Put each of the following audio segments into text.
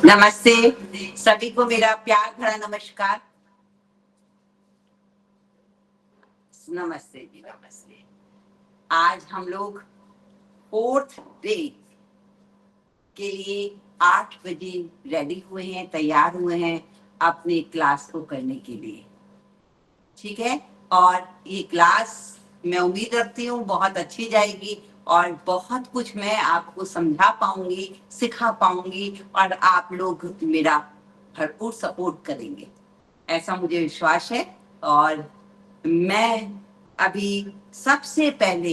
नमस्ते सभी को, मेरा प्यार भरा नमस्कार। नमस्ते जी, नमस्ते। आज हम लोग 4th डे के लिए 8 बजे रेडी हुए हैं, तैयार हुए हैं अपने क्लास को करने के लिए। ठीक है, और ये क्लास मैं उम्मीद रखती हूँ बहुत अच्छी जाएगी और बहुत कुछ मैं आपको समझा पाऊंगी, सिखा पाऊंगी और आप लोग मेरा भरपूर सपोर्ट करेंगे, ऐसा मुझे विश्वास है। और मैं अभी सबसे पहले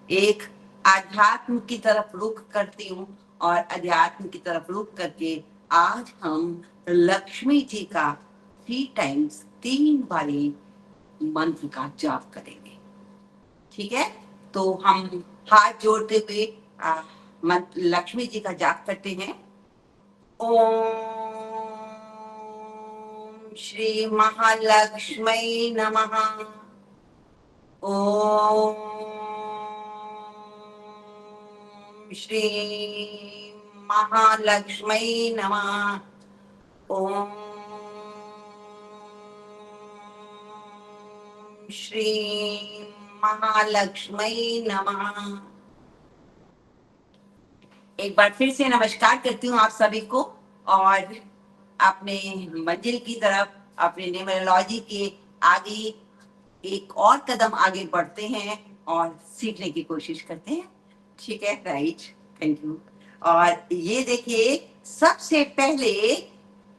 एक आध्यात्म की तरफ रुख करती हूँ और अध्यात्म की तरफ रुख करके आज हम लक्ष्मी जी का 3 बारी मंत्र का जाप करेंगे। ठीक है, तो हम हाथ जोड़ते हुए लक्ष्मी जी का जाप करते हैं। ओम श्री महालक्ष्मी नमः। ओम श्री महालक्ष्मी नमः। ओम श्री महालक्ष्मी नमः। एक बार फिर से नमस्कार करती हूँ आप सभी को और अपने मंजिल की तरफ, अपने न्यूमरोलॉजी के आगे एक और कदम आगे बढ़ते हैं और सीखने की कोशिश करते हैं। ठीक है, राइट, थैंक यू। और ये देखिए, सबसे पहले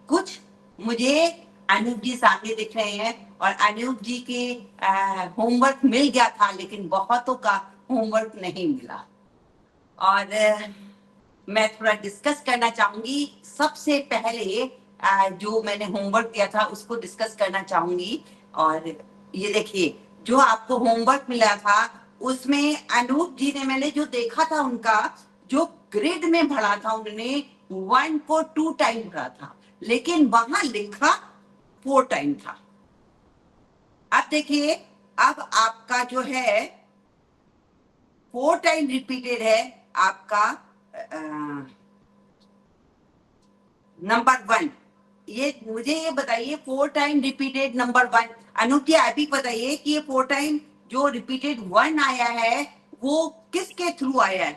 कुछ मुझे अनूप जी सामने दिख रहे हैं और अनूप जी के होमवर्क मिल गया था, लेकिन बहुतों का होमवर्क नहीं मिला और मैं थोड़ा डिस्कस करना चाहूंगी। सबसे पहले जो मैंने होमवर्क दिया था उसको डिस्कस करना चाहूंगी। और ये देखिए, जो आपको होमवर्क मिला था उसमें अनूप जी ने, मैंने जो देखा था उनका जो ग्रिड में भरा था, उन्होंने 1 को 2 टाइम भरा था, लेकिन वहां लिखा 4 टाइम था। अब देखिए, अब आपका जो है 4 टाइम रिपीटेड है आपका नंबर 1। ये मुझे ये बताइए, 4 टाइम रिपीटेड नंबर 1, अनूप जी आप ही बताइए कि ये 4 टाइम जो रिपीटेड 1 आया है वो किसके थ्रू आया है?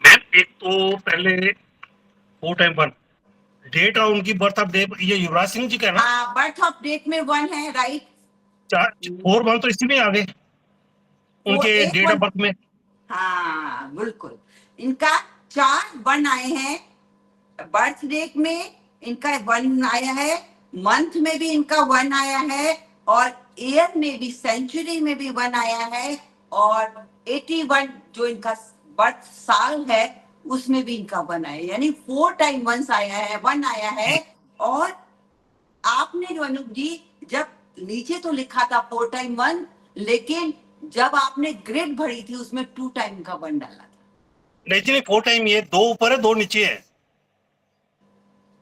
मैम एक तो पहले 4 टाइम 1 डेट और उनकी बर्थ ऑफ डेट, ये युवराज सिंह जी का ना? बर्थ ऑफ डेट में 1 है, राइट। 4 1 तो इसी में आ गए उनके डेट ऑफ बर्थ में। हाँ बिल्कुल, इनका 4 1 आए हैं। बर्थ डेट में इनका 1 आया है, मंथ में भी इनका 1 आया है और ईयर में भी, सेंचुरी में भी 1 आया है और 81 जो इनका बर्थ साल है उसमें भी इनका 1 आया है। यानी 4 टाइम 1 आया है, 1 आया है। और आपने जो अनूप जी, जब नीचे तो लिखा था 4 टाइम 1, लेकिन जब आपने ग्रिड भरी थी उसमें 2 टाइम का 1 डाला था। नहीं 4 टाइम, ये 2 ऊपर है 2 नीचे है।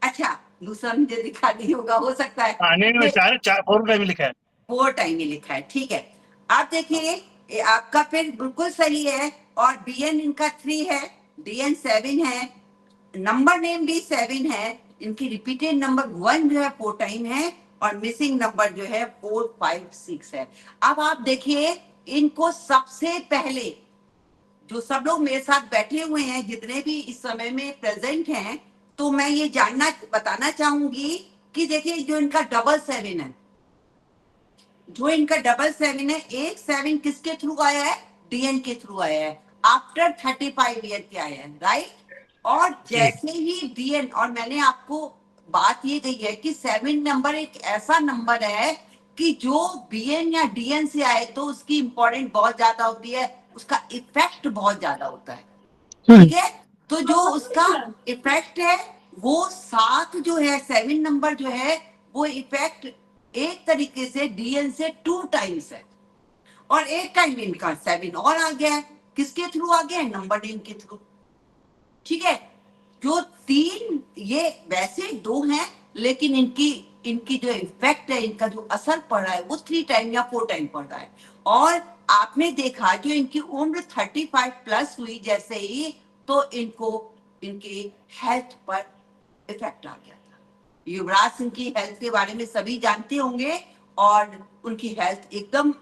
अच्छा, दूसरा मुझे दिखा दी होगा, हो सकता है। आने में 4 4 टाइम लिखा है, 4 टाइम ही लिखा है, ठीक है। आप देखिए, आपका फिर बिल्कुल सही है और बीएन इनका 3 है, डीएन 7 है, नंबर नेम भी 7 है। इनकी रिपीटेड नंबर 1 जो है 4 टाइम है और मिसिंग नंबर जो है 4 5 6 है। अब आप देखिए, इनको सबसे पहले, जो सब लोग मेरे साथ बैठे हुए हैं, जितने भी इस समय में प्रेजेंट हैं, तो मैं ये बताना चाहूंगी कि देखिए, जो इनका 7 है, जो इनका 7 है, एक 7 किसके थ्रू आया है? डीएन के थ्रू आया है, आफ्टर 35 ईयर के आया है, राइट। और जैसे ही डीएन, और मैंने आपको बात ये कही है कि 7 नंबर एक ऐसा नंबर है कि जो बीएन या डीएन से आए तो उसकी इंपॉर्टेंट बहुत ज्यादा होती है, उसका इफेक्ट बहुत ज्यादा होता है। ठीक है, तो जो उसका इफेक्ट है वो 7 जो है, 7 नंबर जो है वो इफेक्ट एक तरीके से डीएन से 2 टाइम्स है और एक टाइम इनका 7 और आ गया है। किसके थ्रू आ गया है? नंबर नेम के थ्रू। ठीक है, जो 3 ये वैसे 2 हैं, लेकिन इनकी जो इफेक्ट है, इनका जो असर पड़ रहा है वो 3 टाइम या 4 टाइम पड़ रहा है। और आपने देखा जो इनकी उम्र 35 प्लस हुई जैसे ही, तो इनको इनके हेल्थ पर इफेक्ट आ गया था। युवराज सिंह की हेल्थ के बारे में सभी जानते होंगे, और उनकी हेल्थ एकदम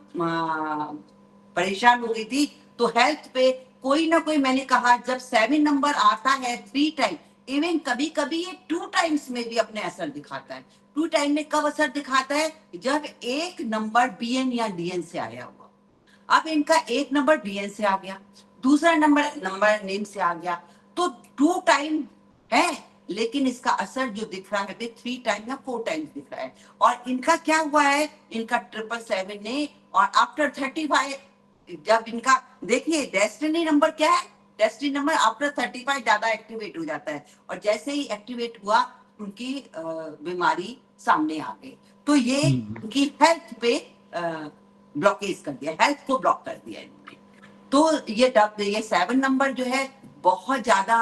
परेशान हो गई थी। तो हेल्थ पे कोई ना कोई, मैंने कहा जब 7 नंबर आता है 3 टाइम, इवन कभी कभी ये 2 टाइम्स में भी अपने असर दिखाता है। 2 टाइम में कब असर दिखाता है? जब एक नंबर बीएन या डीएन से आया हुआ। अब इनका एक नंबर बीएन से आ गया, दूसरा नंबर नेम से आ गया, तो 2 टाइम है, लेकिन इसका असर जो दिख रहा है 3 टाइम या 4 टाइम दिख रहा है। और इनका क्या हुआ है, इनका 777 ने, और आफ्टर 35 जब इनका देखिए डेस्टिनी नंबर क्या है, डेस्टिनी नंबर आफ्टर 35 ज्यादा एक्टिवेट हो जाता है, और जैसे ही एक्टिवेट हुआ उनकी बीमारी सामने आ गई। तो ये उनकी हेल्थ पे ब्लॉकेज कर दिया, हेल्थ को ब्लॉक कर दिया इन्होंने। तो ये 7 नंबर जो है बहुत ज्यादा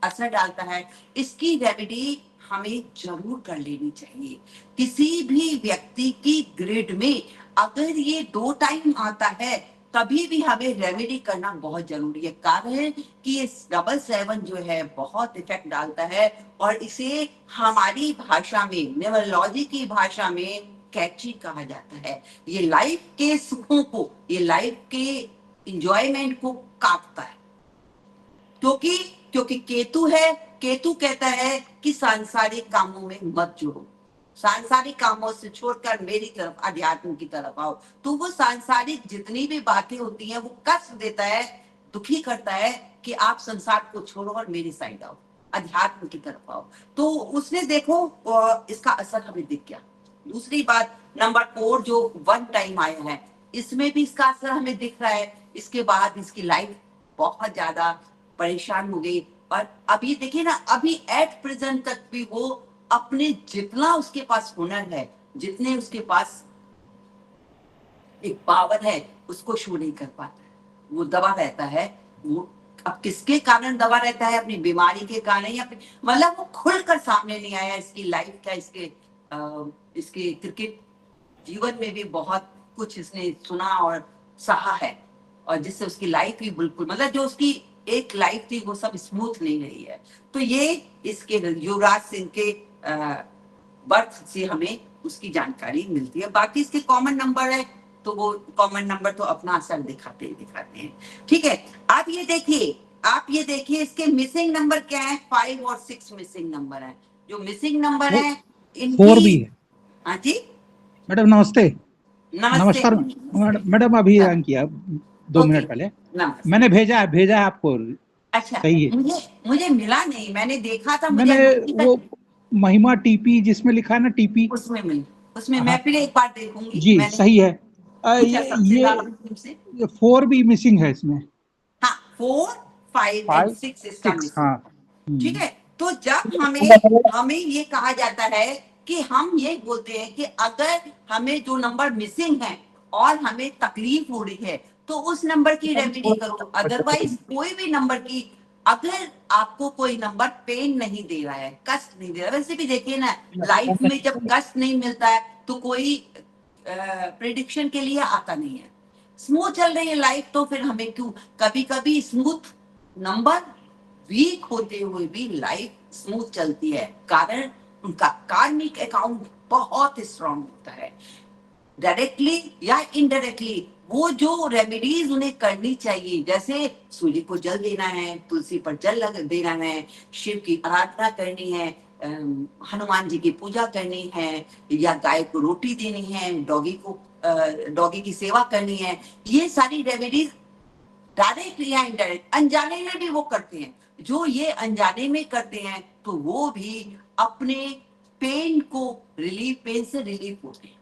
असर डालता है। इसकी रेमेडी हमें जरूर कर लेनी चाहिए। किसी भी व्यक्ति की ग्रिड में अगर ये 2 टाइम आता है, तभी भी हमें रेमेडी करना बहुत जरूरी है। कारण कि ये 777 जो है बहुत इफेक्ट डालता है, और इसे हमारी भाषा में, न्यूरोलॉजी की भाषा में कैची कहा जाता है। ये लाइफ के सुखों को, ये लाइफ के इंजॉयमेंट को काटता है। क्योंकि क्योंकि केतु है, केतु कहता है कि सांसारिक कामों में मत जुड़ो, सांसारिक कामों से छोड़कर मेरी तरफ, अध्यात्म की तरफ आओ। तो वो सांसारिक जितनी भी बातें होती हैं वो कष्ट देता है, दुखी करता है कि आप संसार को छोड़ो और मेरी साइड आओ, अध्यात्म की तरफ आओ। तो उसने देखो इसका असर हमें दिख गया। दूसरी बात, नंबर 4 जो 1 टाइम आया है, इसमें भी इसका असर हमें दिख रहा है। इसके बाद इसकी लाइफ बहुत ज्यादा परेशान हो गई। और अभी देखिए ना, अभी एट प्रेजेंट तक भी वो अपने जितना उसके पास हुनर है, जितने उसके पास एक पावर है, उसको शो नहीं कर पाता है। वो दबा रहता है। वो अब किसके कारण दबा रहता है? अपनी बीमारी के कारण, या मतलब वो खुलकर सामने नहीं आया। इसकी लाइफ का, इसके क्रिकेट जीवन में भी बहुत कुछ इसने सुना और सहा है, और जिससे उसकी लाइफ ही बिल्कुल, मतलब जो उसकी एक लाइफ थी वो सब स्मूथ नहीं रही है। तो ये इसके युवराज सिंह के बर्थ से हमें उसकी जानकारी मिलती है। बाकी इसके कॉमन नंबर है, तो वो कॉमन नंबर तो अपना असर दिखाते हैं। ठीक है, आप ये देखिए इसके मिसिंग नंबर क्या है? 5 और 6 मिसिंग नंबर है। जो मिसिंग नंबर है 4 भी है। हाँ जी मैडम नमस्ते। नमस्ते। नमस्कार मैडम, अभी हाँ। किया 2 ओके, मिनट पहले नमस्ते। मैंने भेजा है आपको। अच्छा, सही है। मुझे मिला नहीं, मैंने देखा था, मैंने मुझे वो महिमा टीपी जिसमें लिखा है ना, टीपी, उसमें हाँ मैं फिर एक बार देखूंगी। जी मैंने सही है। पूछा सबसे ज्यादा तुमसे। ये 4 भी मिसिंग है इसमें। हाँ, 4, 5 एंड 5, 6 इसका 6 मिसिंग। हाँ। ठीक है, तो जब हमें ये कहा जाता है कि हम ये बोलते हैं कि अगर हमें जो नंबर मिसिंग है और हमें तकलीफ हो रही है, तो उस नंबर की रेमेडी करो। अदरवाइज कोई भी नंबर की, अगर आपको कोई नंबर पेन नहीं दे रहा है, कष्ट नहीं दे रहा है, वैसे भी देखिए ना, लाइफ में जब कष्ट नहीं मिलता है तो कोई प्रिडिक्शन के लिए आता नहीं है। स्मूथ चल रही है लाइफ, तो फिर हमें क्यों? कभी कभी स्मूथ नंबर वीक होते हुए भी लाइफ स्मूथ चलती है, कारण उनका कार्मिक अकाउंट बहुत स्ट्रांग होता है। डायरेक्टली या इनडायरेक्टली वो जो रेमेडीज उन्हें करनी चाहिए, जैसे सूर्य को जल देना है, तुलसी पर जल देना है, शिव की आराधना करनी है, हनुमान जी की पूजा करनी है, या गाय को रोटी देनी है, डॉगी की सेवा करनी है, ये सारी रेमेडीज डायरेक्ट या इनडायरेक्ट अनजाने में भी वो करते हैं। जो ये अनजाने में करते हैं तो वो भी अपने पेन से रिलीफ होते हैं।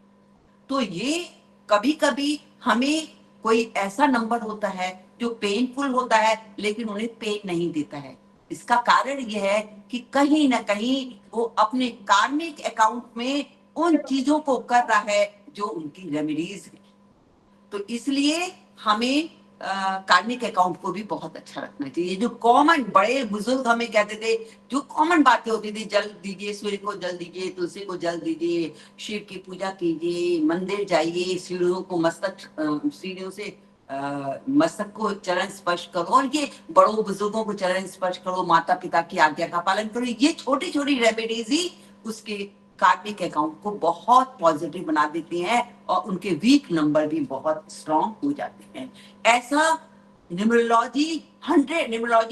तो ये कभी कभी हमें कोई ऐसा नंबर होता है जो पेनफुल होता है, लेकिन उन्हें पेन नहीं देता है। इसका कारण यह है कि कहीं ना कहीं वो अपने कार्मिक अकाउंट में उन चीजों को कर रहा है जो उनकी रेमेडीज है। तो इसलिए हमें कार्मिक अकाउंट को भी बहुत अच्छा रखना चाहिए। जो कॉमन बड़े बुजुर्ग हमें कहते थे, जो कॉमन बातें होती थी, जल दीजिए, सूर्य को जल दीजिए, तुलसी को जल दीजिए, शिव की पूजा कीजिए, मंदिर जाइए, सीढ़ियों को सीढ़ियों से मस्तक को चरण स्पर्श करो, और ये बड़ों बुजुर्गों को चरण स्पर्श करो, माता पिता की आज्ञा का पालन करो। ये छोटी छोटी रेमेडीज ही उसके कार्मिक अकाउंट को बहुत पॉजिटिव बना देती हैं और उनके वीक नंबर भी बहुत स्ट्रांग हो जाते हैं। ऐसा न्यूमरोलॉजी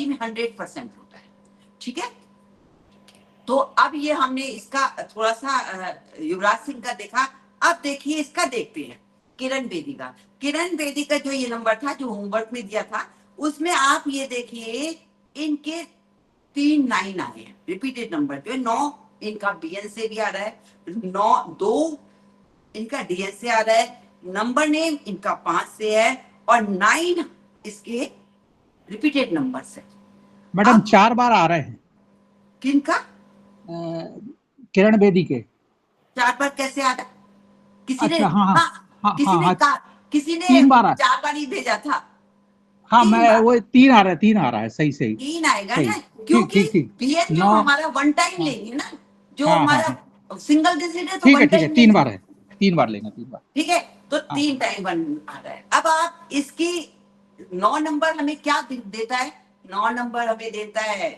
में 100% होता है। ठीक है, तो अब ये हमने इसका थोड़ा सा युवराज सिंह का देखा। अब देखिए इसका देखते हैं किरण बेदी का। किरण बेदी का जो ये नंबर था, जो होमवर्क में दिया था, उसमें आप ये देखिए इनके 3 9 आए हैं, रिपीटेड नंबर जो है 9 इनका बीएन से भी आ रहा है, 2 इनका डीएन से आ रहा है, नंबर नेम इनका 5 से है, और 9 इसके रिपीटेड नंबर से। मैडम अब 4 बार आ रहे हैं किनका किरण बेदी के। 4 बार कैसे आ रहा? किसी ने अच्छा, हाँ हाँ हाँ किसी हाँ ने हाँ, कहा, किसी ने 3 बार 4 बार ही भेजा था। हाँ 3 मैं बार वो 3 आ रहा है, 3 आ रहा है, सही सही 3 आएगा सही। ना, ठीक क्योंकि ठीक ठीक। बीएन जो 9, हमारा वन टाइम हाँ लेंगे ना, जो हाँ हाँ हाँ, हमारा सिंगल डिजिट है तो ठीक है वन ठीक है, टाइम 3 लेंगे। बार है, 3 बार लेना, 3 बार। ठीक है, तो हाँ 3 टाइम 1 आ रहा है। अब आप इसकी 9 नंबर हमें क्या देता है? 9 नंबर हमें देता है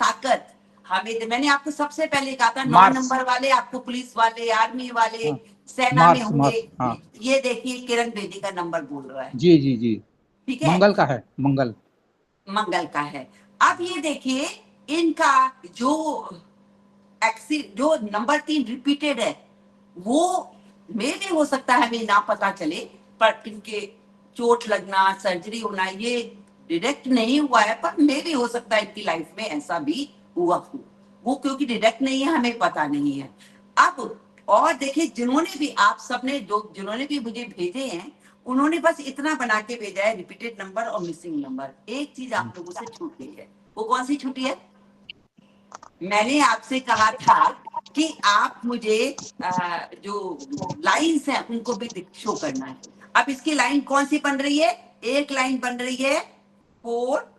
ताकत। हमें, मैंने आपको सबसे पहले कहा था 9 मार्स, नंबर वाले आपको पुलिस वाले, आर्मी वाले, हाँ सेना में मार्स होंगे। मार्स, हाँ ये देखिए किरण बेदी का नंबर बोल रहा है। जी जी जी, ठीक है, मंगल का है, मंगल। मंगल का है। अब ये देखिए इनका जो जो नंबर 3 रिपीटेड है, वो में भी हो सकता है हमें ना पता चले, पर इनके चोट लगना, सर्जरी होना, ये डायरेक्ट नहीं हुआ है, पर में भी हो सकता है इनकी लाइफ में ऐसा भी हुआ हो। वो क्योंकि डायरेक्ट नहीं है, हमें पता नहीं है। अब और देखिए, जिन्होंने भी आप सबने जिन्होंने भी मुझे भेजे हैं, उन्होंने बस इतना बना के भेजा है, रिपीटेड नंबर और मिसिंग नंबर। एक चीज आप लोगों से छूट गई है, वो कौन सी छूटी है? मैंने आपसे कहा था कि आप मुझे जो लाइंस हैं उनको भी शो करना है। अब इसकी लाइन कौन सी बन रही है? एक लाइन बन रही है 4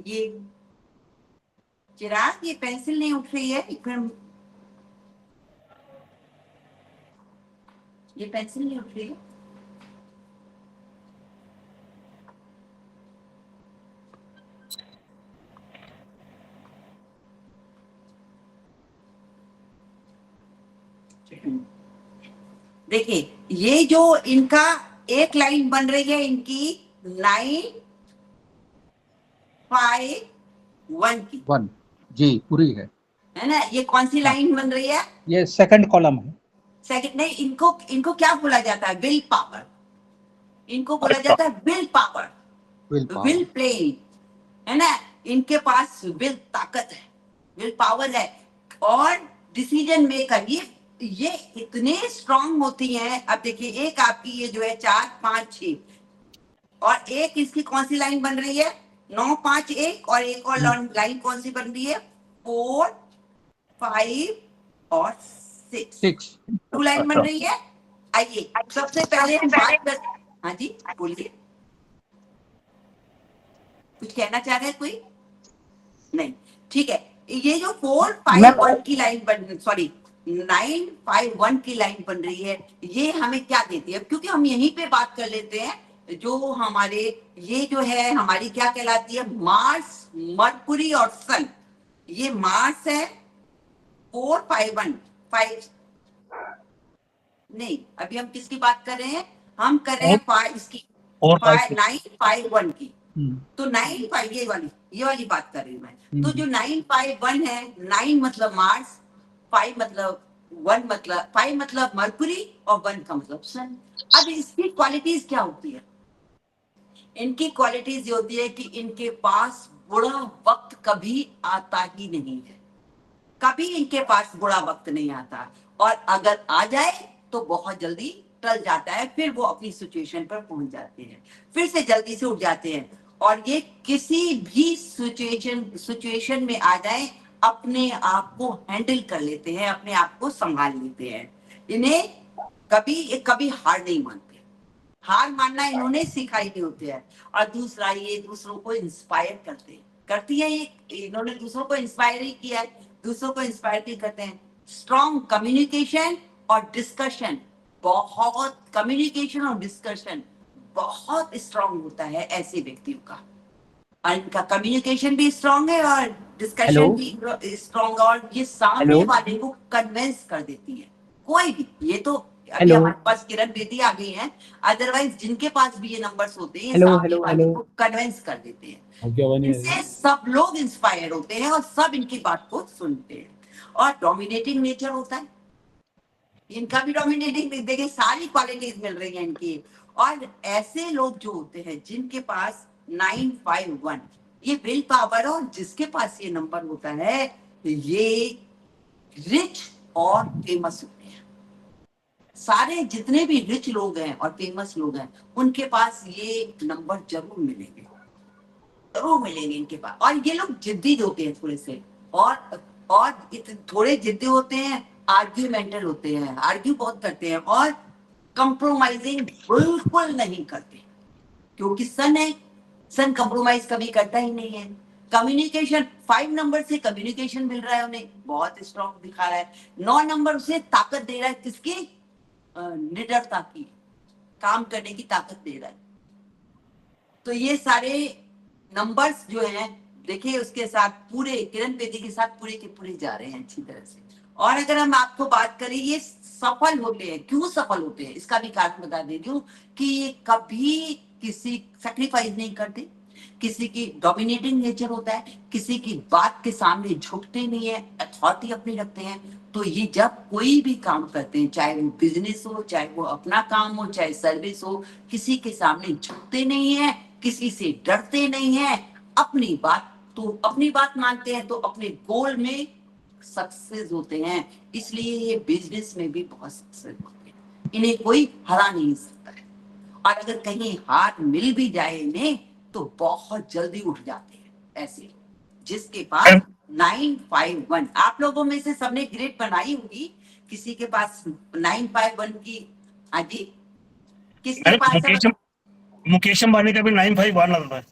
ये चिराग, ये पेंसिल नहीं उठ रही है, ये पेंसिल नहीं उठ रही है। देखिए ये जो इनका एक लाइन बन रही है, इनकी 951 की, 1 जी पूरी है ना? ये कौन सी हाँ, लाइन बन रही है? ये सेकंड कॉलम है। सेकंड नहीं, इनको क्या बोला जाता है? Will power. इनको बोला जाता है will power, will will power, playing, है ना? इनके पास विल ताकत है, विल पावर है, और डिसीजन मेकर ये इतने स्ट्रांग होती हैं। अब देखिए एक आपकी ये जो है 4 5 6, और एक इसकी कौन सी लाइन बन रही है? 9 5 1, और एक और लाइन कौन सी बन रही है? 4 5 और 6, 6। 2 लाइन बन रही है। आइए सबसे पहले हम बात कर, हाँ जी बोलिए, कुछ कहना चाह रहे हैं कोई? नहीं, ठीक है। ये जो 451 की लाइन बन, सॉरी 951 की लाइन बन रही है, ये हमें क्या देती है? क्योंकि हम यहीं पे बात कर लेते हैं, जो हमारे ये जो है हमारी क्या कहलाती है? मार्स, मरकुरी और सन। ये मार्स है 451 5, नहीं अभी हम किसकी बात कर रहे हैं? हम कर रहे हैं 5 इसकी, 951 की। तो 9 ये वाली बात कर रही हूँ मैं। तो जो 951 है, 9 मतलब मार्स, 5 मतलब 1 मतलब 5 मतलब मरकुरी, और 1 का मतलब सन। अब इसकी क्वालिटीज क्या होती है? इनकी क्वालिटीज ये होती है कि इनके पास बुरा वक्त कभी आता ही नहीं है, कभी इनके पास बुरा वक्त नहीं आता, और अगर आ जाए तो बहुत जल्दी टल जाता है, फिर वो अपनी सिचुएशन पर पहुंच जाते हैं, फिर से जल्दी से उठ जाते हैं, और ये किसी भी सिचुएशन में आ जाए अपने आप को हैंडल कर लेते हैं, अपने आप को संभाल लेते हैं। इन्हें कभी हार नहीं मानते, हार मानना इन्होंने सिखाई नहीं होती है। और दूसरा, ये दूसरों को इंस्पायर करती है, ये इन्होंने दूसरों को इंस्पायर ही किया है, दूसरों को इंस्पायर भी करते हैं। स्ट्रॉन्ग कम्युनिकेशन और डिस्कशन, बहुत कम्युनिकेशन और डिस्कशन बहुत स्ट्रॉन्ग होता है ऐसे व्यक्तियों का, और इनका कम्युनिकेशन भी स्ट्रॉन्ग है और डिस्कशन Hello? भी स्ट्रॉन्ग, और ये सामने Hello? वाले को कन्विंस कर देती है। कोई भी, ये तो अभी Hello? हमारे पास किरण बेदी आ गई हैं, अदरवाइज जिनके पास भी ये नंबर्स होते हैं, ये Hello, सामने hello, वाले hello. को कन्विंस कर देते हैं। ओके बनी इनसे सब लोग इंस्पायर होते हैं और सब इनकी बात को सुनते हैं, और डोमिनेटिंग नेचर होता है इनका भी। डोमिनेटिंग, देखिए सारी क्वालिटीज मिल रही हैं इनकी। और ऐसे लोग जो होते हैं जिनके पास 951, ये विल पावर, और जिसके पास ये नंबर होता है, ये रिच और फेमस होते हैं। सारे जितने भी रिच लोग हैं और फेमस लोग हैं, उनके पास ये नंबर जरूर मिलेंगे, जरूर मिलेंगे इनके पास। और ये लोग जिद्दी होते हैं थोड़े से, और थोड़े जिद्दी होते हैं, आर्ग्यूमेंटल होते हैं, आर्ग्यू बहुत करते हैं, और कंप्रोमाइजिंग बिल्कुल नहीं करते, क्योंकि सन है, सन कंप्रोमाइज कभी करता ही नहीं है। कम्युनिकेशन, 5 नंबर से कम्युनिकेशन मिल रहा है उन्हें, बहुत स्ट्रॉन्ग दिखा रहा है। 9 नंबर से ताकत दे रहा है, किसकी? निडरता की, काम करने की ताकत दे रहा है। तो ये सारे नंबर्स जो हैं, देखिए उसके साथ पूरे किरण बेदी के साथ पूरे के पूरे जा रहे हैं अच्छी तरह से। और अगर हम आपको बात करें ये सफल होते हैं, क्यों सफल होते हैं, इसका भी कारण बता दे दूं कि ये कभी किसी सैक्रिफाइस नहीं करते, किसी की डोमिनेटिंग नेचर होता है, किसी की बात के सामने झुकते नहीं है, अथॉरिटी अपनी रखते हैं। तो ये जब कोई भी काम करते हैं, चाहे वो बिजनेस हो, चाहे वो अपना काम हो, चाहे सर्विस हो, किसी के सामने झुकते नहीं है, किसी से डरते नहीं है, अपनी बात मानते हैं, तो अपने गोल में सक्सेस होते हैं। इसलिए ये बिजनेस में भी बहुत सक्सेस होते हैं, इन्हें कोई हरा नहीं सकता है। और अगर कहीं हार मिल भी जाए इन्हें, तो बहुत जल्दी उठ जाते हैं ऐसे, जिसके पास 951। आप लोगों में से सबने ग्रेड बनाई होगी, किसी के पास 951 की, आगे किसके पास है? मुकेश अंबानी का भी 951 आता है।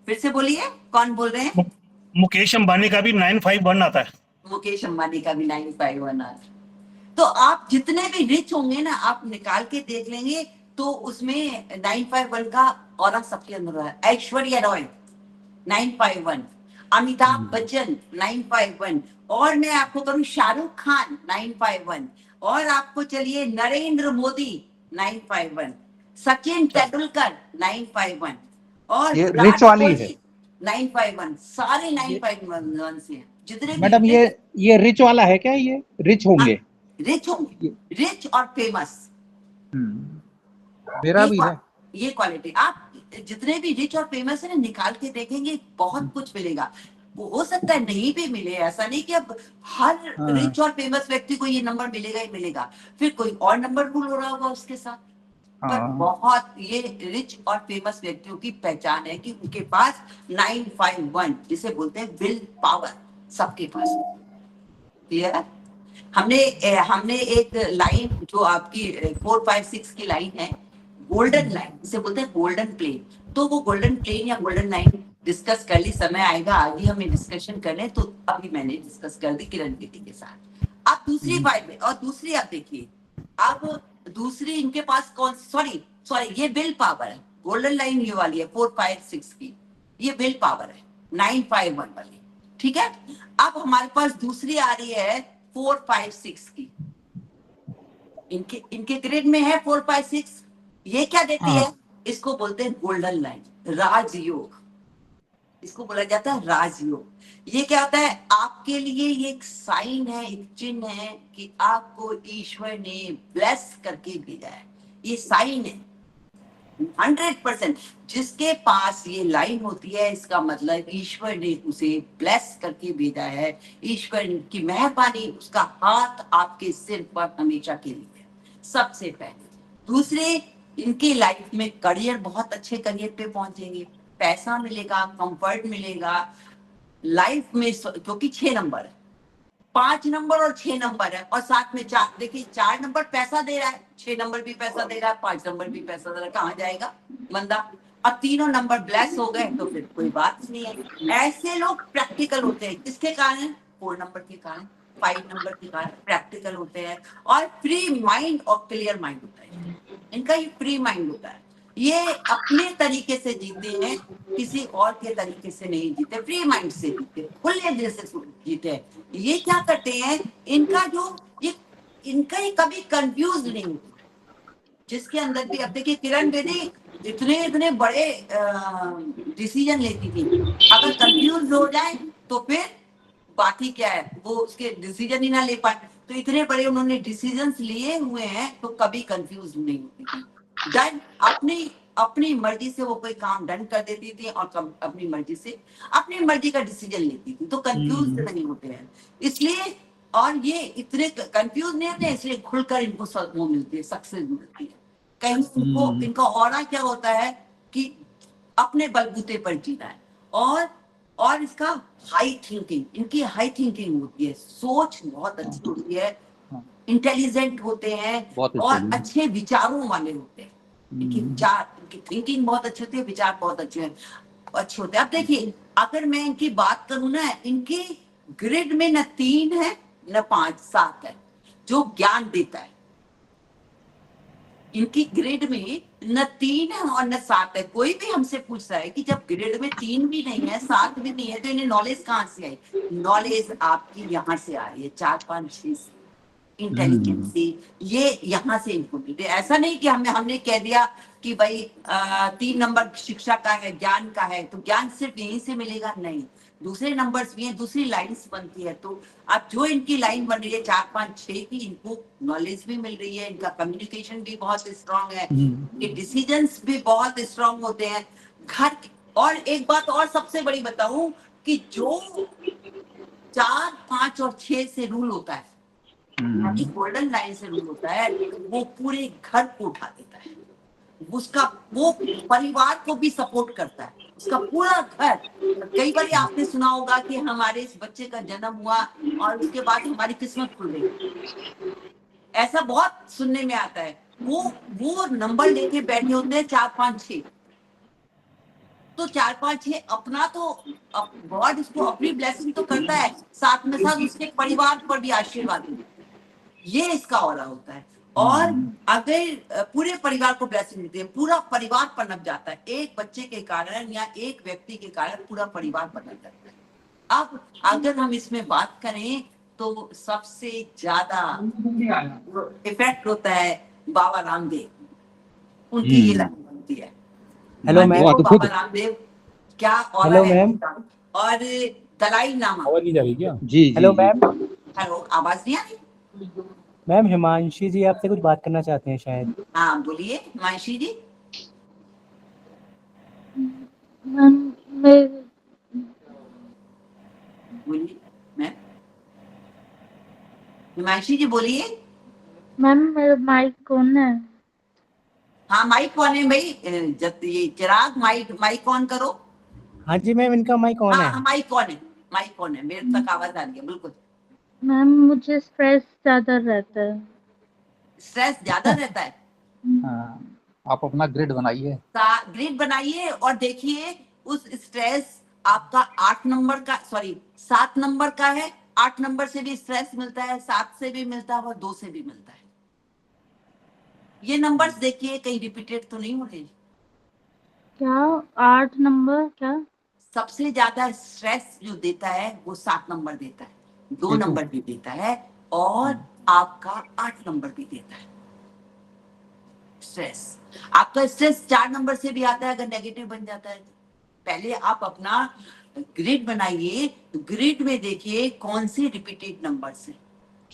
फिर से बोलिए, कौन बोल रहे हैं? मुकेश अंबानी का भी 951 आता है। मुकेश अंबानी का भी 951 आता है। तो आप जितने भी रिच होंगे ना, आप निकाल के देख लेंगे, तो उसमें 951 का ऑरा सबके अंदर है। ऐश्वर्या रॉय 951, अमिताभ बच्चन 951, और मैं आपको करूं शाहरुख खान 951, और आपको चलिए नरेंद्र मोदी 951, सचिन तेंदुलकर 951, और ये रिच वाली है। 951, सारे 951 से हैं। जितने मैडम ये रिच वाला है क्या? ये रिच होंगे? रिच होंगे, रिच और फेमस, मेरा भी है। ये क्वालिटी। आप जितने भी रिच और फेमस है ना, निकाल के देखेंगे बहुत कुछ मिलेगा। वो हो सकता है नहीं भी मिले, ऐसा नहीं कि अब हर रिच और फेमस व्यक्ति को ये नंबर मिलेगा ही मिलेगा, फिर कोई और नंबर भूल हो रहा होगा उसके साथ। पर बहुत ये रिच और फेमस व्यक्तियों की पहचान है कि उनके पास 951, जिसे बोलते हैं विल पावर, सबके पास। क्लियर? हमने एक लाइन जो आपकी 456 की लाइन है, गोल्डन लाइन, इसे बोलते हैं गोल्डन प्लेन। तो वो गोल्डन प्लेन या गोल्डन लाइन डिस्कस कर ली, समय आएगा आगे हमें डिस्कशन करने, तो अभी मैंने डिस्कस कर दी किरण बेदी के साथ। अब दूसरी फाइल में, और दूसरी आप देखिए, अब दूसरी इनके पास कौन, सॉरी ये विल पावर है। गोल्डन लाइन ये वाली है 456 की, ये विल पावर है 951 वाली, ठीक है। अब हमारे पास दूसरी आ रही है 456 की, इनके ग्रेड में है 456। ये क्या देती है? इसको बोलते हैं गोल्डन लाइन, राजयोग, इसको बोला जाता है राजयोग। ये क्या होता है? आपके लिए ये एक साइन है, एक चिन्ह है कि आपको ईश्वर ने ब्लेस करके भेजा है, ये साइन है। 100%। जिसके पास ये लाइन होती है, इसका मतलब ईश्वर ने उसे ब्लेस करके भेजा है। ईश्वर की मेहरबानी, उसका हाथ आपके सिर पर हमेशा के लिए है, सबसे पहले। दूसरे, इनकी लाइफ में करियर, बहुत अच्छे करियर पे पहुंचेंगे, पैसा मिलेगा, कंफर्ट मिलेगा लाइफ में, क्योंकि 6 नंबर है, 5 नंबर और 6 नंबर है, और साथ में 4। देखिए 4 नंबर पैसा दे रहा है, 6 नंबर भी पैसा दे रहा है, 5 नंबर भी पैसा दे रहा है, कहाँ जाएगा बंदा? और तीनों नंबर ब्लेस हो गए तो फिर कोई बात नहीं है। ऐसे लोग प्रैक्टिकल होते हैं, किसके कारण? 4 नंबर के कारण, 5 नंबर के कारण प्रैक्टिकल होते हैं, और फ्री माइंड और क्लियर माइंड होता है इनका। ये फ्री माइंड होता है, ये अपने तरीके से जीते हैं, किसी और के तरीके से नहीं जीते, फ्री माइंड से जीते, खुले दिल से जीते हैं। ये क्या करते हैं, इनका जो ये इनका ही कभी कंफ्यूज नहीं होता, जिसके अंदर भी। अब देखिए किरण बेदी इतने इतने बड़े डिसीजन लेती थी, अगर कंफ्यूज हो जाए तो फिर बात ही क्या है, वो उसके डिसीजन ही ना ले पाए। तो इतने बड़े उन्होंने डिसीजंस लिए हुए हैं, तो कभी कंफ्यूज नहीं होती थी, डन अपनी अपनी मर्जी से वो कोई काम डन कर देती थी, और अपनी मर्जी से अपनी मर्जी का डिसीजन लेती थी, तो कंफ्यूज नहीं होते हैं इसलिए। और ये इतने कंफ्यूज नहीं होते, इसलिए खुलकर इनको वो मिलती है, सक्सेस मिलती है। कहीं इनको इनका ऑरा क्या होता है कि अपने बलबूते पर जीना है, और इसका हाई थिंकिंग, इनकी हाई थिंकिंग होती है, सोच बहुत अच्छी होती है, इंटेलिजेंट होते हैं, और अच्छे विचारों वाले होते हैं। इनकी विचार, इनकी थिंकिंग बहुत अच्छी होती है, विचार बहुत अच्छे होते हैं। अब देखिए अगर मैं इनकी बात करूं ना, इनके ग्रिड में न 3 है न 5, 7 है जो ज्ञान देता है। इनकी ग्रिड में न 3 है और न 7 है। कोई भी हमसे पूछता है कि जब ग्रिड में 3 भी नहीं है, 7 भी नहीं है, तो इन्हें नॉलेज कहाँ से आई? नॉलेज आपकी यहाँ से आ रही है, 4, 5, 6 इंटेलिजेंसी, ये यहाँ से इनको मिलती है। ऐसा नहीं कि हमने कह दिया कि भाई 3 नंबर शिक्षा का है, ज्ञान का है, तो ज्ञान सिर्फ यहीं से मिलेगा, नहीं, दूसरे नंबर्स भी हैं, दूसरी लाइंस बनती है। तो अब जो इनकी लाइन बन रही है 4, 5, 6 की, इनको नॉलेज भी मिल रही है, इनका कम्युनिकेशन भी बहुत स्ट्रांग है, इनके डिसीजंस भी बहुत स्ट्रांग होते हैं घर। और एक बात और सबसे बड़ी बताऊं कि जो 4, 5 और 6 से रूल होता है, गोल्डन लाइन से रूल होता है, वो पूरे घर को उठा देता है, उसका वो परिवार को भी सपोर्ट करता है, उसका पूरा घर। कई बार आपने सुना होगा कि हमारे इस बच्चे का जन्म हुआ और उसके बाद हमारी किस्मत खुल गई, ऐसा बहुत सुनने में आता है। वो नंबर लेके बैठे होते हैं 4, 5, 6, तो 4, 5, 6 अपना तो गॉड उसको अपनी ब्लेसिंग तो करता है, साथ में साथ उसके परिवार पर भी आशीर्वाद देता है। ये इसका ऑरा होता है। और अगर पूरे परिवार को ब्लेसिंग देते हैं, पूरा परिवार पनप जाता है, एक बच्चे के कारण या एक व्यक्ति के कारण पूरा परिवार पनप जाता है। अब अगर हम इसमें बात करें तो सबसे ज्यादा इफेक्ट होता है बाबा रामदेव, उनकी ये लाइन बनती है। Hello ma'am. बाबा रामदेव क्या ऑरा हेलो है, मैम। और दलाई लामा। आवाज नहीं जा रही क्या? जी हेलो मैम। हेलो, आवाज नहीं आ रही? मैम हिमांशी जी आपसे कुछ बात करना चाहते हैं शायद। हाँ बोलिए मानसी जी। बोलिए मैम, हिमांशी जी बोलिए। मैम मेरा माइक कौन है? हाँ माइक कौन है भाई? ये चिराग, माइक ऑन करो। हाँ जी मैम, इनका माइक ऑन है। हाँ माइक कौन है, माइक कौन है, मेरे तक आवाज आ रही है बिल्कुल। मैम मुझे स्ट्रेस ज्यादा रहता है। स्ट्रेस ज्यादा रहता है? हाँ, आप अपना ग्रिड बनाइए। ग्रिड बनाइए और देखिए उस स्ट्रेस आपका 8 नंबर का, सॉरी 7 नंबर का है। 8 नंबर से भी स्ट्रेस मिलता है, 7 से भी मिलता है और 2 से भी मिलता है। ये नंबर्स देखिए कहीं रिपीटेड तो नहीं हो रहे। क्या 8 नंबर? क्या सबसे ज्यादा स्ट्रेस जो देता है वो 7 नंबर देता है, 2 नंबर भी देता है, और आपका 8 नंबर भी देता है स्ट्रेस। आपका स्ट्रेस 4 नंबर से भी आता है अगर नेगेटिव बन जाता है। पहले आप अपना ग्रिड बनाइए, ग्रिड में देखिए कौन से रिपीटेड नंबर्स हैं।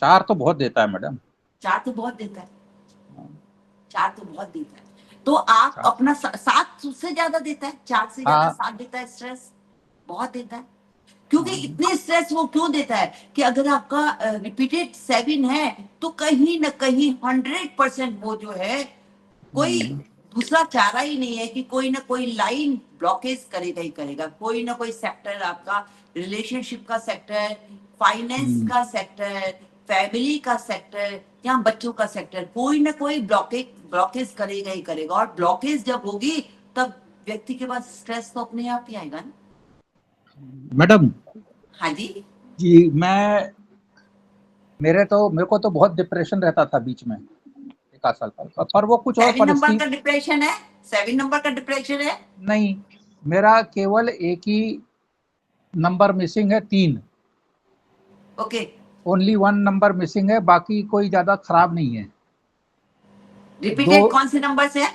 4 तो बहुत देता है मैडम। 4 तो बहुत देता है, 4 तो बहुत देता है, तो आप सात। अपना 7 से ज्यादा देता है, 4 से ज्यादा हाँ। 7 देता है स्ट्रेस, बहुत देता है। क्योंकि हाँ। इतने स्ट्रेस वो क्यों देता है कि अगर आपका रिपीटेड 7 है तो कहीं ना कहीं 100% वो जो है कोई दूसरा चारा ही नहीं है कि कोई ना कोई लाइन ब्लॉकेज करेगा ही करेगा, कोई ना कोई सेक्टर आपका, रिलेशनशिप का सेक्टर, फाइनेंस का सेक्टर, फैमिली का सेक्टर या बच्चों का सेक्टर, कोई ना कोई ब्लॉकेज करेगा ही करेगा। और ब्लॉकेज जब होगी तब व्यक्ति के पास स्ट्रेस तो अपने आप ही आएगा ना। मैडम हाँ जी, जी, मेरे को तो बहुत डिप्रेशन रहता था बीच में, 1 साल पर वो कुछ और 7 नंबर परिस्थिति का डिप्रेशन है, 7 नंबर का डिप्रेशन है। नहीं, मेरा केवल एक ही नंबर मिसिंग है, 3, ओके, ओनली 1 नंबर मिसिंग है, बाकी कोई ज्यादा खराब नहीं है। रिपीटेड कौन से नंबर से है?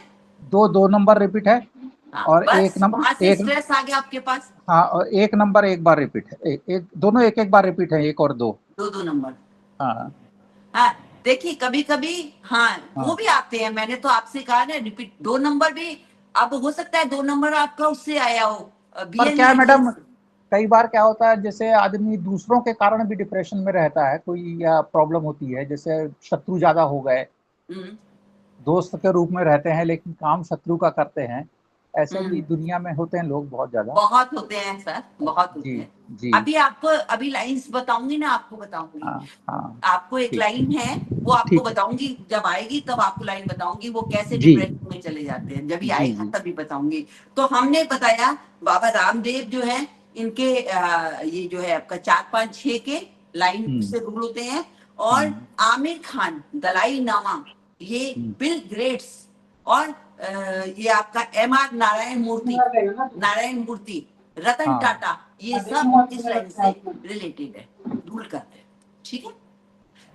2 नंबर रिपीट है हाँ, और बस एक नंबर वहां से स्ट्रेस आ गया आपके पास। हाँ, और 1 नंबर एक बार रिपीट है, दोनों एक बार रिपीट है, 1 और 2। 2 नंबर। हाँ। हाँ, देखिए कभी कभी हाँ वो हाँ। भी आते हैं, मैंने तो आपसे कहा ना रिपीट 2 नंबर भी। अब हो सकता है 2 नंबर आपका उससे आया हो, पर BN क्या है मैडम, से। कई बार क्या होता है, जैसे आदमी दूसरों के कारण भी डिप्रेशन में रहता है, कोई या प्रॉब्लम होती है, जैसे शत्रु ज्यादा हो गए, हम्म, दोस्त के रूप में रहते हैं लेकिन काम शत्रु का करते हैं, ऐसे भी हम्म, दुनिया में होते हैं लोग बहुत ज्यादा। बहुत होते हैं सर, बहुत होते जी। हैं। जी। अभी आपको अभी लाइंस बताऊंगी ना, आपको बताऊंगी। हाँ। हाँ। आपको एक ठीक। लाइन है, वो आपको ठीक है। बताऊंगी, जब आएगी तब आपको लाइन बताऊंगी वो कैसे जी। डिप्रेशन में चले जाते हैं, जब ये जी। आएगा जी। तभी बताऊंगी। तो हमने बताया बाबा रामदेव जो है, इनके ये जो है आपका 4 5 6 के लाइन से रूल होते हैं। और आमिर खान, दलाई लामा, ये बिल गेट्स, और ये आपका MR नारायण मूर्ति, रतन हाँ। टाटा, ये सब इस लाइन से रिलेटेड है, रूल करते हैं। ठीक है,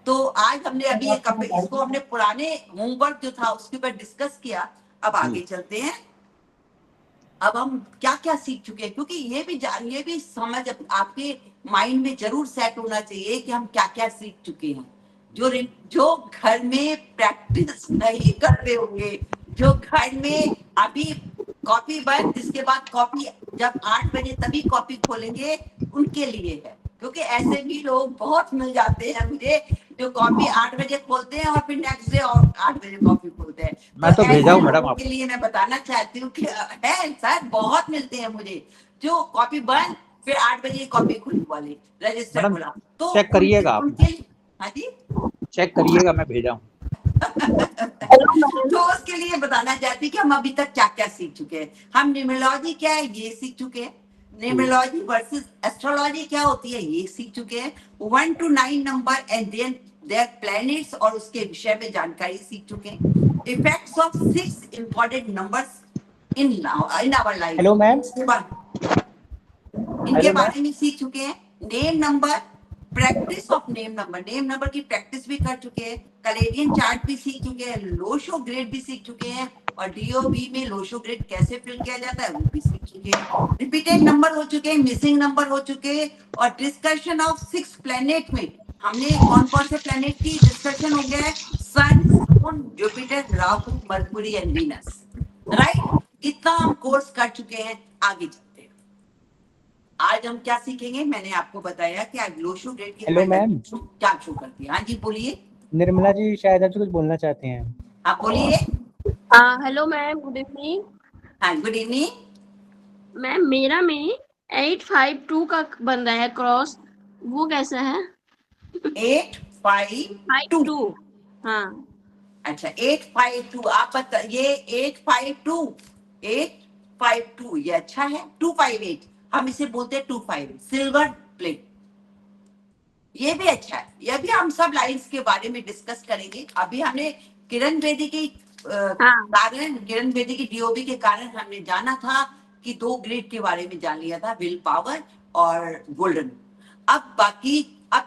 तो आज हमने अभी इसको हमने पुराने होमवर्क जो था उसके ऊपर डिस्कस किया। अब आगे चलते हैं। अब हम क्या क्या सीख चुके हैं, क्योंकि ये भी समझ आपके माइंड में जरूर सेट होना चाहिए कि हम क्या क्या सीख चुके हैं। जो घर में प्रैक्टिस नहीं करते होंगे, जो घर में अभी कॉपी बंद, इसके बाद कॉपी जब 8 बजे तभी कॉपी खोलेंगे, उनके लिए है। क्योंकि ऐसे भी लोग बहुत मिल जाते हैं मुझे, जो कॉपी 8 बजे खोलते हैं और फिर नेक्स्ट डे और 8 बजे कॉपी खोलते हैं। मैं तो भेजा हूँ मैडम लोगों के लिए मैं बताना चाहती हूँ कि है सर, बहुत मिलते हैं मुझे, जो कॉपी बंद फिर 8 बजे कॉपी खुली वाले, रजिस्टर मैडम, खुला। तो चेक करिएगा आप, हाँ जी, चेक करिएगा, मैं भेजा हूँ। तो उसके लिए बताना चाहती हूँ कि हम अभी तक क्या क्या सीख चुके हैं। हम न्यूमरोलॉजी क्या है ये सीख चुके हैं, न्यूमरोलॉजी वर्सेस एस्ट्रोलॉजी क्या होती है ये सीख चुके हैं, 1 to 9 number and their planets और उसके विषय में जानकारी सीख चुके हैं। Effects of 6 important numbers in our life. Hello ma'am. इनके हेलो बारे में सीख चुके हैं। Name number, practice of name number की प्रैक्टिस भी कर चुके हैं। कलेरियन चार्ट भी सीख चुके हैं, लोशो ग्रेड भी सीख चुके हैं, और DOB में लोशो ग्रेड कैसे फिल किया जाता है वो भी सीख चुके हैं। रिपीटेड नंबर हो चुके हैं, मिसिंग नंबर हो चुके हैं, और डिस्कशन ऑफ 6 प्लेनेट में हमने कौन कौन से प्लेनेट की डिस्कशन हो गया है, sun, moon, Jupiter, Rahu, Mercury and Venus. Right, इतना हम कोर्स कर चुके हैं। आगे चलते हैं, आज हम क्या सीखेंगे। मैंने आपको बताया कि आज लोशो ग्रेड की हेलो मैम। क्या शो करती है। हाँ जी बोलिए। निर्मला जी शायद आपसे कुछ बोलना चाहते हैं। हाँ बोलिए। Hello ma'am, good evening. हाँ गुड इवनिंग मैम, मेरा में 852 का बन रहा है क्रॉस, वो कैसा है? 852। हाँ। अच्छा 852, आप बताइए 852 ये अच्छा है। 258 हम इसे बोलते हैं 25 सिल्वर प्लेट, ये भी अच्छा है। ये भी हम सब लाइंस के बारे में डिस्कस करेंगे। अभी हमने किरण बेदी की किरण बेदी की DOB के कारण हमने जाना था कि 2 ग्रेड के बारे में जान लिया था, विल पावर और गोल्डन। अब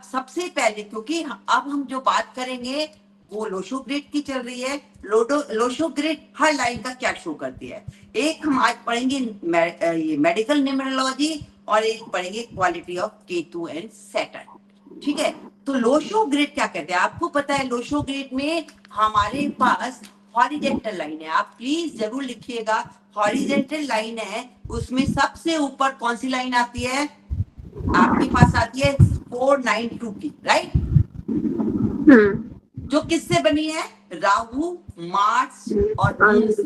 सबसे पहले, क्योंकि अब हम जो बात करेंगे वो लोशो ग्रेड की चल रही है। लोशो ग्रेड हर लाइन का क्या शो करती है। एक हम आज पढ़ेंगे ये मेडिकल न्यूमरोलॉजी, और एक पढ़ेंगे quality of Ketu and Saturn. ठीक है, तो लोशो ग्रेड क्या कहते हैं आपको पता है। लोशो ग्रेड में हमारे पास हॉरिजेंटल लाइन है, आप प्लीज जरूर लिखिएगा। हॉरिजेंटल लाइन है, उसमें सबसे ऊपर कौन सी लाइन आती है? आपके पास आती है 492 की, राइट? जो किससे बनी है? राहु, मार्स और मून से,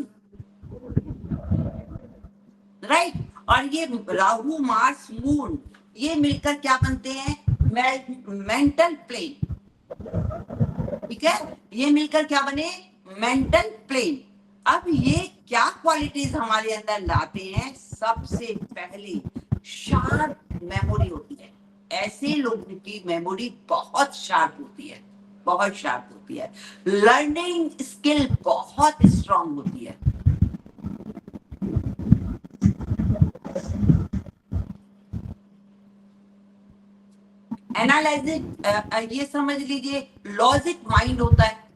राइट? और ये राहु, मार्स, मून ये मिलकर क्या बनते हैं? मेंटल प्लेन, ठीक है? ये मिलकर क्या बने? Mental plane. अब ये क्या क्वालिटीज हमारे अंदर लाते हैं? सबसे पहले शार्प मेमोरी होती है। ऐसे लोगों की मेमोरी बहुत शार्प होती है, बहुत शार्प होती है। लर्निंग स्किल बहुत स्ट्रांग होती है। एनालाइजिंग ये समझ लीजिए लॉजिक माइंड होता है।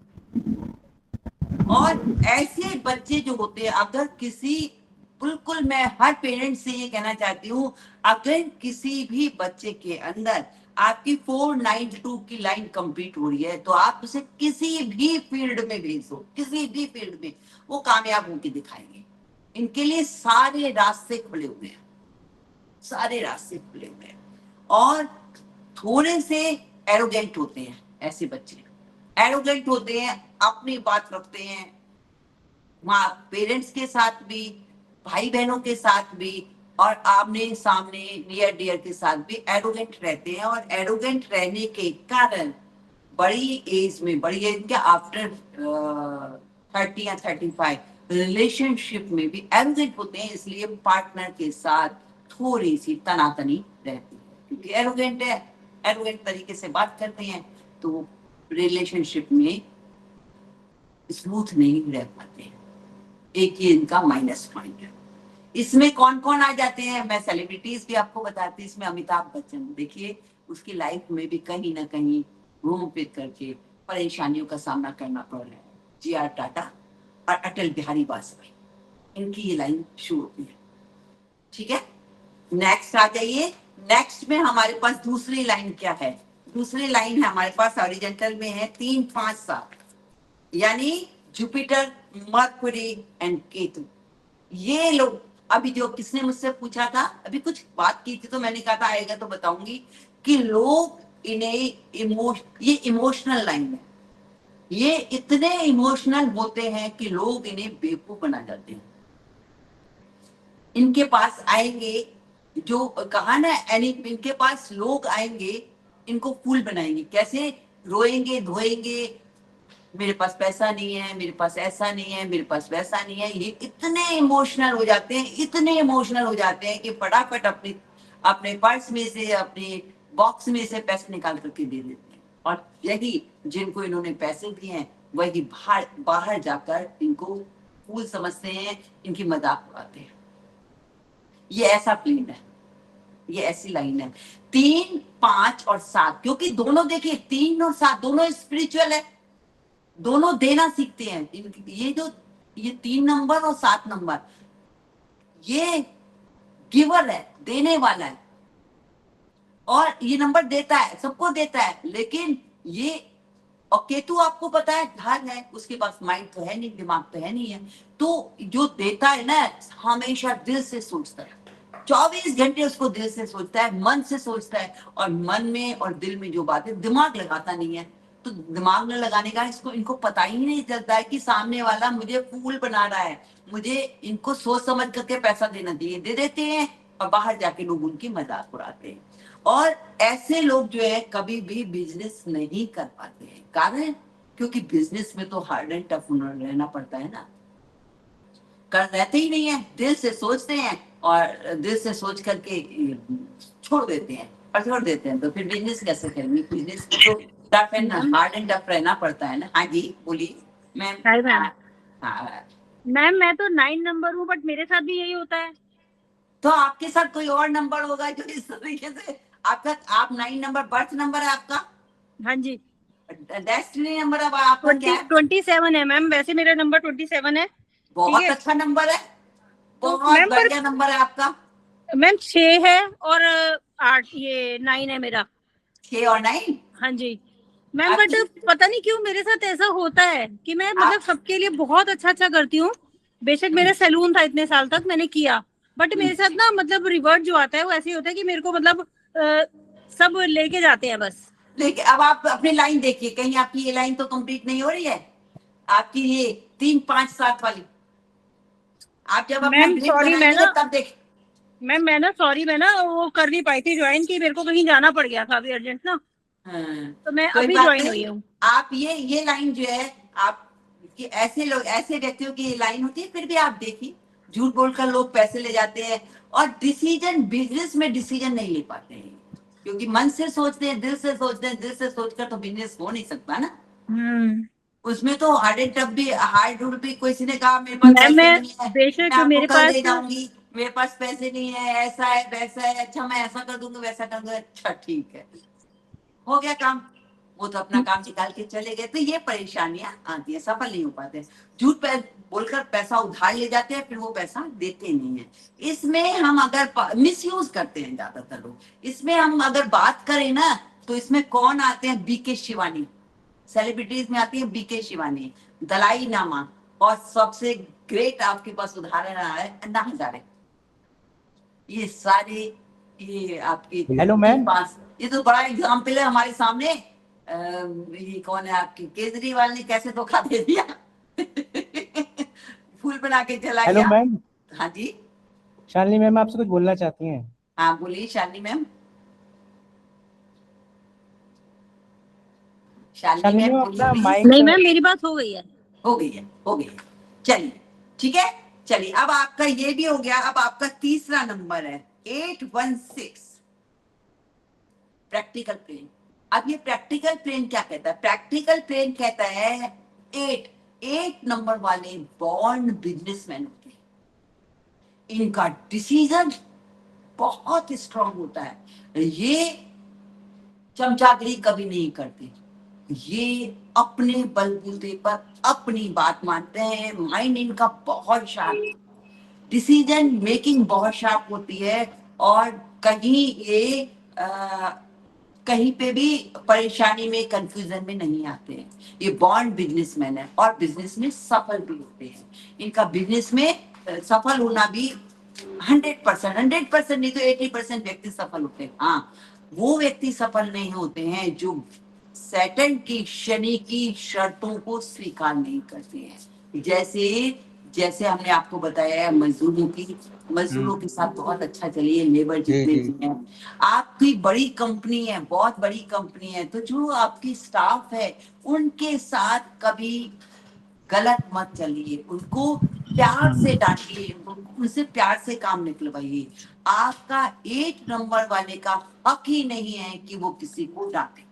और ऐसे बच्चे जो होते हैं, अगर किसी, बिल्कुल मैं हर पेरेंट से ये कहना चाहती हूँ, अगर किसी भी बच्चे के अंदर आपकी 492 की लाइन कंप्लीट हो रही है तो आप उसे किसी भी फील्ड में भेज दो, किसी भी फील्ड में वो कामयाब होकर दिखाएंगे। इनके लिए सारे रास्ते खुले हुए हैं, सारे रास्ते खुले हुए हैं। और थोड़े से एरोगेंट होते हैं ऐसे बच्चे, एरोगेंट होते हैं, अपनी बात रखते हैं, माँ पेरेंट्स के साथ भी, भाई बहनों के साथ भी, और आमने सामने नियर डियर के साथ भी एरोगेंट रहते हैं। और एरोगेंट रहने के कारण बड़ी एज में, बड़ी एज के आफ्टर 30 या 35 रिलेशनशिप में भी एरोगेंट होते हैं। इसलिए पार्टनर के साथ थोड़ी सी तनातनी रहती है, क्योंकि एरोगेंट है, एरोगेंट तरीके से बात करते हैं तो रिलेशनशिप में स्मूथ नहीं रह पाते। एक ये इनका माइनस पॉइंट है। इसमें कौन कौन आ जाते हैं, मैं सेलिब्रिटीज भी आपको बताती हूँ। इसमें अमिताभ बच्चन, देखिए उसकी लाइफ में भी कहीं ना कहीं घूम फिर करके परेशानियों का सामना करना पड़ रहा है। जी.आर. टाटा और अटल बिहारी वाजपेयी, इनकी ये लाइन शुरू होती है, ठीक है? नेक्स्ट आ जाइए। नेक्स्ट में हमारे पास दूसरी लाइन क्या है? दूसरी लाइन है हमारे पास हॉरिजॉन्टल में है 3, 5, 7, यानी जुपिटर, मरकुरी एंड केतु। ये लोग, अभी जो किसने मुझसे पूछा था, अभी कुछ बात की थी तो मैंने कहा था आएगा तो बताऊंगी, कि लोग इन्हें ये इमोशनल लाइन है, ये इतने इमोशनल होते हैं कि लोग इन्हें बेवकूफ बना जाते हैं। इनके पास आएंगे, जो कहा ना, इनके पास लोग आएंगे, इनको फूल बनाएंगे। कैसे? रोएंगे धोएंगे, मेरे पास पैसा नहीं है, मेरे पास ऐसा नहीं है, मेरे पास वैसा नहीं है। ये इतने इमोशनल हो जाते हैं, इतने इमोशनल हो जाते हैं कि फटाफट अपने पर्स में से, अपने बॉक्स में से पैसे निकाल करके दे देते हैं। और यही जिनको इन्होंने पैसे दिए हैं वही बाहर जाकर इनको फूल समझते हैं, इनकी मजाक उड़ाते हैं। ये ऐसा प्लेन है, ये ऐसी लाइन है 3, 5 और 7, क्योंकि दोनों देखिए 3 और 7 दोनों स्पिरिचुअल है, दोनों देना सीखते हैं। ये 3 नंबर और 7 नंबर, ये गिवर है, देने वाला है, और ये नंबर देता है, सबको देता है। लेकिन ये, और केतु आपको पता है धन है, उसके पास माइंड तो है नहीं, दिमाग तो है नहीं है, तो जो देता है ना हमेशा दिल से सोचता है, 24 घंटे उसको दिल से सोचता है, मन से सोचता है। और मन में और दिल में जो बात है, दिमाग लगाता नहीं है। तो दिमाग न लगाने का इनको पता ही नहीं चलता है कि सामने वाला मुझे फूल बना रहा है, मुझे इनको सोच समझ करके पैसा देना चाहिए, दे देते हैं, और बाहर जाके लोग उनकी मजाक उड़ाते हैं। और ऐसे लोग जो है कभी भी बिजनेस नहीं कर पाते हैं। कारण, क्योंकि बिजनेस में तो हार्ड एंड टफ रहना पड़ता है ना, कर रहते ही नहीं है, दिल से सोचते हैं और दिल से सोच करके छोड़ देते हैं, और छोड़ देते हैं तो फिर बिजनेस कैसे करेंगे? बिजनेस में तो tough and hard and tough रहना पड़ता है ना। हाँ जी बोलिए मैम। Hi ma'am. हाँ, मैम मैं तो 9 नंबर हूँ, बट मेरे साथ भी यही होता है। तो आपके साथ कोई और नंबर होगा जो इस तरीके से आपका, आप 9 नंबर बर्थ नंबर है आपका? हाँ जी। डेस्टिनी नंबर अब आपका क्या है? 27 है मैम, वैसे मेरा नंबर 27 है। बहुत ठीक है। अच्छा नंबर है, तो बहुत मैम बढ़िया नंबर है आपका। मैम 6 है और 8, ये 9 है मेरा। 6 और 9? हाँ जी। मैम बट आपकी- पता नहीं क्यों मेरे साथ ऐसा होता है कि मैं मतलब सबके लिए बहुत अच्छा करती हूँ। बेशक मेरा सैलून था इतने साल तक मैंने किया, बट मेरे साथ ना मतलब रिवर्ट जो आता है वो ऐसे ही होता है कि मेरे को मतलब सब लेके जाते हैं बस। लेकिन अब आप अपनी लाइन देखिए, कहीं आपकी ये लाइन तो कंप्लीट नहीं हो रही है, आपकी ये 3, 5, 7 वाली। आप जब अपना मैम ग्रिड सॉरी, बनाएंगे तब देख। मैम मैं ना वो कर नहीं पाई थी ज्वाइन की, मेरे को कहीं जाना पड़ गया था अभी अर्जेंट ना, हाँ, तो मैं कोई अभी बात ज्वाइन नहीं। हुई हूँ। आप ये लाइन जो है, आप कि ऐसे लोग, ऐसे व्यक्तियों की लाइन होती है, फिर भी आप देखिए झूठ बोलकर लोग पैसे ले जाते हैं और डिसीजन, बिजनेस में डिसीजन नहीं ले पाते हैं, क्योंकि मन से सोचते हैं, दिल से सोचते हैं, दिल से सोचकर तो बिजनेस हो नहीं सकता ना। उसमें तो हार्ड भी किसी ने कहा मेरे पास पैसे मैं नहीं है, बेशक मैं आपको मेरे कल पास दे जाऊंगी, मेरे पास पैसे नहीं है, ऐसा है वैसा है, अच्छा मैं ऐसा कर दूंगा वैसा कर दूंगा, अच्छा ठीक है, हो गया काम, वो तो अपना काम निकाल के चले गए। तो ये परेशानियां आती है, सफल नहीं हो पाते, झूठ बोलकर पैसा उधार ले जाते हैं, फिर वो पैसा देते नहीं है। इसमें हम अगर मिसयूज करते हैं ज्यादातर लोग, इसमें हम अगर बात करें ना, तो इसमें कौन आते हैं, बीके शिवानी, सेलिब्रिटीज में आती है बीके शिवानी, दलाई नामा, और सबसे ग्रेट आपके पास उदाहरण आ रहा है अन्ना हजारे। ये सारे, ये आपके हेलो मैम। ये तो बड़ा एग्जाम्पल है हमारे सामने। ये कौन है आपके, केजरीवाल ने कैसे धोखा दे दिया फूल बना के चला हेलो गया। मैम, हाँ जी, शालिनी मैम आपसे कुछ बोलना चाहती हैं। हाँ बोलिए Shalini ma'am. Shalini Shalini ma'am ma'am बोलिए अपना please। माइक नहीं मैम मेरी बात हो गई है। हो गई है, चलिए ठीक है। चलिए अब आपका ये भी हो गया, अब आपका तीसरा नंबर है 816, प्रैक्टिकल प्लेन। अब ये प्रैक्टिकल प्लेन क्या कहता है, प्रैक्टिकल प्लेन कहता है 8 नंबर वाले बॉर्न बिजनेसमैन होते हैं, इनका डिसीजन बहुत स्ट्रांग होता है, ये चमचागिरी कभी नहीं करते, ये अपने बलबूते पर अपनी बात मानते हैं, माइंड इनका बहुत शार्प, डिसीजन मेकिंग बहुत शार्प होती है, और कहीं ये कहीं पे भी परेशानी में, कंफ्यूजन में नहीं आते हैं। ये बॉन्ड बिजनेसमैन है और बिजनेस में सफल भी होते हैं। इनका बिजनेस में सफल होना भी 100% नहीं तो 80% व्यक्ति सफल होते हैं। हाँ, वो व्यक्ति सफल नहीं होते हैं जो सैटर्न की, शनि की शर्तों को स्वीकार नहीं करते हैं। जैसे हमने आपको बताया है, मजदूरों के साथ बहुत अच्छा चलिए, लेबर जितने भी हैं, आपकी बड़ी कंपनी है, बहुत बड़ी कंपनी है, तो जो आपकी स्टाफ है उनके साथ कभी गलत मत चलिए, उनको प्यार से डांटिए, उनसे प्यार से काम निकलवाइए। आपका 8 नंबर वाले का हक ही नहीं है कि वो किसी को डांटे,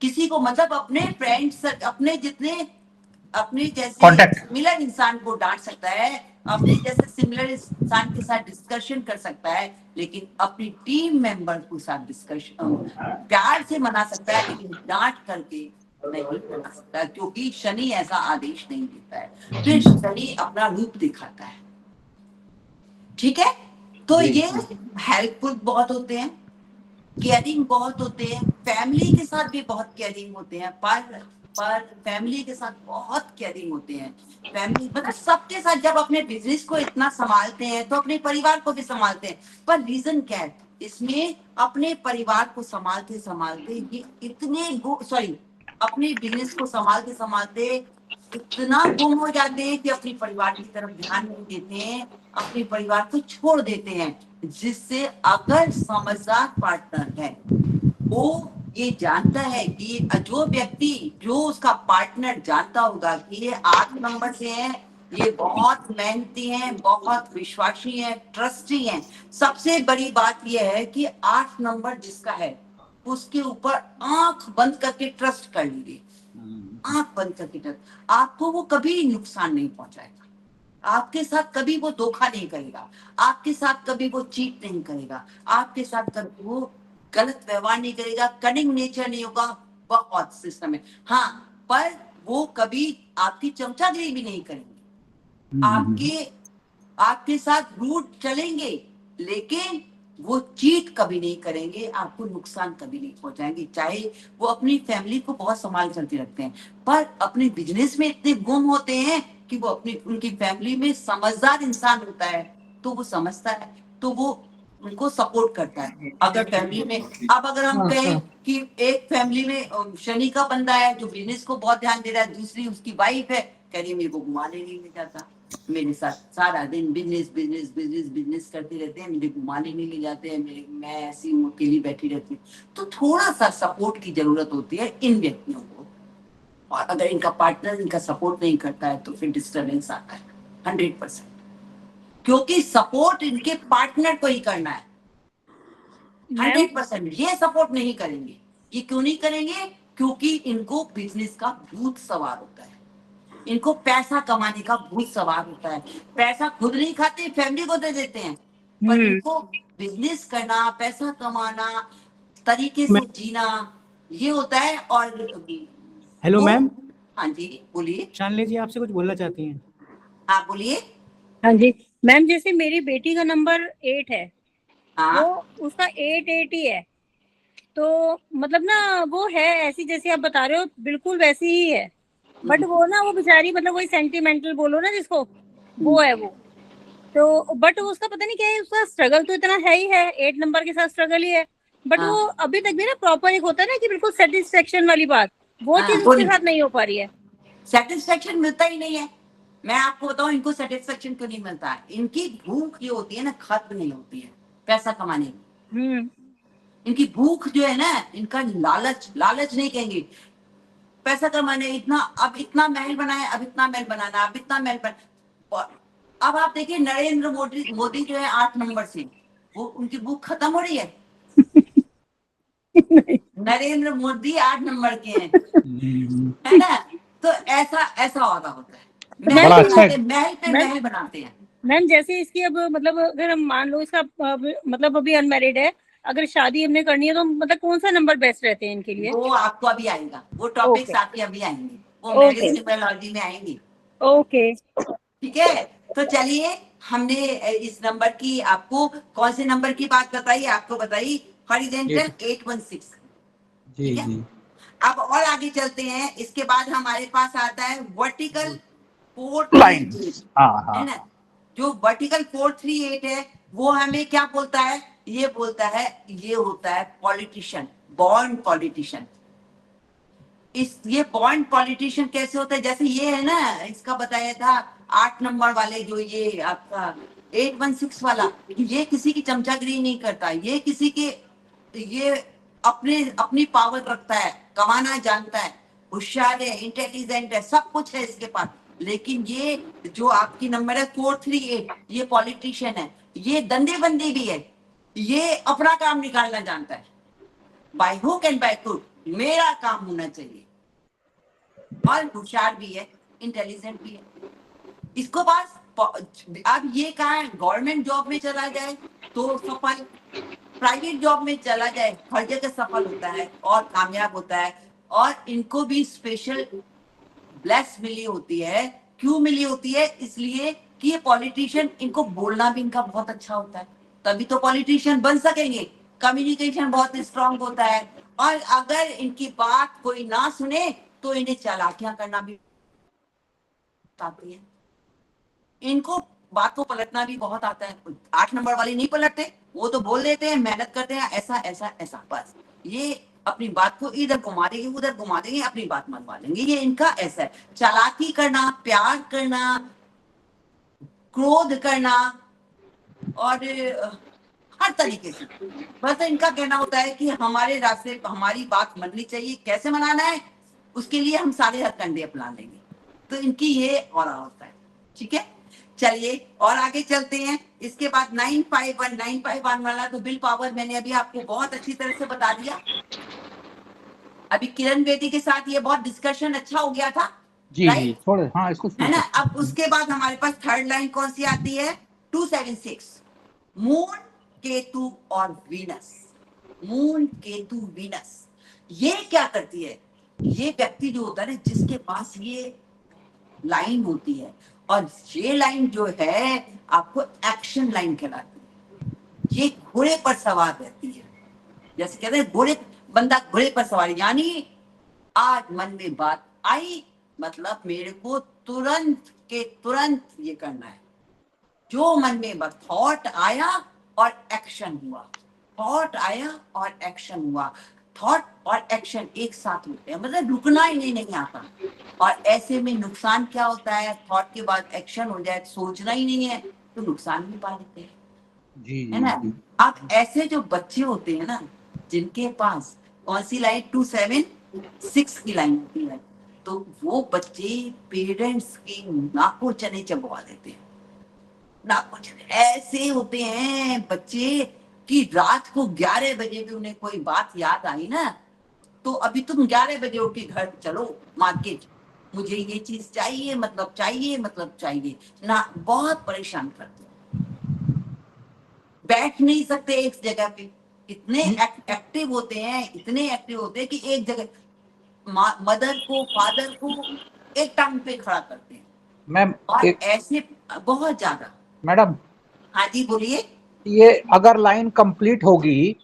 किसी को, मतलब अपने फ्रेंड्स, अपने जैसे Contact. सिमिलर इंसान को डांट सकता है, अपने जैसे सिमिलर इंसान के साथ डिस्कशन कर सकता है, लेकिन अपनी टीम मेंबर के साथ डिस्कशन प्यार से मना सकता है, लेकिन डांट करके नहीं मना सकता, क्योंकि शनि ऐसा आदेश नहीं देता है, फिर शनि अपना रूप दिखाता है। ठीक है, तो ये हेल्पफुल बहुत होते हैं, केयरिंग बहुत होते हैं, फैमिली के साथ भी बहुत केयरिंग होते हैं, पर फैमिली के साथ बहुत केयरिंग होते हैं। फैमिली मतलब सबके साथ, जब अपने बिजनेस को इतना संभालते हैं तो अपने परिवार को भी संभालते हैं। पर रीजन क्या है इसमें, अपने परिवार को संभालते संभालते ये इतने अपने बिजनेस को संभालते संभालते इतना गुम हो जाते हैं कि अपने परिवार की तरफ ध्यान नहीं देते हैं, अपने परिवार को छोड़ देते हैं, जिससे अगर समझदार पार्टनर है वो ये जानता है कि जो उसका पार्टनर जानता होगा कि ये 8 नंबर से है, ये बहुत मेहनती हैं, बहुत विश्वासी हैं, ट्रस्टी हैं। सबसे बड़ी बात ये है कि 8 नंबर जिसका है उसके ऊपर आंख बंद करके ट्रस्ट कर लीजिए, आंख बंद करके ट्रस्ट, आपको वो कभी नुकसान नहीं पहुंचाएगा, आपके साथ कभी वो धोखा नहीं करेगा, आपके साथ कभी वो चीट नहीं करेगा, आपके साथ कभी वो गलत व्यवहार नहीं करेगा, कनिंग नेचर नहीं होगा, बहुत सिस्टम है। हाँ, पर वो कभी आपकी चमचागिरी भी नहीं करेंगे, आपके साथ रूट चलेंगे, लेकिन वो चीट कभी नहीं करेंगे, आपको नुकसान कभी नहीं पहुंचाएंगे। चाहे वो अपनी फैमिली को बहुत संभाल चलते रखते हैं, पर अपने बिजनेस में इतने गुम होते हैं कि वो अपनी उनकी फैमिली में समझदार इंसान होता है तो वो समझता है, तो वो उनको सपोर्ट करता है। अगर फैमिली में, अब अगर हम कहें कि एक फैमिली में शनि का बंदा है जो बिजनेस को बहुत ध्यान दे रहा है, दूसरी उसकी वाइफ है, कह रही मेरे को घुमाने नहीं ले जाता, मेरे साथ सारा दिन बिजनेस बिजनेस बिजनेस बिजनेस करते रहते हैं, मुझे घुमाने नहीं ले जाते हैं, मैं ऐसी हूँ अकेली बैठी रहती हूँ। तो थोड़ा सा सपोर्ट की जरूरत होती है इन व्यक्तियों को, और अगर इनका पार्टनर इनका सपोर्ट नहीं करता है तो फिर डिस्टर्बेंस आता है 100%, क्योंकि सपोर्ट इनके पार्टनर को ही करना है 100%। ये सपोर्ट नहीं करेंगे। ये क्यों नहीं करेंगे? क्योंकि इनको बिजनेस का भूत सवार होता है, इनको पैसा कमाने का भूत सवार होता है। पैसा खुद नहीं खाते, फैमिली को दे देते हैं, पर इनको बिजनेस करना, पैसा कमाना, तरीके से जीना, ये होता है। और हेलो मैम। हाँ जी बोलिए। शानली जी आपसे कुछ बोलना चाहती हैं। हाँ बोलिए। हाँ जी मैम, जैसे मेरी बेटी का नंबर 8 है, हाँ वो उसका 8 ही है, तो मतलब ना वो है ऐसी जैसे आप बता रहे हो, बिल्कुल वैसी ही है, बट वो ना वो बेचारी मतलब वही सेंटिमेंटल बोलो ना जिसको, वो है वो। तो बट उसका पता नहीं क्या है, उसका स्ट्रगल तो इतना है ही है, 8 नंबर के साथ स्ट्रगल ही है, बट वो अभी तक भी ना प्रॉपर एक होता है ना कि बिल्कुल सेटिस्फेक्शन वाली बात, वो चीज उसके साथ नहीं हो पा रही है। सेटिस्फेक्शन मिलता ही नहीं है। मैं आपको बताऊं इनको सेटिस्फेक्शन क्यों नहीं मिलता है। इनकी भूख जो होती है ना खत्म नहीं होती है पैसा कमाने की। इनकी भूख जो है ना, इनका लालच, लालच नहीं कहेंगे, पैसा कमाने, इतना अब इतना महल बनाए, अब इतना महल बनाना, अब इतना महल बना। अब आप देखिए नरेंद्र मोदी जो है 8 नंबर से, वो उनकी भूख खत्म हो रही है। नरेंद्र मोदी 8 नंबर के हैं, है ना? तो ऐसा हो रहा होता है, महल पे महल बनाते हैं। मैम जैसे इसकी अब मतलब अगर हम मान लो इसका मतलब अभी अनमैरिड है, अगर शादी हमने करनी है तो मतलब कौन सा नंबर बेस्ट रहते हैं इनके लिए? वो आपको अभी आएगा, वो टॉपिक्स आपके अभी आएंगे, वो मैरिज न्यूमरोलॉजी में आएंगे। ओके ठीक है, तो चलिए हमने इस नंबर की, आपको कौन से नंबर की बात बताई, आपको बताई हॉरिजॉन्टल 816। जी जी। अब और आगे चलते हैं, इसके बाद हमारे पास आता है वर्टिकल 438, है ना? जो वर्टिकल 438 है वो हमें क्या बोलता है? ये बोलता है ये होता है पॉलिटिशियन, बॉर्न पॉलिटिशियन। ये बॉर्न पॉलिटिशियन कैसे होता है? जैसे ये है ना, इसका बताया था 8 नंबर वाले, जो ये आपका 816 वाला, ये किसी की चमचागिरी नहीं करता, ये किसी के, ये अपनी पावर रखता है, कमाना जानता है, होशियार है, इंटेलिजेंट है, सब कुछ है इसके पास। लेकिन ये जो आपकी नंबर है 438, ये पॉलिटिशियन है, ये दंदे बंदी भी है, ये अपना काम निकालना जानता है, by hook and by crook, मेरा काम होना चाहिए, और होशियार भी है, इंटेलिजेंट भी है। इसको पास अब ये कहा है, गवर्नमेंट जॉब में चला जाए तो सफल, प्राइवेट जॉब में चला जाए हर जगह सफल होता है और कामयाब होता है। और इनको भी स्पेशल ब्लेस मिली होती है। क्यों मिली होती है? इसलिए कि ये पॉलिटिशियन, इनको बोलना भी इनका बहुत अच्छा होता है, तभी तो पॉलिटिशियन बन सकेंगे। कम्युनिकेशन बहुत स्ट्रांग होता है, और अगर इनकी बात कोई ना सुने तो इन्हें चालाकियां करना भी आती है। इनको बात को पलटना भी बहुत आता है। 8 नंबर वाले नहीं पलटते, वो तो बोल देते हैं, मेहनत करते हैं, ऐसा ऐसा ऐसा, बस ये अपनी बात को इधर घुमा देंगे, उधर घुमा देंगे, अपनी बात मनवा लेंगे। ये इनका ऐसा है, चालाकी करना, प्यार करना, क्रोध करना, और हर तरीके से। बस इनका कहना होता है कि हमारे रास्ते, हमारी बात मननी चाहिए। कैसे मनाना है उसके लिए हम सारे हथकंडे अपना लेंगे। तो इनकी ये ऑरा होता है। ठीक है, चलिए और आगे चलते हैं। इसके बाद 951 वाला तो बिल पावर मैंने अभी आपको बहुत अच्छी तरह से बता दिया। अभी किरण बेटी के साथ ये बहुत डिस्कशन अच्छा हो गया था जी जी, थोड़े हाँ इसको है ना। अब उसके बाद हमारे पास थर्ड लाइन कौन सी आती है? 276, मून, केतु और वीनस। मून, केतु, वीनस, ये क्या करती है? ये व्यक्ति जो होता है ना, जिसके पास ये लाइन होती है, और ये लाइन जो है आपको एक्शन लाइन कहलाती है। ये घोड़े पर सवार रहती है, जैसे कहते हैं घोड़े, बंदा घोड़े पर सवार, यानी आज मन में बात आई मतलब मेरे को तुरंत के तुरंत ये करना है। जो मन में थॉट आया और एक्शन हुआ, थॉट आया और एक्शन हुआ, थॉट और एक्शन एक साथ होते हैं, मतलब रुकना ही नहीं आता। और ऐसे में नुकसान क्या होता है, थॉट के बाद एक्शन हो जाए, सोचना ही नहीं है तो नुकसान भी पा लेते हैं, जी है ना। जी अब ऐसे जो बच्चे होते हैं ना, जिनके पास कौन सी लाइन 276 की लाइन होती है, तो वो बच्चे पेरेंट्स की नाकों चने चबवा देते हैं, नाकों चने। ऐसे होते हैं बच्चे कि रात को 11 बजे भी उन्हें कोई बात याद आई ना, तो अभी तुम 11 बजे उठ के घर चलो मार्केट, मुझे ये चीज चाहिए मतलब चाहिए ना, बहुत परेशान करते हैं, बैठ नहीं सकते एक जगह पे, इतने एक्टिव होते हैं, इतने एक्टिव होते हैं कि एक जगह मदर को फादर को एक टांग पे खड़ा करते हैं। मैम और एक ऐसे बहुत ज्यादा। मैडम, हाँ जी बोलिए। ये अगर लाइन कंप्लीट होगी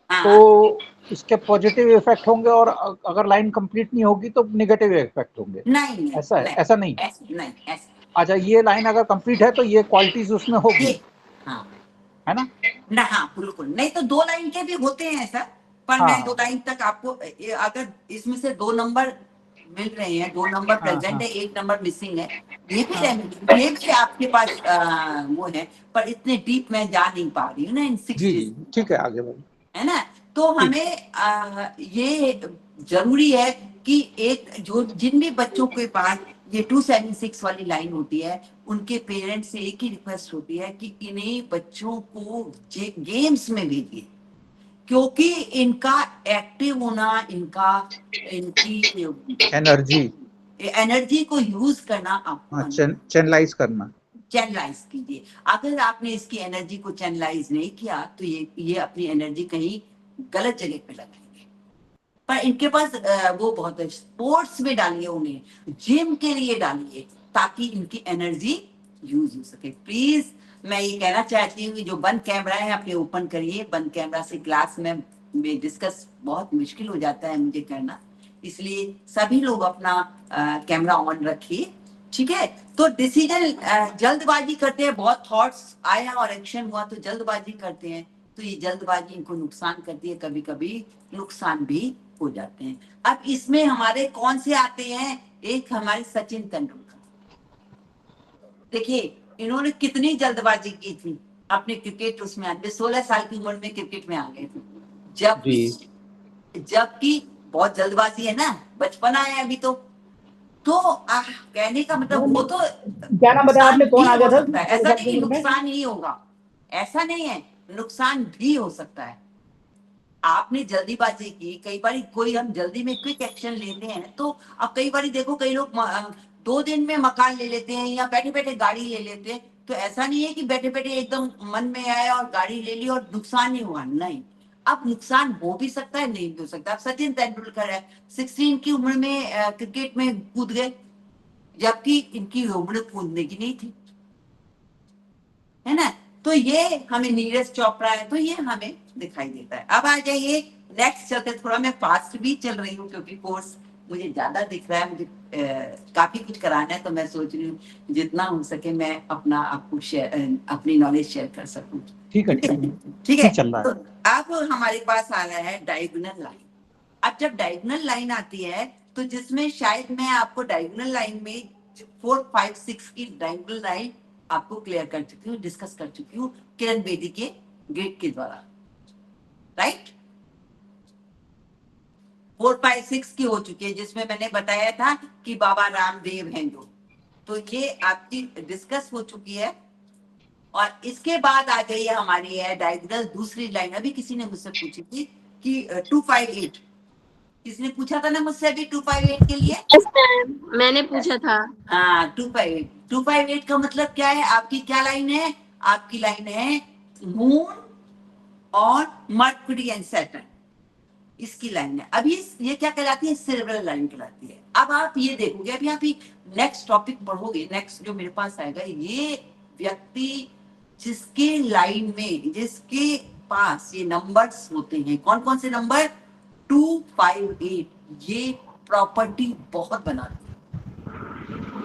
हाँ तो इसके पॉजिटिव इफेक्ट होंगे, और अगर लाइन कंप्लीट नहीं होगी तो नेगेटिव इफेक्ट होंगे, नहीं ऐसा है? ऐसा नहीं? नहीं ऐसा। अच्छा, ये लाइन अगर कंप्लीट है तो ये क्वालिटीज उसमें होगी, ये हाँ है ना? ना, हाँ बिल्कुल। नहीं तो 2 लाइन के भी होते हैं ऐसा, पर हाँ। मैं 2 लाइन तक आपको अगर इसमें से 2 नंबर मिल रहे हैं, 2 नंबर प्रेजेंट हाँ। है, 1 नंबर मिसिंग है, ये भी आपके पास वो है, पर इतने डीप मैं जा नहीं पा रही हूँ ना इन 6 जी जी, ठीक है, आगे बढ़िए। है ना। तो हमें ये जरूरी है कि एक जो जिन भी बच्चों के पास ये 276 वाली लाइन होती है, उनके पेरेंट्स से एक ही रिक्वेस्ट होती है कि इन्हें बच्चों को गेम्स में भेजिए, क्योंकि इनका एक्टिव होना, इनकी एनर्जी को यूज करना आपको चैनलाइज करना, चैनलाइज कीजिए। अगर आपने इसकी एनर्जी को चैनलाइज नहीं किया तो ये अपनी एनर्जी कहीं गलत जगह पे लगाएंगे। पर इनके पास वो बहुत है, स्पोर्ट्स में डालिए, उन्हें जिम के लिए डालिए, ताकि इनकी एनर्जी यूज हो सके। प्लीज मैं ये कहना चाहती हूँ कि जो बंद कैमरा है अपने ओपन करिए। बंद कैमरा से क्लास में डिस्कस बहुत मुश्किल हो जाता है मुझे करना, इसलिए सभी लोग अपना कैमरा ऑन रखिए, ठीक है। तो डिसीजन जल्दबाजी करते हैं, बहुत थॉट्स आया और एक्शन हुआ तो जल्दबाजी करते हैं, तो ये जल्दबाजी इनको नुकसान करती है, कभी कभी नुकसान भी हो जाते हैं। अब इसमें हमारे कौन से आते हैं, एक हमारे सचिन तेंदुलकर, देखिए इन्होंने कितनी जल्दबाजी की थी अपने क्रिकेट उसमें, 16 साल की उम्र में क्रिकेट में आ गए थे, जबकि बहुत जल्दबाजी है ना, बचपना है अभी तो कहने का मतलब वो तो क्या नाम बताया आपने, कौन आ गया था? ऐसा नहीं कि नुकसान ही होगा, ऐसा नहीं है, नुकसान भी हो सकता है। आपने जल्दीबाजी की, कई बार कोई हम जल्दी में क्विक एक्शन लेते हैं, तो अब कई बार देखो कई लोग 2 दिन में मकान ले लेते हैं या बैठे बैठे गाड़ी ले लेते हैं, तो ऐसा नहीं है कि बैठे बैठे एकदम मन में आया और गाड़ी ले ली और नुकसान नहीं हुआ, नहीं। अब नुकसान हो भी सकता है, नहीं भी हो सकता। अब सचिन तेंदुलकर है, 16 की उम्र में क्रिकेट में कूद गए, जबकि इनकी उम्र कूदने की नहीं थी, है ना। तो ये हमें नीरज चोपड़ा है, तो ये हमें दिखाई देता है। अब आ जाइए नेक्स्ट चलते, थोड़ा मैं फास्ट भी चल रही हूँ क्योंकि कोर्स मुझे ज्यादा दिख रहा है, मुझे काफी कुछ कराना है, तो मैं सोच रही हूँ जितना हो सके मैं अपना आपको अपनी नॉलेज शेयर कर सकूं। ठीक है, ठीक है। चल रहा है। तो अब हमारे पास आ रहा है डायगोनल लाइन। अब जब डायगोनल लाइन आती है तो जिसमें शायद मैं आपको डायगोनल लाइन में 4, 5, 6 की डायगोनल लाइन आपको क्लियर कर चुकी हूँ, डिस्कस कर चुकी हूँ किरण बेदी के गेट के द्वारा, राइट। 4, 5, 6 की हो चुकी है, जिसमें मैंने बताया था कि बाबा रामदेव हैं जो, तो ये आपकी डिस्कस हो चुकी है। और इसके बाद आ गई है हमारी है डायगोनल दूसरी लाइन। अभी किसी ने मुझसे पूछी थी कि 258, किसने पूछा था ना मुझसे अभी 258 के लिए? मैंने पूछा था। हाँ 258 का मतलब क्या है? आपकी क्या लाइन है? आपकी लाइन है मून और मर्क्यूरी एंड सैटर्न, इसकी लाइन है। अभी ये क्या कहलाती है? सेरेब्रल लाइन कहलाती है। अब आप ये देखोगे, अभी आप नेक्स्ट टॉपिक पढ़ोगे, नेक्स्ट जो मेरे पास आएगा, ये व्यक्ति जिसके लाइन में, जिसके पास ये नंबर्स होते हैं, कौन कौन से नंबर, 2, 5, 8, ये प्रॉपर्टी बहुत बनाते हैं।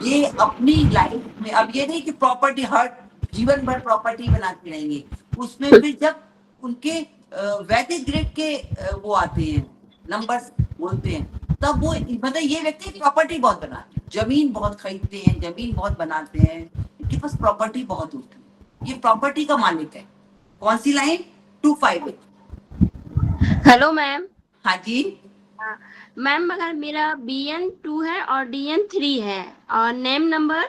ये अपनी लाइफ में, अब ये नहीं कि प्रॉपर्टी हर जीवन भर प्रॉपर्टी बनाते रहेंगे, उसमें फिर जब उनके वैदिक ग्रेड के वो आते हैं, नंबर्स बोलते हैं, तब वो मतलब ये व्यक्ति प्रॉपर्टी बहुत बनाते हैं, जमीन बहुत खरीदते हैं, जमीन बहुत बनाते हैं, इनके पास प्रॉपर्टी बहुत होती है, ये प्रॉपर्टी का मालिक है। कौन सी लाइन, 2, 5, 8। Hello ma'am. हाँ जी, मैम अगर मेरा BN 2 है और DN 3 है और नेम नंबर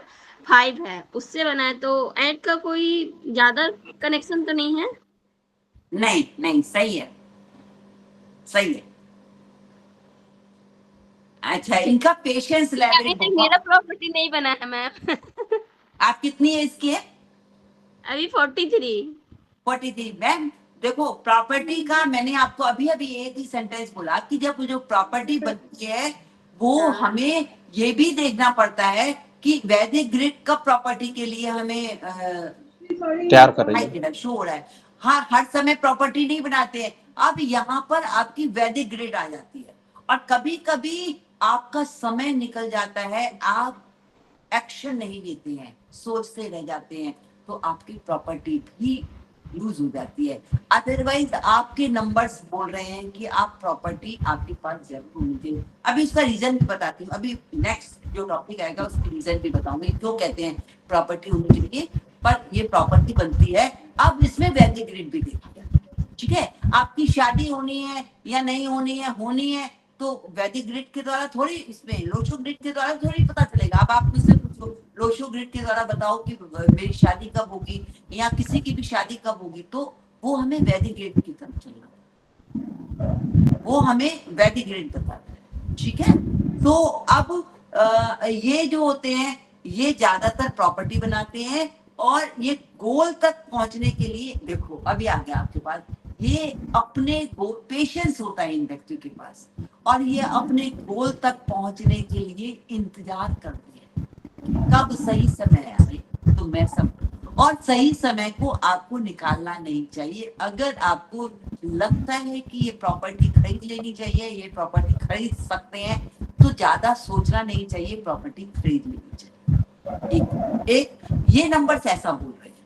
5 है, उससे बना है, तो ऐड का कोई ज्यादा कनेक्शन तो नहीं है? नहीं नहीं, सही है, सही है। अच्छा, इनका पेशेंस लेवल अभी तक मेरा प्रॉपर्टी नहीं बना है मैम। आप कितनी एज की है? अभी 43। 43। मैम देखो, प्रॉपर्टी का मैंने आपको अभी अभी एक ही सेंटेंस बोला कि जब जो प्रॉपर्टी बनती है वो हमें ये भी देखना पड़ता है कि वैदिक ग्रिड का प्रॉपर्टी के लिए हमें तैयार कर रही है। शो हो रहा है। हाँ, हर समय प्रॉपर्टी नहीं बनाते हैं। अब यहाँ पर आपकी वैदिक ग्रिड आ जाती है और कभी कभी आपका समय निकल जाता है, आप एक्शन नहीं लेते हैं, सोचते रह जाते हैं, तो आपकी प्रॉपर्टी भी लूज हो जाती है। अदरवाइज आपके नंबर्स बोल रहे हैं कि आप प्रॉपर्टी आपके पास जरूर होनी चाहिए। अभी उसका रीजन भी बताती हूँ, अभी नेक्स्ट जो टॉपिक आएगा उसके रीजन भी बताऊंगी क्यों कहते हैं प्रॉपर्टी होनी चाहिए, पर ये प्रॉपर्टी बनती है। अब इसमें वैदिक ग्रिड भी देखा जाता है, ठीक है। आपकी शादी होनी है या नहीं होनी है तो वैदिक ग्रिड के द्वारा थोड़ी, इसमें लोशो ग्रिड के द्वारा थोड़ी पता चलेगा। अब आप मुझसे पूछो लोशो ग्रिड के द्वारा बताओ कि मेरी शादी कब होगी या किसी की भी शादी कब होगी, तो वो हमें वैदिक ग्रिड की तरफ चलना, वो हमें वैदिक ग्रिड बताता है, ठीक है। तो अब ये जो होते हैं ये ज्यादातर प्रॉपर्टी बनाते हैं और ये गोल तक पहुंचने के लिए, देखो अभी आ गया आपके पास, ये अपने गोल, पेशेंस होता है इन व्यक्तियों के पास, और ये अपने गोल तक पहुंचने के लिए इंतजार करते हैं कब सही समय आए तो मैं सब, और सही समय को आपको निकालना नहीं चाहिए। अगर आपको लगता है कि ये प्रॉपर्टी खरीद लेनी चाहिए, ये प्रॉपर्टी खरीद सकते हैं, तो ज्यादा सोचना नहीं चाहिए, प्रॉपर्टी खरीद लेनी चाहिए। एक ये नंबर्स ऐसा बोल रहे हैं,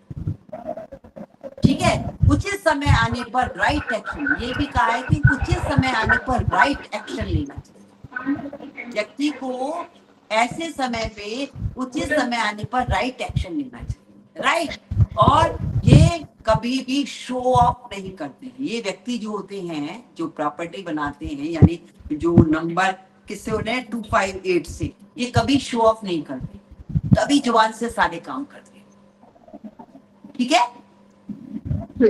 ठीक है। उचित समय आने पर राइट एक्शन, ये भी कहा है कि उचित समय आने पर राइट एक्शन लेना चाहिए। व्यक्ति को ऐसे समय पे उचित समय आने पर राइट एक्शन लेना चाहिए, राइट। और ये कभी भी शो ऑफ नहीं करते हैं। ये व्यक्ति जो होते हैं, जो प्रॉपर्टी बनाते हैं, यानी जो नंबर किससे होते हैं 2, 5, 8 से, ये कभी शो ऑफ नहीं करते, तभी जुबान से सारे काम करते हैं, ठीक है।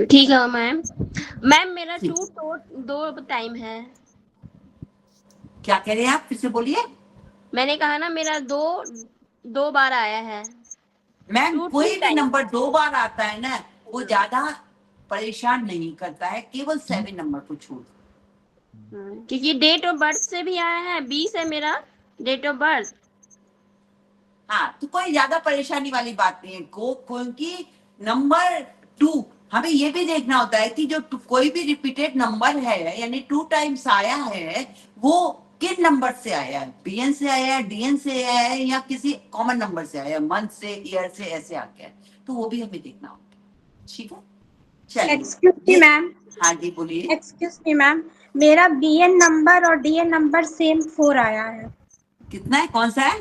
ठीक है मैम। मैम मेरा 2 टाइम है। क्या कह रहे हैं आप, फिर से बोलिए। मैंने कहा ना मेरा 2 बार आया है। मैम कोई भी नंबर 2 बार आता है ना, वो ज्यादा परेशान नहीं करता है, केवल 7 नंबर को छोड़। क्योंकि डेट ऑफ बर्थ से भी आया है, 20 है मेरा डेट ऑफ बर्थ। हाँ, तो कोई ज्यादा परेशानी वाली बात नहीं है क्योंकि नंबर 2 हमें ये भी देखना होता है कि जो कोई भी रिपीटेड नंबर है, यानी 2 टाइम्स आया है, वो किन नंबर से आया है, BN से आया है, DN से आया है, या किसी कॉमन नंबर से आया है, मंथ से, ईयर से, ऐसे आ गया है, तो वो भी हमें देखना होता है, ठीक है। चलिए, एक्सक्यूज मी मैम। हाँ जी बोलिए। एक्सक्यूज मी मैम, मेरा BN नंबर और DN नंबर सेम 4 आया है। कितना है, कौन सा है?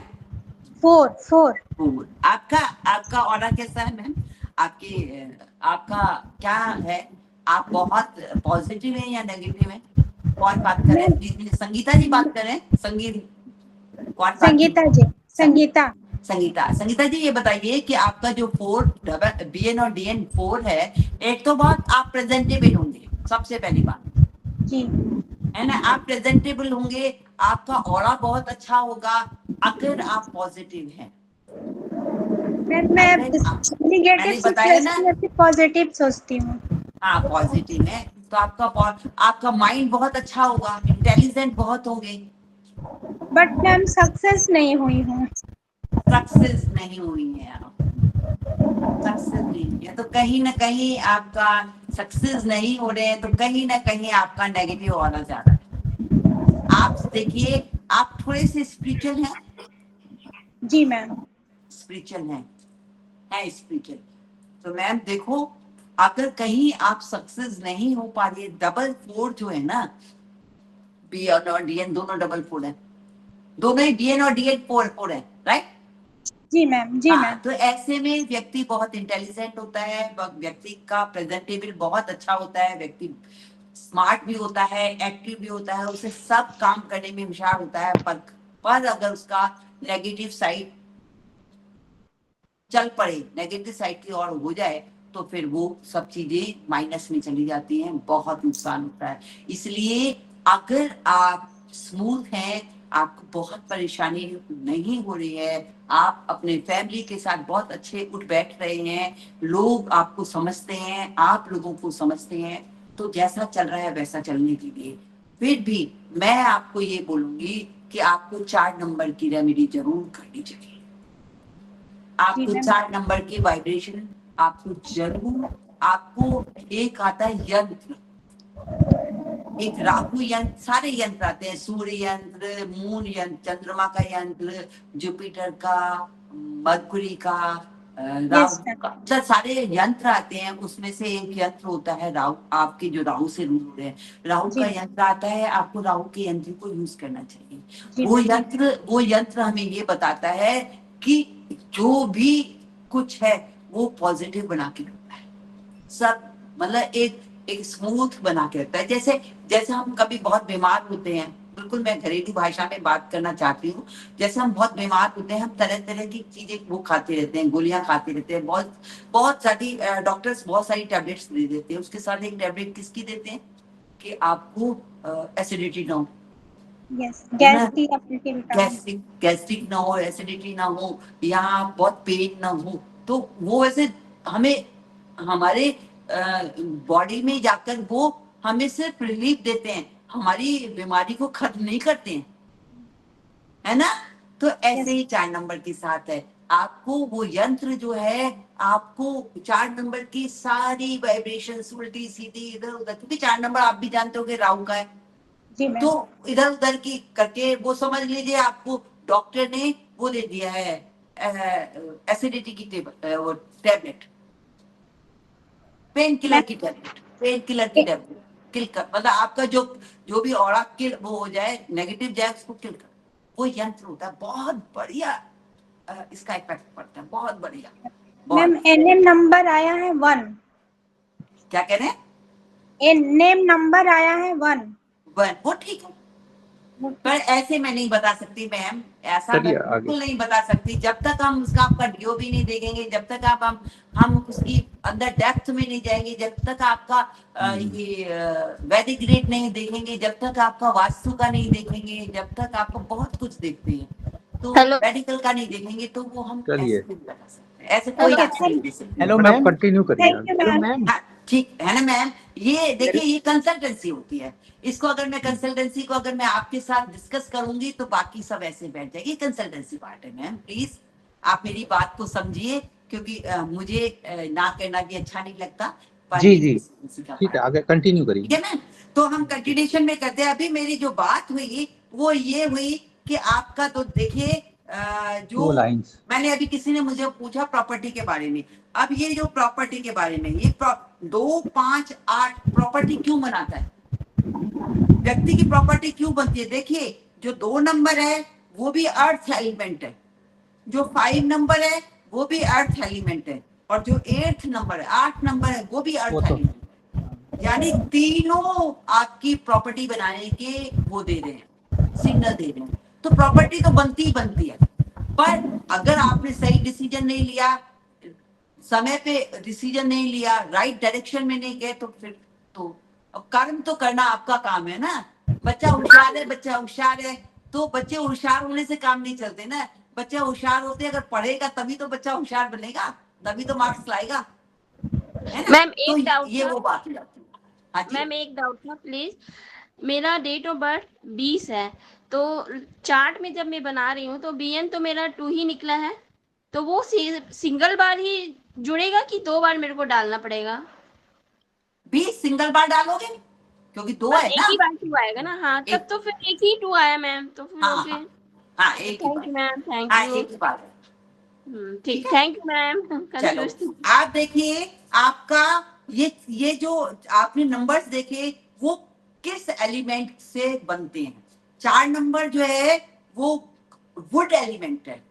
4। आपका ऑर्डर कैसा है मैम? आपका क्या है? आप बहुत पॉजिटिव है या नेगेटिव है? कौन बात कर रहे हैं? संगीता जी बात कर रहे हैं। संगीता जी ये बताइए कि आपका जो 4 BN और DN 4 है, एक तो बात आप प्रेजेंटेबल होंगे, सबसे पहली बात जी है ना, आप प्रेजेंटेबल होंगे, आपका ऑरा बहुत अच्छा होगा अगर आप पॉजिटिव हैं। मैं पॉजिटिव सोचती हूँ। हाँ, पॉजिटिव है तो आपका माइंड बहुत अच्छा होगा, इंटेलिजेंट बहुत होंगे। बट मैम सक्सेस नहीं हुई हूँ। सक्सेस नहीं हुई है आप, सक्सेस नहीं है तो कहीं ना कहीं आपका सक्सेस नहीं हो रहे हैं, तो कहीं ना कहीं आपका नेगेटिव ऑरा जा रहा है। आप देखिए, आप थोड़े से स्पिरिचुअल हैं। जी मैम। स्पिरिचुअल है स्पिरिचुअल। तो मैम देखो, अगर कहीं आप सक्सेस नहीं हो पा रही है, डबल 4 जो है ना, बी और डीएन दोनों डबल 4 है, दोनों ही डीएन और डीएन 4 है, राइट? जी मैम। जी हाँ, मैम। तो ऐसे में व्यक्ति बहुत इंटेलिजेंट होता है, व्यक्ति का प्रेजेंटेबल बहुत अच्छा होता है, व्यक्ति स्मार्ट भी होता है, एक्टिव भी होता है, उसे सब काम करने में होशियार होता है। पर अगर उसका नेगेटिव साइड चल पड़े, नेगेटिव साइड की ओर हो जाए, तो फिर वो सब चीजें माइनस में चली जाती हैं, बहुत नुकसान होता है। इसलिए अगर आप स्मूथ हैं, आपको बहुत परेशानी नहीं हो रही है, आप अपने फैमिली के साथ बहुत अच्छे उठ बैठ रहे हैं, लोग आपको समझते हैं, आप लोगों को समझते हैं, तो जैसा चल रहा है वैसा चलने दीजिए। फिर भी मैं आपको ये बोलूंगी कि आपको 4 नंबर की रेमेडी जरूर करनी चाहिए। आपको 4 नंबर की वाइब्रेशन आपको जरूर, आपको एक आता है यंत्र, एक राहु यंत्र, सारे यंत्र आते हैं, सूर्य यंत्र, मून यंत्र, चंद्रमा का यंत्र, जुपिटर का, मरकुरी का, राहु का, तो सारे यंत्र आते हैं। उसमें से एक यंत्र होता है राहु, आपके जो राहु से रूल हो रहे हैं, राहु का यंत्र आता है, आपको राहु के यंत्र को यूज करना चाहिए। वो यंत्र हमें ये बताता है कि जो भी कुछ है वो पॉजिटिव बना के रखता है, सब मतलब एक स्मूथ बना के रखता है। जैसे हम कभी बहुत बीमार होते हैं, बिल्कुल मैं घरेलू भाषा में बात करना चाहती हूँ, जैसे हम बहुत बीमार होते हैं, हम तरह तरह की चीजें वो खाते रहते हैं, गोलियां खाते रहते हैं, बहुत सारी डॉक्टर्स बहुत सारी टैबलेट्स दे देते हैं। उसके साथ एक टैबलेट किसकी देते हैं कि आपको एसिडिटी ना हो, गैस्ट्रिक ना हो, एसिडिटी ना हो, या बहुत पेन ना हो। तो वो वैसे हमें हमारे बॉडी में जाकर वो हमें सिर्फ रिलीफ देते हैं, हमारी बीमारी को खत्म नहीं करते हैं, है ना? तो ऐसे ही 4 नंबर के साथ है, आपको वो यंत्र जो है, आपको 4 नंबर की सारी वाइब्रेशन उल्टी सीधी इधर उधर, क्योंकि 4 नंबर आप भी जानते हो कि राहु का है, तो इधर उधर की करके वो समझ लीजिए आपको डॉक्टर ने वो दे दिया है एसिडिटी की टैबलेट, पेन किलर की टैबलेट, किल कर, मतलब आपका जो भी ऑरा किल वो हो जाए, नेगेटिव जाए, उसको किल कर। वो यंत्र होता है, बहुत बढ़िया इसका इफेक्ट पड़ता है, बहुत बढ़िया। मैम एनएम नंबर आया है 1। क्या कह रहे हैं? एनएम नंबर आया है 1। वो ठीक है, पर ऐसे मैं नहीं बता सकती मैम, ऐसा मैं बिल्कुल नहीं बता सकती। जब तक हम उसका आपका डीओ भी नहीं देखेंगे, जब तक हम उसकी अंदर डेप्थ में नहीं जाएंगे, जब तक आपका ये वैदिक ग्रेड नहीं देखेंगे, जब तक आपका वास्तु का नहीं देखेंगे, जब तक आपको बहुत कुछ देखते हैं, तो मेडिकल का नहीं देखेंगे, तो वो हम ऐसे नहीं बता सकते, ऐसे कोई नहीं दे सकते। हेलो मैम, कंटिन्यू करिए। हेलो मैम, ठीक है ना मैम? ये देखिए, ये कंसल्टेंसी होती है, इसको अगर मैं कंसल्टेंसी को अगर मैं आपके साथ डिस्कस करूंगी तो बाकी सब ऐसे बैठ जाएगी। कंसल्टेंसी पार्ट है मैम, प्लीज आप मेरी बात को समझिए, क्योंकि मुझे ना करना भी अच्छा नहीं लगता। जी ठीक है, आगे कंटिन्यू करिए। ठीक है मैम, तो हम कंटिन्यूशन में करते हैं। अभी मेरी जो बात हुई वो ये हुई कि आपका तो देखिए जो मैंने अभी किसी ने मुझे पूछा प्रॉपर्टी के बारे में, अब ये जो प्रॉपर्टी के बारे में, ये 2, 5, 8 प्रॉपर्टी क्यों बनाता है, व्यक्ति की प्रॉपर्टी क्यों बनती है? देखिए, जो 2 नंबर है वो भी अर्थ एलिमेंट है, जो 5 नंबर है वो भी अर्थ एलिमेंट है, और जो 8 नंबर है, 8 नंबर है, वो भी अर्थ एलिमेंट है। यानी तीनों आपकी प्रॉपर्टी बनाने के वो दे रहे हैं, सिग्नल दे रहे हैं। तो प्रॉपर्टी तो बनती ही बनती है, पर अगर आपने सही डिसीजन नहीं लिया, समय पे डिसीजन नहीं लिया, राइट डायरेक्शन में नहीं गए, तो फिर तो कर्म तो करना आपका काम है ना। बच्चा होशियार है, तो बच्चे होशियार होने से काम नहीं चलते ना। बच्चे होशियार होते, अगर पढ़ेगा तभी तो बच्चा होशियार बनेगा, तभी तो मार्क्स लाएगा, है ना? मैम तो एक डाउट, ये वो बात हो जाती है। हाँ जी मैम एक डाउट था प्लीज। मेरा डेट ऑफ बर्थ 20 है, तो चार्ट में जब मैं बना रही हूँ तो BN तो मेरा 2 ही निकला है, तो वो सिंगल बार ही जुड़ेगा कि 2 बार मेरे को डालना पड़ेगा? भी सिंगल बार डालोगे क्योंकि 2 है एक ना। ही बार 2 आएगा ना? हाँ, तब तो फिर एक ही 2 आया मैम, तो फिर हाँ, ओके। हाँ एक ही थैंक बार। यू मैम, थैंक हाँ यू। एक ही बार है। ठीक, थैंक यू मैम। चलो आप देखिए आपका ये जो आपने नंबर्स देखे वो किस एलिमेंट से बनते हैं। 4 नंबर जो है वो वुड एलिमेंट है,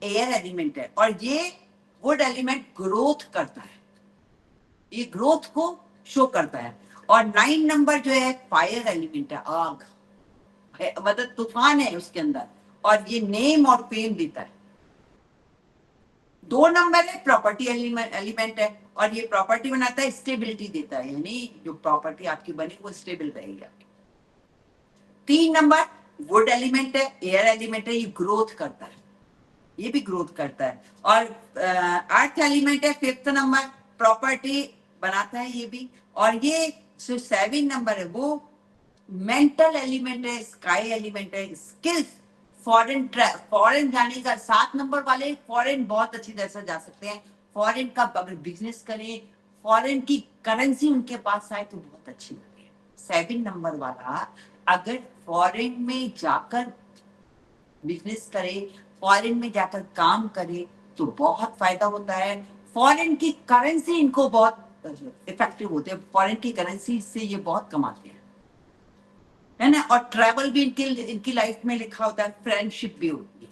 एयर एलिमेंट है, और ये वुड एलिमेंट ग्रोथ करता है, ये ग्रोथ को शो करता है। और 9 नंबर जो है फायर एलिमेंट है, आग है, मतलब तूफान है उसके अंदर, और ये नेम और फेम देता है। 2 नंबर है प्रॉपर्टी एलिमेंट है, और ये प्रॉपर्टी बनाता है, स्टेबिलिटी देता है, यानी जो प्रॉपर्टी आपकी बनी वो स्टेबल रहेगी आपकी। 3 नंबर वुड एलिमेंट है, एयर एलिमेंट है, ये ग्रोथ करता है, ये भी ग्रोथ करता है। और अर्थ एलिमेंट है 5th नंबर, प्रॉपर्टी बनाता है ये भी। और ये जो 7 नंबर है वो मेंटल एलिमेंट है, स्काई एलिमेंट है, स्किल्स, फॉरेन जाने का। 7 नंबर वाले फॉरेन बहुत अच्छी तरह से जा सकते हैं, फॉरेन का अगर बिजनेस करें, फॉरेन की करेंसी उनके पास आए तो बहुत अच्छी लगती है। 7 नंबर वाला अगर फॉरेन में जाकर बिजनेस करे, फॉरेन में जाकर काम करे तो बहुत फायदा होता है। फॉरेन की करेंसी इनको बहुत इफेक्टिव होते हैं, फॉरेन की करेंसी से ये बहुत कमाते हैं, है ना। और ट्रैवल भी इनकी लाइफ में लिखा होता है, फ्रेंडशिप भी होती है,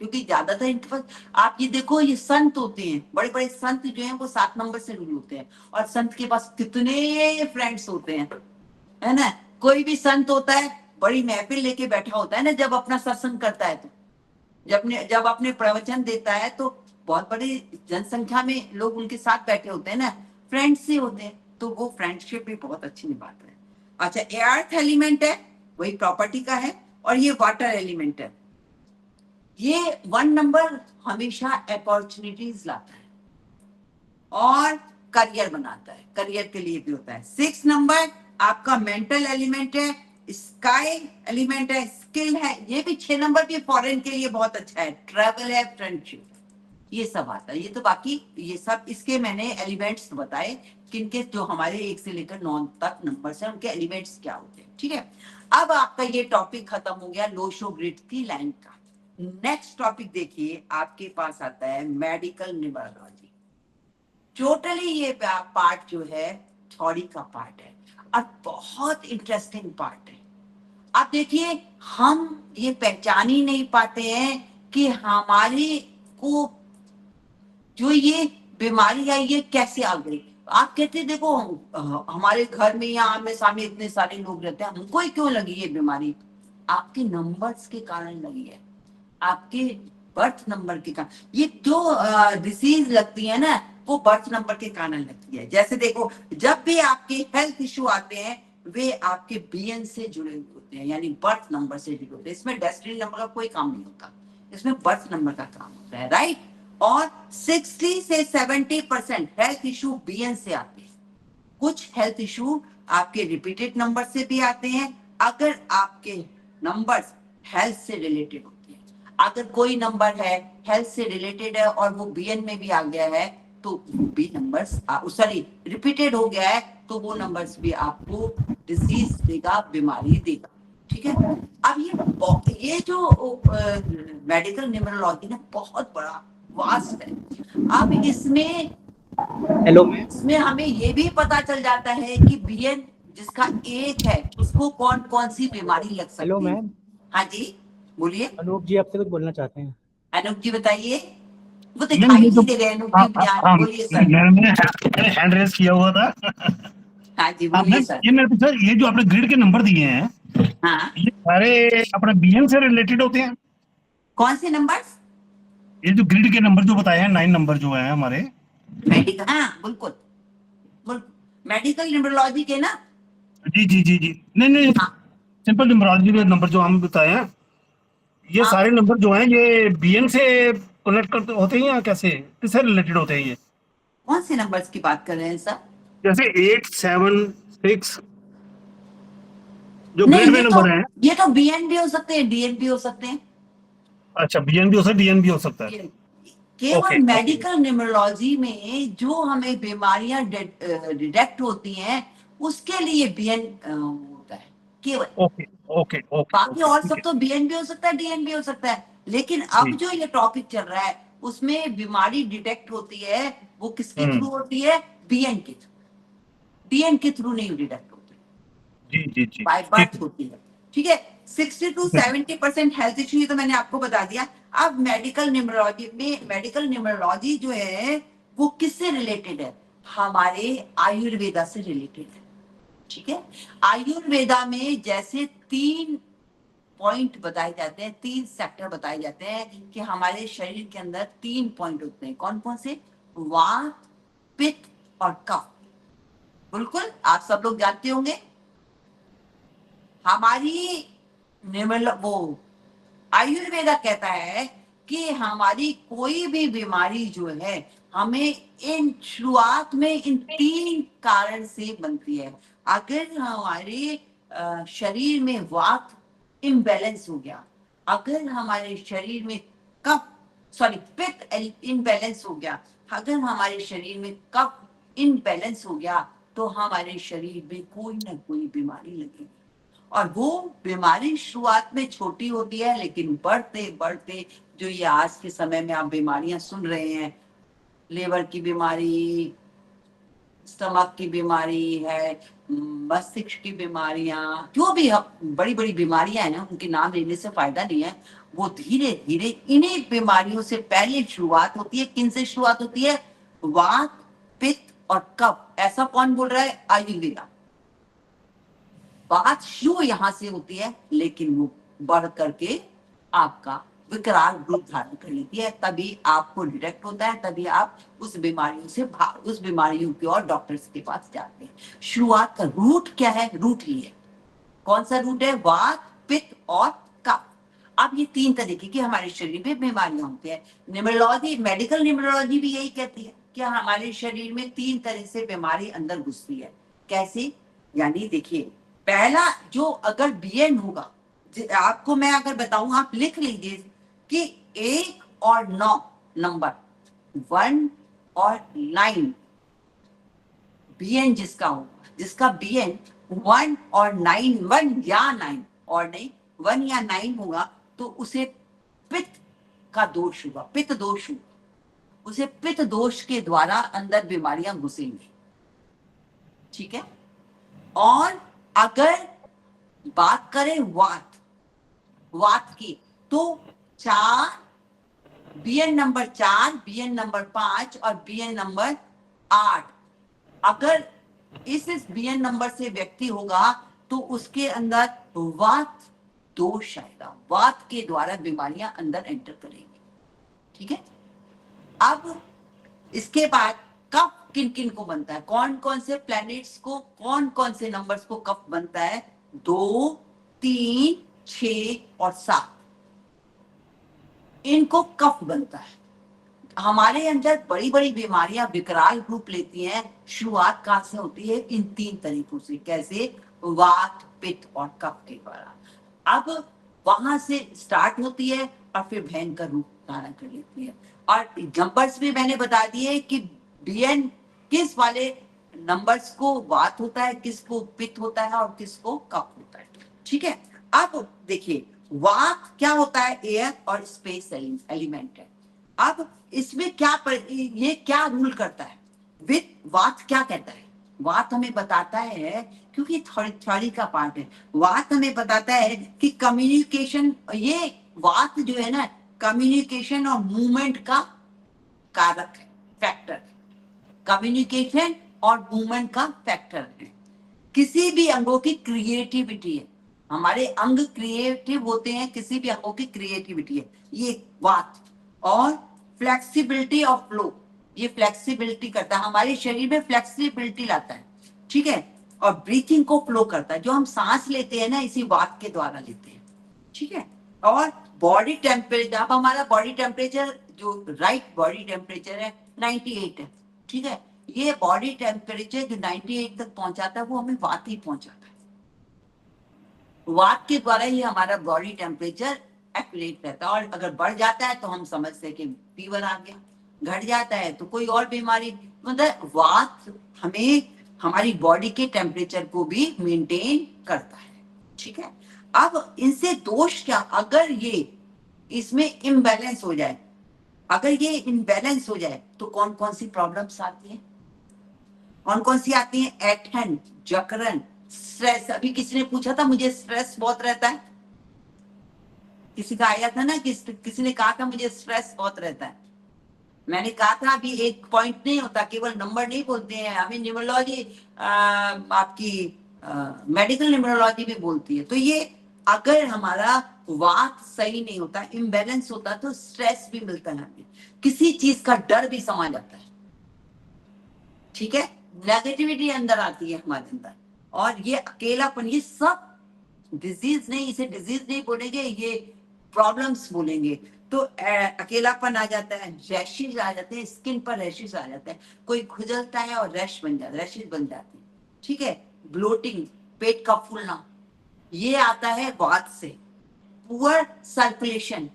क्योंकि ज्यादातर इनके पास आप ये देखो ये संत होते हैं, बड़े बड़े संत जो हैं वो 7 नंबर से रूल होते हैं, और संत के पास कितने फ्रेंड्स होते हैं, है ना। कोई भी संत होता है बड़ी महफिल लेके बैठा होता है ना, जब अपना सत्संग करता है तो जब अपने प्रवचन देता है तो बहुत बड़ी जनसंख्या में लोग उनके साथ बैठे होते हैं ना, फ्रेंड्स ही होते हैं, तो वो फ्रेंडशिप भी बहुत अच्छी निभाता है। अच्छा, अर्थ एलिमेंट है, वही प्रॉपर्टी का है, और ये वाटर एलिमेंट है। ये 1 नंबर हमेशा अपॉर्चुनिटीज लाता है और करियर बनाता है, करियर के लिए भी होता है। 6 नंबर आपका मेंटल एलिमेंट है, स्काई एलिमेंट है, स्किल है। ये भी 6 नंबर भी फॉरेन के लिए बहुत अच्छा है, ट्रैवल है, फ्रेंडशिप, ये सब आता है। ये तो बाकी ये सब इसके मैंने एलिमेंट्स बताए, किनके जो हमारे 1 से लेकर 9 तक नंबर्स हैं उनके एलिमेंट्स क्या होते हैं, ठीक है। अब आपका ये टॉपिक खत्म हो गया लो शो ग्रिड की लाइन का। नेक्स्ट टॉपिक देखिए, आपके पास आता है मेडिकल न्यूमरोलॉजी। टोटली ये पार्ट जो है थ्योरी का पार्ट है और बहुत इंटरेस्टिंग पार्ट है। आप देखिए हम ये पहचान ही नहीं पाते हैं कि हमारी को जो ये बीमारी आई ये कैसे आ गई। आप कहते देखो हमारे घर में या आमने सामने इतने सारे लोग रहते हैं, हमको ही क्यों लगी ये बीमारी? आपके नंबर्स के कारण लगी है, आपके बर्थ नंबर के कारण। ये जो डिसीज लगती है ना वो बर्थ नंबर के कारण लगती है। जैसे देखो जब भी आपके हेल्थ इश्यू आते हैं वे आपके बीएन से जुड़े हुए होते हैं, यानी बर्थ नंबर से जुड़े होते हैं। इसमें डेस्टिनी नंबर का कोई काम नहीं होता, इसमें बर्थ नंबर का काम होता है, राइट। और 60 से 70% हेल्थ इश्यू बीएन से आते हैं। कुछ हेल्थ इश्यू आपके रिपीटेड नंबर से भी आते हैं अगर आपके नंबर्स हेल्थ से रिलेटेड होते हैं। अगर कोई नंबर है हेल्थ से रिलेटेड है और वो बीएन में भी आ गया है तो बी नंबर्स सॉरी रिपीटेड हो गया है तो वो नंबर्स भी आपको डिजीज देगा, बीमारी देगा, ठीक है। अब ये जो मेडिकल न्यूमरोलॉजी ना बहुत बड़ा वास्ट है। अब इसमें हेलो इसमें हमें ये भी पता चल जाता है कि बीएन जिसका 1 है उसको कौन कौन सी बीमारी लग सकती है। Hello ma'am. हाँ जी बोलिए। अनूप जी आपसे कुछ बोलना चाहते हैं। अनूप जी बताइए, वो दिखाई नहीं दे रहे। अनूप जी बोलिए सर। मैंने हैंड रेज किया हुआ था। हाँ जी बोलिए सर। ये मेरे सर ये जो आपने ग्रिड के नंबर दिए हैं हाँ ये सारे अपने बीएन से रिलेटेड होते हैं? कौन से नंबर्स? ये जो ग्रिड के नंबर जो बताए हैं 9 नंबर जो है हमारे मेडिकल, हाँ बिल्कुल मेडिकल न्यूमरोलॉजी के ना। जी जी जी जी नहीं हाँ। सिंपल न्यूमरोलॉजी के नंबर जो हम बताए हैं ये हाँ। सारे नंबर जो हैं ये बीएन से कनेक्ट करते होते हैं या कैसे किससे रिलेटेड होते हैं? ये कौन से नंबर्स की बात कर रहे हैं सर? जैसे 8, 7, 6 जो नहीं ग्रिड में नंबर हैं। ये तो बीएन भी हो सकते हैं, डीएन भी हो सकते हैं। अच्छा बीएन भी हो सकता है, डीएन भी हो सकता है। केवल Okay, मेडिकल न्यूमरोलॉजी में जो हमें बीमारियां डिटेक्ट होती हैं उसके लिए बीएन होता है केवल। ओके ओके ओके बाकी और ठीक सब है तो बीएन भी हो सकता है, डीएन भी हो सकता है, लेकिन अब जी। जो ये टॉपिक चल रहा है उसमें बीमारी डिटेक्ट होती है वो किसके थ्रू होती है? बीएन के थ्रू, डीएन के थ्रू नहीं डिटेक्ट होती, जी जी जी बाय ठीक बर्थ होती है। ठीक है, 60 to 70% हेल्थ इश्यू तो मैंने आपको बता दिया। अब मेडिकल न्यूमरोलॉजी में, मेडिकल न्यूमरोलॉजी जो है वो किससे रिलेटेड है? हमारे आयुर्वेदा से रिलेटेड है। ठीक है, आयुर्वेदा में जैसे 3 पॉइंट बताए जाते हैं, 3 सेक्टर बताए जाते हैं कि हमारे शरीर के अंदर 3 पॉइंट होते हैं। कौन कौन से? वात, पित्त और कफ। बिल्कुल आप सब लोग जानते होंगे। हमारी वो आयुर्वेदा कहता है कि हमारी कोई भी बीमारी जो है हमें इन शुरुआत में इन 3 कारण से बनती है। अगर हमारे शरीर में वात इम्बैलेंस हो गया, अगर हमारे शरीर में पित्त इम्बैलेंस हो गया, अगर हमारे शरीर में कफ इम्बैलेंस हो गया, तो हमारे शरीर में कोई ना कोई बीमारी लगेगी। और वो बीमारी शुरुआत में छोटी होती है, लेकिन बढ़ते बढ़ते जो ये आज के समय में आप बीमारियां सुन रहे हैं, लीवर की बीमारी, स्टमक की बीमारी है, मस्तिष्क की बीमारियां, जो भी बड़ी बड़ी बीमारियां हैं ना, उनके नाम लेने से फायदा नहीं है। वो धीरे धीरे इन्हीं बीमारियों से पहले शुरुआत होती है। किन से शुरुआत होती है? वात, पित्त और कफ। ऐसा कौन बोल रहा है? आयुर्वेदा। बात शुरू यहां से होती है, लेकिन वो बढ़ करके आपका विकराल रूप धारण कर लेती है। तभी आपको डिटेक्ट होता है, तभी आप उस बीमारियों से उस बीमारियों की ओर डॉक्टर्स के पास जाते हैं। शुरुआत का रूट क्या है? रूट ही है। कौन सा रूट है? वात, पित्त और कफ। अब ये 3 तरीके की हमारे शरीर में बीमारियां होती है। न्यूमरोलॉजी, मेडिकल न्यूमरोलॉजी भी यही कहती है कि हमारे शरीर में 3 तरह से बीमारी अंदर घुसती है। कैसे? यानी देखिए, पहला जो अगर बीएन होगा, आपको मैं अगर बताऊं, आप लिख लीजिए कि 1 और 9 नंबर, 1 और 9 बीएन जिसका होगा, जिसका बीएन 1 और 9, 1 या 9 और नहीं 1 या 9 होगा, तो उसे पित्त का दोष होगा, पित्त दोष होगा। उसे पित्त दोष के द्वारा अंदर बीमारियां घुसेंगी। ठीक है। और अगर बात करें वात की, तो 4, बीएन नंबर 4, बीएन नंबर 5 और बीएन नंबर 8, अगर इस बीएन नंबर से व्यक्ति होगा तो उसके अंदर वात दोष आएगा। वात के द्वारा बीमारियां अंदर एंटर करेंगी। ठीक है। अब इसके बाद कफ किन किन को बनता है? कौन कौन से प्लैनेट्स को, कौन कौन से नंबर्स को कफ बनता है? 2, 3, 6 और 7, इनको कफ बनता है। हमारे अंदर बड़ी बड़ी बीमारियां विकराल रूप लेती हैं। शुरुआत कहां से होती है? इन 3 तरीकों से। कैसे? वात, पित्त और कफ के द्वारा। अब वहां से स्टार्ट होती है और फिर भयंकर रूप धारण कर लेती है। और नंबर्स भी मैंने बता दिए कि बीएन किस वाले नंबर्स को वात होता है, किसको पित्त होता है और किसको कफ होता है। ठीक है। अब देखिए, वात क्या होता है? एयर और स्पेस एलिमेंट है। अब इसमें ये क्या रूल करता है? वात क्या कहता है? वात हमें बताता है, क्योंकि थ्योरी का पार्ट है, वात हमें बताता है कि कम्युनिकेशन, ये वात जो है ना, कम्युनिकेशन और मूवमेंट का कारक है, फैक्टर। कम्युनिकेशन और मूवमेंट का फैक्टर है। किसी भी अंगों की क्रिएटिविटी है, हमारे अंग क्रिएटिव होते हैं, किसी भी अंगों की क्रिएटिविटी है ये वात। और फ्लेक्सिबिलिटी ऑफ फ्लो, ये फ्लेक्सिबिलिटी करता है, हमारे शरीर में फ्लेक्सिबिलिटी लाता है। ठीक है। और ब्रीथिंग को फ्लो करता है, जो हम सांस लेते हैं ना, इसी वात के द्वारा लेते हैं। ठीक है। और बॉडी टेम्परेचर, अब हमारा बॉडी टेम्परेचर जो राइट बॉडी टेम्परेचर है 98 है। ठीक है। ये बॉडी टेम्परेचर जो 98 तक पहुंचाता है वो हमें वात ही पहुंचाता है। वात के द्वारा ही हमारा बॉडी टेम्परेचर एक्यूरेट रहता है। और अगर बढ़ जाता है तो हम समझते हैं कि फीवर आ गया, घट जाता है तो कोई और बीमारी। मतलब वात हमें हमारी बॉडी के टेम्परेचर को भी मेंटेन करता है, ठीक है। अब इनसे दोष क्या, अगर ये इसमें इम्बैलेंस हो जाए, अगर ये इम्बैलेंस हो जाए तो कौन कौन सी प्रॉब्लम्स आती हैं, कौन कौन सी आती हैं? ऐंठन, जकड़न, स्ट्रेस। अभी किसी ने पूछा था मुझे स्ट्रेस बहुत रहता है, किसी का आया था ना, किसी ने कहा था मुझे स्ट्रेस बहुत रहता है। मैंने कहा था अभी एक पॉइंट नहीं होता, केवल नंबर नहीं बोलते हैं, हमें न्यूमरोलॉजी आपकी मेडिकल न्यूमरोलॉजी भी बोलती है। तो ये अगर हमारा वात सही नहीं होता, इम्बैलेंस होता, तो स्ट्रेस भी मिलता है हमें, किसी चीज का डर भी समा जाता है, ठीक है। नेगेटिविटी अंदर आती है हमारे अंदर, और ये अकेलापन, ये सब डिजीज नहीं, इसे डिजीज नहीं बोलेंगे, ये प्रॉब्लम्स बोलेंगे। तो अकेलापन आ जाता है, रैशेज आ जाते हैं, स्किन पर रैशेज आ जाते हैं, कोई खुजलता है और रैश बन जाता है, रैशेज बन जाते हैं, ठीक है। ब्लोटिंग, पेट का फूलना, ये आता है वात से। पुअर सर्कुलेशन,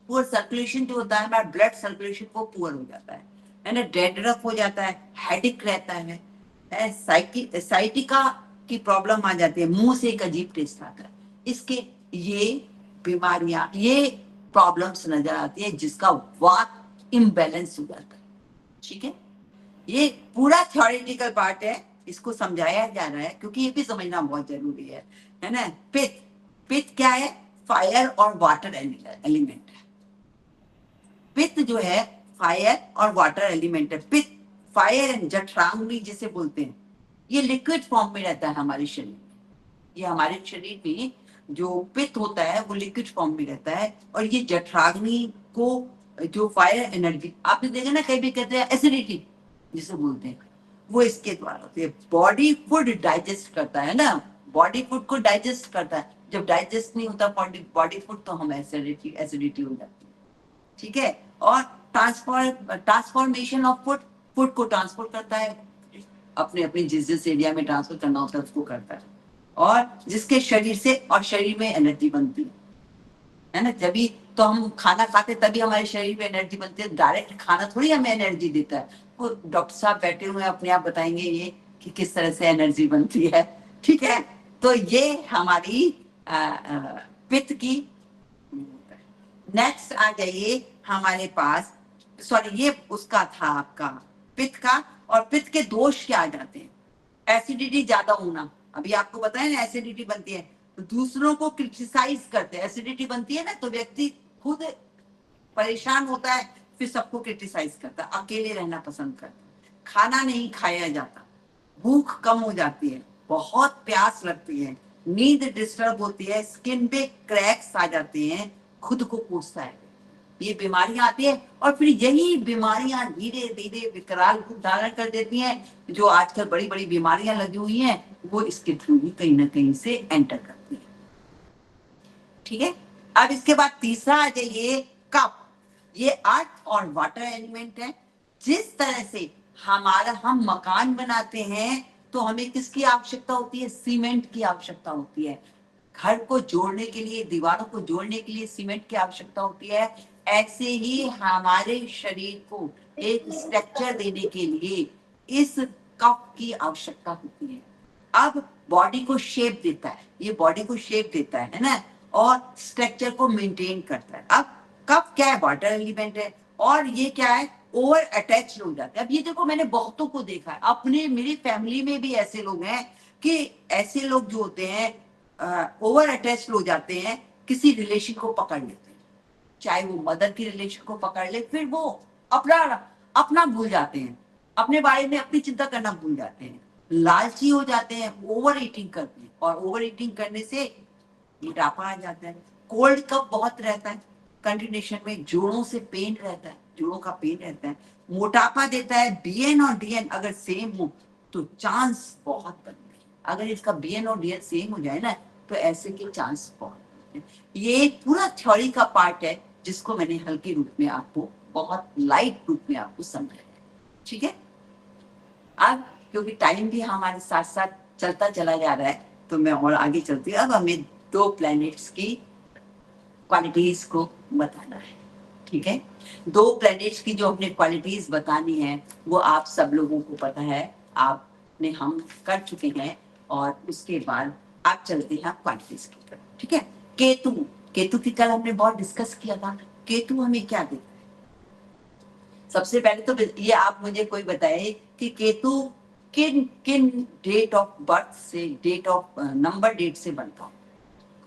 पुअर सर्कुलेशन जो होता है, हमारा ब्लड सर्कुलेशन वो पुअर हो जाता है ना, डैंड्रफ हो जाता है, हेडेक रहता है, साइटिका की प्रॉब्लम आ जाती है, मुंह से एक अजीब टेस्ट आता है, इसके ये बीमारियां, ये प्रॉब्लम्स नजर आती है, जिसका वात इम्बैलेंस हो जाता है, ठीक है। ये पूरा थ्योरेटिकल पार्ट है, इसको समझाया जा रहा है क्योंकि ये भी समझना बहुत जरूरी है ना। पित्त, पित्त क्या है? फायर और वाटर एलिमेंट है। पित्त जो है फायर और वाटर एलिमेंट है। पित्त फायर एंड जठराग्नि जिसे बोलते हैं, ये लिक्विड फॉर्म में रहता है हमारे शरीर में। ये हमारे शरीर में जो पित्त होता है वो लिक्विड फॉर्म में रहता है, और ये जठराग्नि को जो फायर एनर्जी आपने देखा ना, कहीं भी कहते हैं एसिडिटी जिसे बोलते हैं, वो इसके द्वारा होती है। बॉडी फूड डाइजेस्ट करता है ना, बॉडी फूड को डाइजेस्ट करता है, जब डाइजेस्ट नहीं होता बॉडी फूड तो हम एसिडिटी हो जाती है, ठीक है। और ट्रांसफॉर्मेशन ऑफ फूड, फूड को ट्रांसपोर्ट करता है, अपने अपने जिस एरिया में ट्रांसफर करना होता है उसको करता है, और जिसके शरीर से और शरीर में एनर्जी बनती है ना। जब तो हम खाना खाते तभी हमारे शरीर में एनर्जी बनती है, डायरेक्ट खाना थोड़ी हमें एनर्जी देता है। वो डॉक्टर साहब बैठे हुए हैं, अपने आप बताएंगे ये कि किस तरह से एनर्जी बनती है, ठीक है। तो ये हमारी पित्त की। नेक्स्ट आ जाइए हमारे पास, सॉरी ये उसका था आपका पित्त का, और पित्त के दोष क्या आ जाते हैं? एसिडिटी ज्यादा होना, अभी आपको बताया ना एसिडिटी बनती है, तो दूसरों को क्रिटिसाइज करते हैं। एसिडिटी बनती है ना तो व्यक्ति खुद परेशान होता है, फिर सबको क्रिटिसाइज करता है, अकेले रहना पसंद करता है, खाना नहीं खाया जाता, भूख कम हो जाती है, बहुत प्यास लगती है, नींद डिस्टर्ब होती है, स्किन पे क्रैक्स आ जाते हैं, खुद को कोसता है, ये बीमारियां आती है। और फिर यही बीमारियां धीरे धीरे विकराल रूप धारण कर देती हैं, जो आजकल बड़ी बड़ी बीमारियां लगी हुई हैं, वो इसके थ्रू ही कहीं ना कहीं से एंटर करती है, ठीक है। अब इसके बाद तीसरा आ जाइए कफ। ये अर्थ और वाटर एलिमेंट है। जिस तरह से हम मकान बनाते हैं तो हमें किसकी आवश्यकता होती है? सीमेंट की आवश्यकता होती है। घर को जोड़ने के लिए, दीवारों को जोड़ने के लिए सीमेंट की आवश्यकता होती है। ऐसे ही हमारे शरीर को एक स्ट्रक्चर देने के लिए इस कफ की आवश्यकता होती है। अब बॉडी को शेप देता है, ये बॉडी को शेप देता है ना, और स्ट्रक्चर को मेंटेन करता है। अब कफ क्या है? वाटर एलिमेंट है, और ये क्या है? ओवर अटैच्ड हो जाते हैं। अब ये देखो, मैंने बहुतों को देखा है, अपने मेरी फैमिली में भी ऐसे लोग हैं कि ऐसे लोग जो होते हैं ओवर अटैच्ड हो जाते हैं, किसी रिलेशन को पकड़ लेते हैं, चाहे वो मदर की रिलेशन को पकड़ ले, फिर वो अपना भूल जाते हैं, अपने बारे में अपनी चिंता करना भूल जाते हैं, लालची हो जाते हैं, ओवर ईटिंग करते हैं, और ओवर ईटिंग करने से मोटापा आ जाता है। कोल्ड कफ बहुत रहता है कंटिन्यूशन में, जोड़ों से पेन रहता है, जोड़ों का पेन रहता है, मोटापा देता है। बीएन और डीएन अगर सेम हो तो चांस बहुत बनते हैं। अगर इसका बीएन और डीएन सेम हो जाए ना तो ऐसे के चांस बहुत हैं। ये पूरा थ्योरी का पार्ट है जिसको मैंने हल्के रूप में आपको, बहुत लाइट रूप में आपको समझाया, ठीक है। अब क्योंकि टाइम भी हमारे साथ साथ चलता चला जा रहा है तो मैं और आगे चलती हूँ। अब हमें 2 प्लैनेट्स की क्वालिटीज को बताना है, ठीक है। 2 प्लैनेट्स की जो हमने क्वालिटीज बतानी है वो आप सब लोगों को पता है, आपने हम कर चुके हैं, और उसके बाद आप चलते हैं क्वालिटीज की तरफ, ठीक है। केतु की कल हमने बहुत डिस्कस किया था। केतु हमें क्या देता है? सबसे पहले तो ये आप मुझे कोई बताए कि केतु किन किन डेट ऑफ बर्थ से, डेट ऑफ नंबर डेट से बनता है?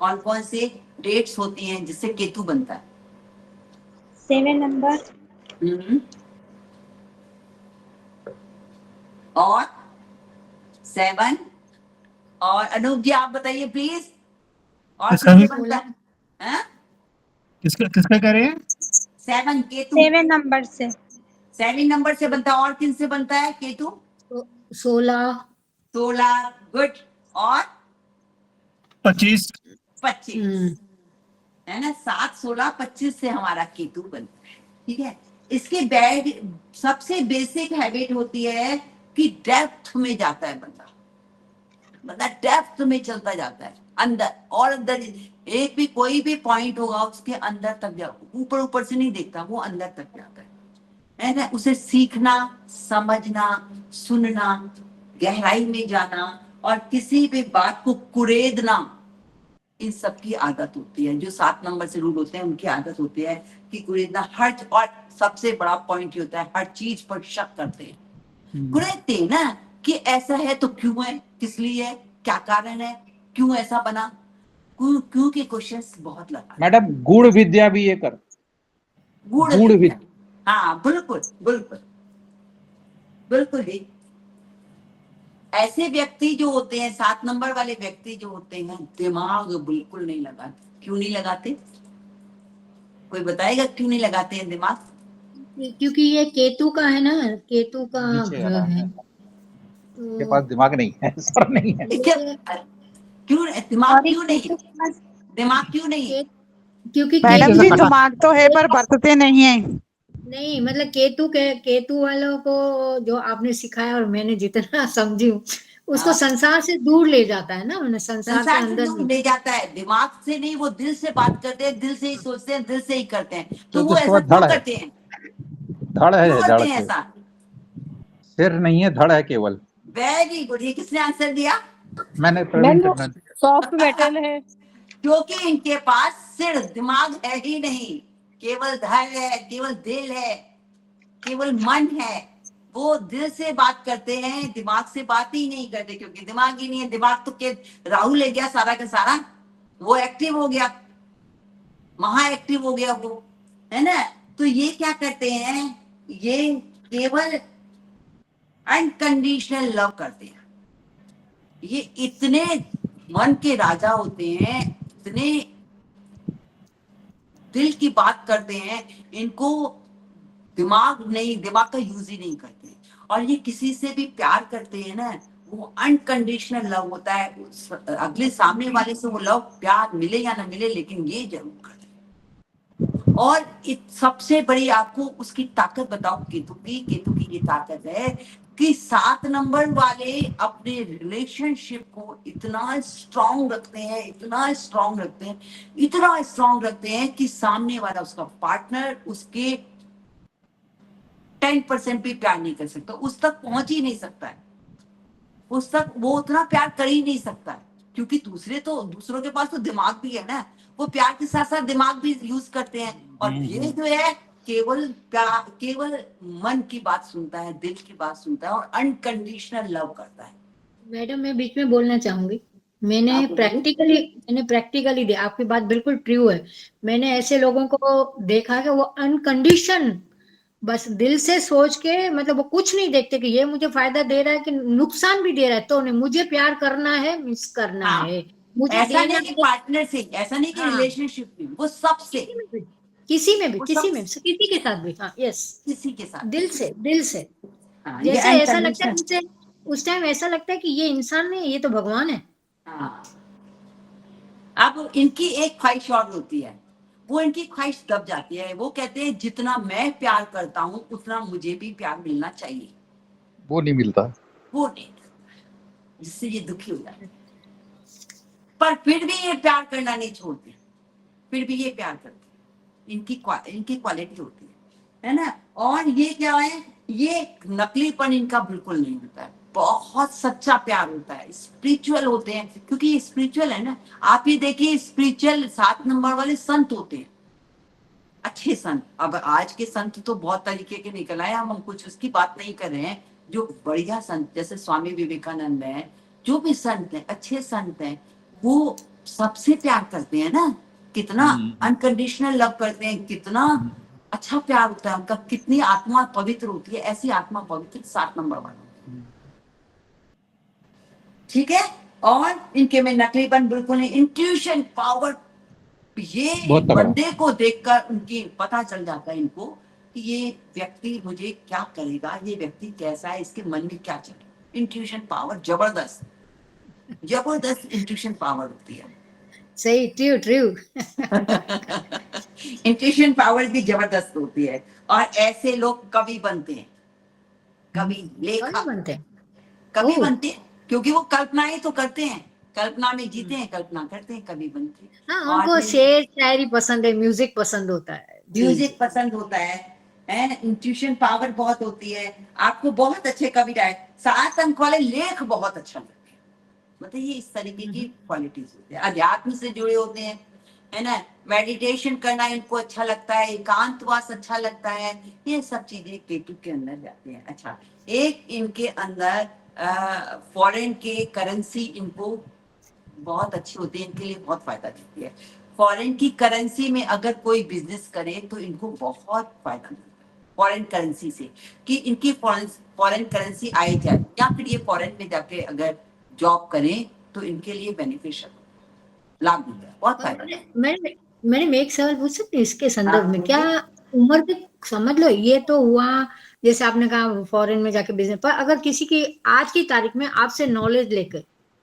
कौन कौन से डेट्स होती हैं जिससे केतु बनता है? 7 नंबर और 7, और अनूप जी आप बताइए प्लीज, और किसका किससे बनता है? हाँ? किसका कह रहे हैं? 7 केतु 7 नंबर से 7 नंबर से बनता है। और किन से बनता है केतु? 16 गुड। और 25 है ना, 7, 16, 25 से हमारा केतु बनता है, ठीक है। इसके बैड सबसे बेसिक हैबिट होती है कि डेप्थ में जाता है बंदा डेप्थ में चलता जाता है, अंदर और अंदर। एक भी कोई भी पॉइंट होगा उसके अंदर तक जाओ, ऊपर से नहीं देखता, वो अंदर तक जाता है ना। उसे सीखना, समझना, सुनना, गहराई में जाना, और किसी भी बात को कुरेदना, इन सब की आदत होती है। जो 7 नंबर से रूल होते हैं उनकी आदत होती है कि कुरेदना। और सबसे बड़ा पॉइंट होता है हर चीज पर शक करते हैं, कुरेदते हैं ना कि ऐसा है तो क्यों है, किस लिए है, क्या कारण है, क्यों ऐसा बना, क्यों के क्वेश्चंस बहुत लगा। मैडम गूढ़ विद्या भी ये कर, गूढ़ विद्या, हाँ बिल्कुल बिल्कुल बिल्कुल ही। ऐसे व्यक्ति जो होते हैं, 7 नंबर वाले व्यक्ति जो होते हैं, दिमाग बिल्कुल नहीं लगाते। क्यों नहीं लगाते? कोई बताएगा क्यों नहीं लगाते हैं दिमाग? क्योंकि ये केतु का है ना, केतु का ग्रह है, के पास दिमाग नहीं है, सर नहीं है। क्यों दिमाग क्यों नहीं? दिमाग क्यों नहीं? क्योंकि मैडम जी दिमाग तो है पर बरतते नहीं है। नहीं, मतलब केतु वालों को जो आपने सिखाया और मैंने जितना समझी हूँ, उसको संसार से दूर ले जाता है ना, मैंने संसार के अंदर दूर ले जाता है। दिमाग से नहीं, वो दिल से बात करते हैं, दिल से ही सोचते हैं, दिल से ही करते हैं। तो वो ऐसा क्यों करते हैं? धड़ है, क्यों करते हैं ऐसा? सिर नहीं है, धड़ है केवल। Very good. ये किसने आंसर दिया? मैंने सॉफ्ट मेटल है, क्योंकि इनके पास सिर दिमाग है ही नहीं, केवल धड़ है, केवल दिल है, केवल मन है। वो दिल से बात करते हैं, दिमाग से बात ही नहीं करते, क्योंकि दिमाग ही नहीं है। दिमाग तो के राहुल ले गया सारा का सारा, वो एक्टिव हो गया, महा एक्टिव हो गया वो, है ना। तो ये क्या करते हैं, ये केवल अनकंडीशनल लव करते हैं। ये इतने मन के राजा होते हैं, इतने दिल की बात करते हैं, इनको दिमाग का यूज ही नहीं करते। और ये किसी से भी प्यार करते हैं ना, वो अनकंडीशनल लव होता है। अगले सामने वाले से वो लव प्यार मिले या ना मिले, लेकिन ये जरूर करते हैं। और सबसे बड़ी आपको उसकी ताकत बताओ, केतु की ये ताकत है कि 7 नंबर वाले अपने रिलेशनशिप को इतना स्ट्रांग रखते हैं कि सामने वाला उसका पार्टनर उसके 10% भी प्यार नहीं कर सकता, उस तक पहुंच ही नहीं सकता है, उस तक वो उतना प्यार कर ही नहीं सकता है। क्योंकि दूसरों के पास तो दिमाग भी है ना, वो प्यार के साथ साथ दिमाग भी यूज करते हैं। और ये जो है केवल मन की बात सुनता है, दिल की बात सुनता है, और अनकंडीशनल लव करता है। मैडम मैं बीच में बोलना चाहूंगी, मैंने प्रैक्टिकली देखा, आपकी बात बिल्कुल ट्रू है। मैंने ऐसे लोगों को देखा कि वो अनकंडीशन बस दिल से सोच के, मतलब वो कुछ नहीं देखते कि ये मुझे फायदा दे रहा है कि नुकसान भी दे रहा है, तो नहीं, मुझे प्यार करना है, मिस करना है मुझे, ऐसा नहीं कि पार्टनर से, ऐसा नहीं कि रिलेशनशिप में, वो सबसे, किसी में भी, किसी के साथ भी, हाँ यस, किसी के साथ, दिल से जैसे ऐसा लगता है मुझे उस टाइम, ऐसा लगता है कि ये इंसान नहीं, ये तो भगवान है। अब इनकी एक ख्वाहिश और होती है, वो इनकी ख्वाहिश दब जाती है। वो कहते हैं जितना मैं प्यार करता हूँ उतना मुझे भी प्यार मिलना चाहिए, वो नहीं मिलता, जिससे ये दुखी हो जाते। पर फिर भी ये प्यार करना नहीं छोड़ते, फिर भी ये प्यार करते हैं। इनकी क्वालिटी होती है ना। और ये क्या है, ये नकलीपन इनका बिल्कुल नहीं होता है, बहुत सच्चा प्यार होता है, स्पिरिचुअल होते हैं, क्योंकि ये स्पिरिचुअल है ना। आप ये देखिए, स्पिरिचुअल 7 नंबर वाले संत होते हैं, अच्छे संत। अब आज के संत तो बहुत तरीके के निकल आए, हम कुछ उसकी बात नहीं कर रहे हैं। जो बढ़िया संत जैसे स्वामी विवेकानंद है, जो भी संत हैं, अच्छे संत हैं, वो सबसे प्यार करते हैं ना। कितना अनकंडीशनल लव करते हैं, कितना अच्छा प्यार होता है उनका, कितनी आत्मा पवित्र होती है। ऐसी आत्मा पवित्र 7 नंबर वाला, ठीक है। और इनके में नकलीपन बिल्कुल नहीं, इंट्यूशन पावर, ये बंदे को देखकर उनकी पता चल जाता है इनको कि ये व्यक्ति मुझे क्या करेगा, ये व्यक्ति कैसा है, इसके मन में क्या चल रहा है। इंट्यूशन पावर जबरदस्त, जबरदस्त इंट्यूशन पावर होती है। सही, ट्रू इंट्यूशन पावर भी जबरदस्त होती है। और ऐसे लोग कवि बनते हैं, कवि लेखक बनते हैं, कवि बनते हैं, क्योंकि वो कल्पनाएं तो करते हैं, कल्पना में जीते हैं, कल्पना करते हैं, कवि बनते हैं। हाँ, उनको शेर शायरी पसंद है, म्यूजिक पसंद होता है, म्यूजिक पसंद होता है, इंट्यूशन पावर बहुत होती है। आपको बहुत अच्छे कविता है, 7 अंक वाले लेख बहुत अच्छा लगता है, मतलब ये इस तरीके की क्वालिटीज होती है। अध्यात्म से जुड़े होते हैं, है ना। मेडिटेशन करना इनको अच्छा लगता है, एकांतवास अच्छा लगता है, ये सब चीजें केतु के अंदर जाते हैं। अच्छा, एक इनके अंदर फॉरेन के करेंसी इनको बहुत अच्छी होती है, इनके लिए बहुत फायदा देती है। फॉरेन की करेंसी में अगर कोई बिजनेस करे तो इनको बहुत फायदा मिलता है फॉरेन करेंसी से, कि इनकी फॉरेन करेंसी आई जाए, या फिर ये फॉरेन में जाके अगर जॉब करें तो इनके लिए बेनिफिशियल लाभ मिलता है, बहुत फायदा। मैंने एक सवाल पूछ सकती हूँ इसके संदर्भ में? क्या उम्र के, समझ लो ये तो हुआ जैसे आपने कहा फॉरेन में जाके बिजनेस, पर अगर किसी की आज की तारीख में आपसे नॉलेज लेकर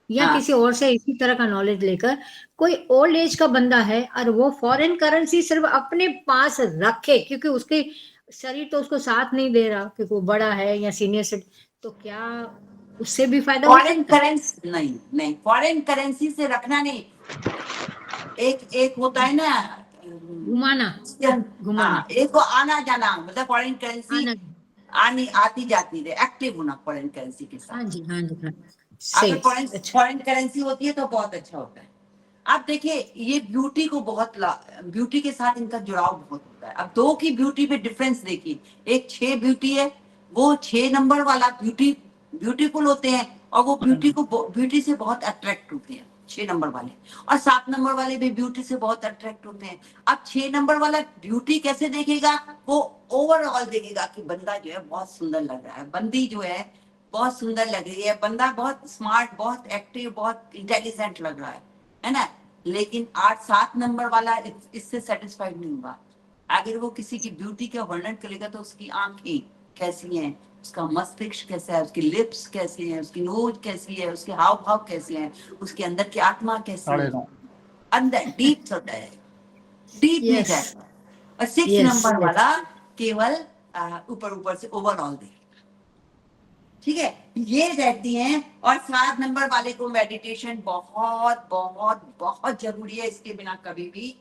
या किसी और से इसी तरह का नॉलेज लेकर कोई ओल्ड एज का बंदा है और वो फॉरेन करेंसी सिर्फ अपने पास रखे, क्योंकि उसके शरीर तो उसको साथ नहीं दे रहा क्योंकि वो बड़ा है या सीनियर सिटीजन, तो क्या उससे भी फायदा हो सकता है? फॉरेन करेंसी नहीं, फॉरेन करेंसी से रखना नहीं, एक होता है ना घुमाना, एक को आना जाना, मतलब फॉरेन करेंसी आती जाती है, एक्टिव होना फॉरेन करेंसी के साथ। हाँ जी, हाँ जी, हाँ। अगर फॉरेन करेंसी होती है तो बहुत अच्छा होता है। आप देखिए, ये ब्यूटी को बहुत ब्यूटी के साथ इनका जुड़ाव बहुत होता है। अब 2 की ब्यूटी पे डिफरेंस देखिए, एक 6 ब्यूटी है, वो 6 नंबर वाला ब्यूटीफुल होते हैं, और वो ब्यूटी से बहुत अट्रैक्ट होते हैं 6 नंबर वाले, और 7 नंबर वाले भी ब्यूटी से बहुत अट्रैक्ट होते हैं। अब 6 नंबर वाला ब्यूटी कैसे देखेगा, वो ओवरऑल देखेगा कि बंदा जो है बहुत सुंदर लग रहा है, बंदी जो है बहुत सुंदर लग रही है, बंदा बहुत स्मार्ट, बहुत एक्टिव, बहुत इंटेलिजेंट लग रहा है ना। लेकिन 8-7 नंबर वाला इससे सेटिस्फाइड नहीं हुआ। अगर वो किसी की ब्यूटी का वर्णन करेगा तो उसकी आंखें कैसी हैं, उसका मस्तिष्क कैसा है, उसकी लिप्स कैसी हैं, उसकी नोज कैसी है, उसके हाव भाव कैसे हैं, उसके अंदर की आत्मा कैसी है, अंदर डीप होता है, डीप में जाता है। और 6 नंबर वाला केवल ऊपर से ओवरऑल देखेगा, ठीक है, ये रहती हैं। और 7 नंबर वाले को मेडिटेशन बहुत बहुत बहुत जरूरी है, इसके बिना कभी भी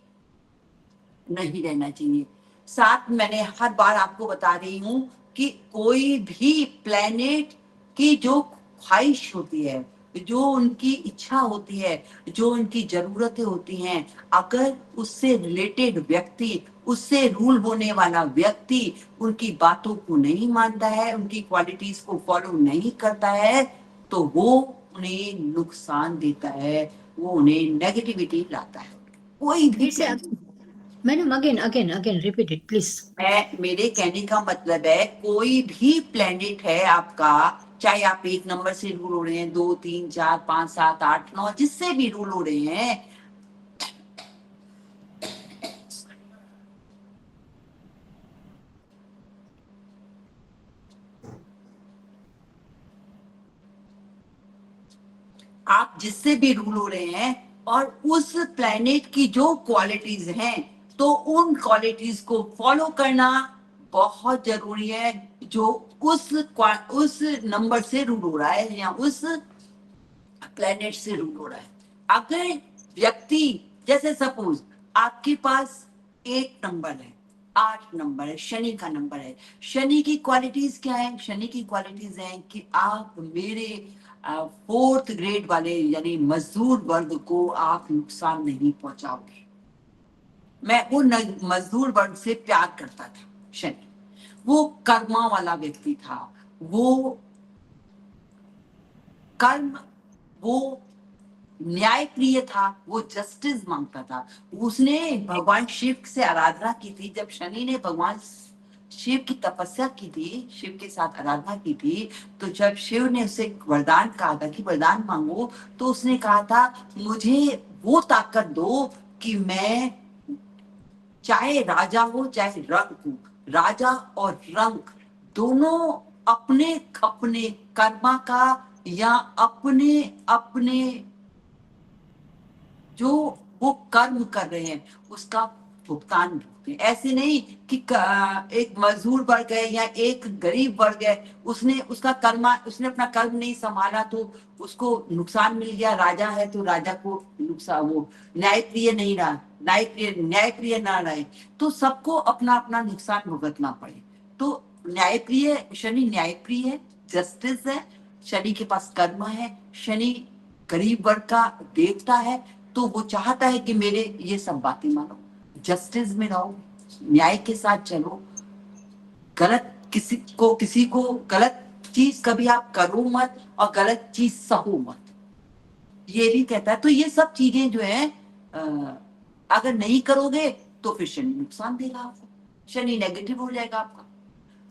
नहीं रहना चाहिए। 7, मैंने हर बार आपको बता रही हूँ कि कोई भी प्लेनेट की जो ख्वाहिश होती है, जो उनकी इच्छा होती है, जो उनकी जरूरतें होती हैं, अगर उससे रिलेटेड व्यक्ति, उससे रूल होने वाला व्यक्ति उनकी बातों को नहीं मानता है, उनकी क्वालिटीज को फॉलो नहीं करता है, तो वो उन्हें नुकसान देता है, वो उन्हें नेगेटिविटी लाता है। कोई भी madam again repeat it please. मेरे कहने का मतलब है, कोई भी प्लेनेट है आपका, चाहे आप 1 नंबर से रूल हो रहे हैं, 2, 3, 4, 5, 7, 8, 9, जिससे भी रूल हो रहे हैं, आप जिससे भी रूल हो रहे हैं, और उस प्लेनेट की जो क्वालिटीज हैं, तो उन क्वालिटीज को फॉलो करना बहुत जरूरी है, जो उस नंबर से रूल हो रहा है या उस प्लेनेट से रूल हो रहा है। अगर व्यक्ति, जैसे सपोज आपके पास 8 नंबर है, 8 नंबर है, शनि का नंबर है। शनि की क्वालिटीज क्या है? शनि की क्वालिटीज है कि आप मेरे 4th ग्रेड वाले यानी मजदूर वर्ग को आप नुकसान नहीं पहुंचाओगे। मैं वो मजदूर वर्ग से प्यार करता था। शनि वो कर्मा वाला व्यक्ति था, वो कर्म, वो न्याय प्रिय था, वो जस्टिस मांगता था। उसने भगवान शिव से आराधना की थी। जब शनि ने भगवान शिव की तपस्या की थी, शिव के साथ आराधना की थी, तो जब शिव ने उसे वरदान कहा था कि वरदान मांगो, तो उसने कहा था मुझे वो ताकत दो कि मैं चाहे राजा हो चाहे रंक हो, राजा और रंक दोनों अपने अपने कर्मा का या अपने अपने जो वो कर्म कर रहे हैं उसका भुगतान भुगते। ऐसे नहीं कि एक मजदूर वर्ग है या एक गरीब वर्ग है, उसने अपना कर्म नहीं संभाला तो उसको नुकसान मिल गया। राजा है तो राजा को नुकसान, वो न्यायप्रिय नहीं रहा, न्यायप्रिय ना रहे, तो सबको अपना अपना नुकसान भुगतना पड़े। तो न्यायप्रिय, शनि न्यायप्रिय है, जस्टिस है, शनि के पास कर्म है, शनि गरीब वर्ग का देवता है, तो वो चाहता है कि मेरे ये सब बातें मानो, जस्टिस में रहो, न्याय के साथ चलो, गलत किसी को गलत चीज कभी आप करो मत और गलत चीज सहो मत, ये भी कहता है। तो ये सब चीजें जो है अगर नहीं करोगे तो फिर शनि नुकसान देगा आपको, शनि नेगेटिव हो जाएगा आपका।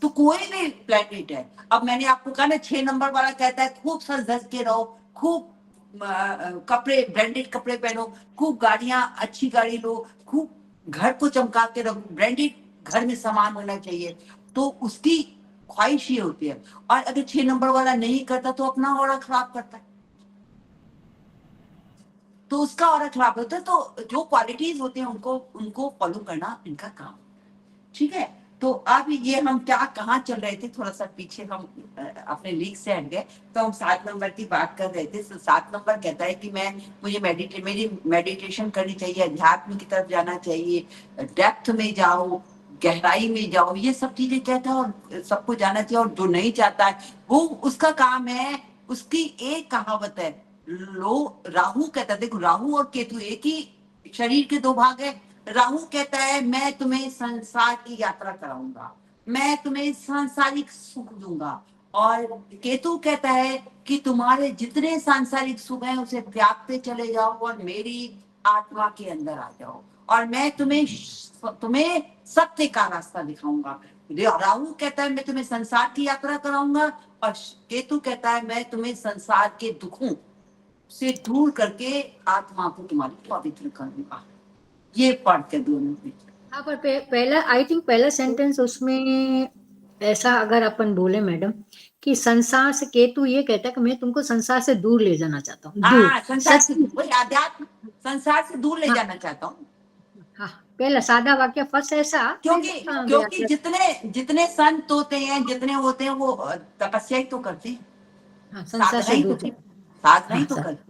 तो कोई भी प्लैनेट है, अब मैंने आपको कहा ना 6 नंबर वाला कहता है खूब सज धज के रहो, खूब कपड़े ब्रांडेड कपड़े पहनो, खूब गाड़ियां अच्छी गाड़ी लो, खूब घर को चमका के रखो, ब्रांडेड घर में सामान होना चाहिए, तो उसकी ख्वाहिश ये होती है। और अगर 6 नंबर वाला नहीं करता तो अपना ऑरा खराब करता है, तो उसका ऑरा खराब होता है। तो जो क्वालिटीज होते हैं उनको फॉलो करना इनका काम, ठीक है। तो अब ये हम क्या कहाँ चल रहे थे, थोड़ा सा पीछे हम अपने लीक से हट गए। तो हम 7 नंबर की बात कर रहे थे। 7 नंबर कहता है कि मुझे मेरी मेडिटेशन करनी चाहिए, अध्यात्म की तरफ जाना चाहिए, डेप्थ में जाओ, गहराई में जाओ, ये सब चीजें कहता है और सबको जाना चाहिए। और जो नहीं चाहता है वो उसका काम है, उसकी एक कहावत है, राहु कहता है, देखो राहु और केतु एक ही शरीर के 2 भाग है। राहु कहता है मैं तुम्हें संसार की यात्रा कराऊंगा, मैं तुम्हें सांसारिक सुख दूंगा, और केतु कहता है कि तुम्हारे जितने सांसारिक सुख हैं उसे त्यागते चले जाओ और मेरी आत्मा के अंदर आ जाओ और मैं तुम्हें सत्य का रास्ता दिखाऊंगा। राहु कहता है मैं तुम्हें संसार की यात्रा कराऊंगा और केतु कहता है मैं तुम्हें संसार के दुखों से दूर करके आत्मा को तुम्हारी पवित्र करूंगा। ये पढ़ के दोनों में। हाँ, पर पहला आई थिंक पहला सेंटेंस उसमें ऐसा अगर अपन बोले मैडम कि संसार से, केतु ये कहता है कि मैं तुमको संसार से दूर ले जाना चाहता हूँ, अध्यात्म संसार से दूर ले जाना चाहता हूँ। हाँ, पहला सादा वाक्य फर्स्ट ऐसा, क्योंकि जितने संत होते हैं, जितने होते हैं वो तपस्या ही तो करते हैं, हाँ, संसार से दूर, साधना ही तो करते।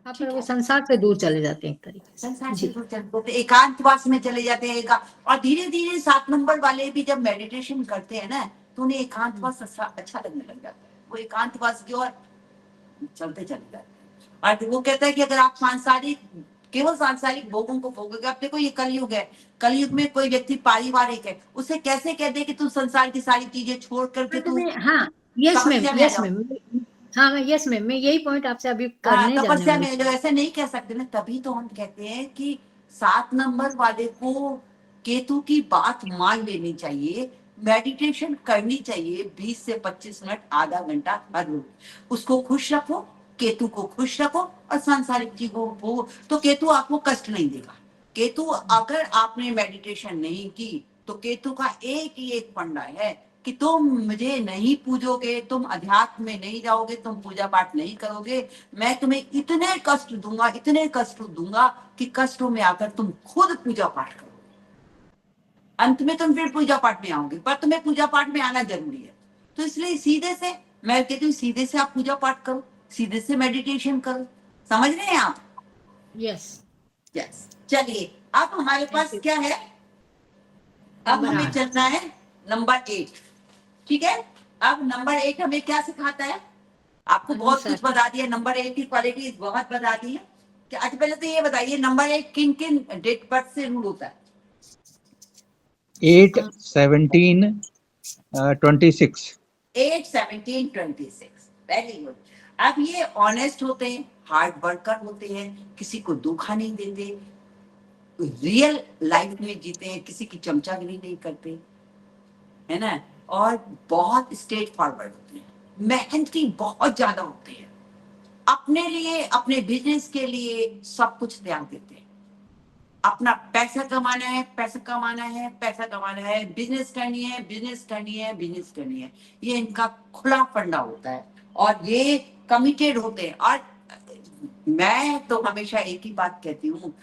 हाँ, पर वो संसार से दूर चले जाते हैं एक तरीके से, संसार से दूर चले जाते, एकांतवास में चले जाते हैं। और धीरे धीरे 7 नंबर वाले भी जब मेडिटेशन करते हैं ना तो उन्हें एकांतवास अच्छा लगने लग जाता है, वो एकांतवास की ओर चलते चले जाते हैं। और वो कहता है कि अगर आप केवल सांसारिक भोगों को भोगोगे, आप देखो ये कलयुग है, कलयुग में कोई व्यक्ति पारिवारिक है, उसे कैसे कह दे कि तुम संसार की सारी चीजें छोड़ करके हाँ यस मैम, मैं यही पॉइंट आपसे अभी करने तपस्या में जो ऐसे नहीं कह सकते ना। तभी तो हम कहते हैं कि 7 नंबर वाले को केतु की बात मान लेनी चाहिए, मेडिटेशन करनी चाहिए 20 से 25 मिनट, आधा घंटा हर रोज। उसको खुश रखो, केतु को खुश रखो और सांसारिक चीजों को, तो केतु आपको कष्ट नहीं देगा। केतु अगर आपने मेडिटेशन नहीं की तो केतु का एक ही एक फंडा है कि तुम मुझे नहीं पूजोगे, तुम अध्यात्म में नहीं जाओगे, तुम पूजा पाठ नहीं करोगे, मैं तुम्हें इतने कष्ट दूंगा कि कष्टों में आकर तुम खुद पूजा पाठ करोगे। अंत में तुम फिर पूजा पाठ में आओगे, पर तुम्हें पूजा पाठ में आना जरूरी है। तो इसलिए सीधे से मैं कहती हूँ, सीधे से आप पूजा पाठ करो, सीधे से मेडिटेशन करो। समझ रहे हैं आप? यस। यस, चलिए अब हमारे पास क्या है, अब नंबर हमें 8। चलना है नंबर 8। ठीक है, अब नंबर 8 हमें क्या सिखाता है, आपको बहुत कुछ अनुशासन। बता दिया, नंबर 8 की क्वालिटी बहुत बता दी है। कि आज पहले तो ये बताइए नंबर 8 किन किन डेट बर्थ से रूल होता है? 8, 17, 26। 8, 17, 26, वेरी गुड। अब ये ऑनेस्ट होते हैं, हार्ड वर्कर होते हैं, किसी को धोखा नहीं देते, रियल लाइफ में जीते हैं, किसी की चमचागिरी नहीं करते, है ना, और बहुत स्ट्रेट फॉरवर्ड होते हैं, मेहनती बहुत ज्यादा होते हैं, अपने लिए अपने बिजनेस के लिए सब कुछ त्याग देते हैं। अपना पैसा कमाना है, पैसा कमाना है, पैसा कमाना है, बिजनेस करनी है, बिजनेस करनी है, बिजनेस करनी है, ये इनका खुला फंडा होता है और ये कमिटेड होते हैं। और मैं तो हमेशा एक ही बात कहती हूँ,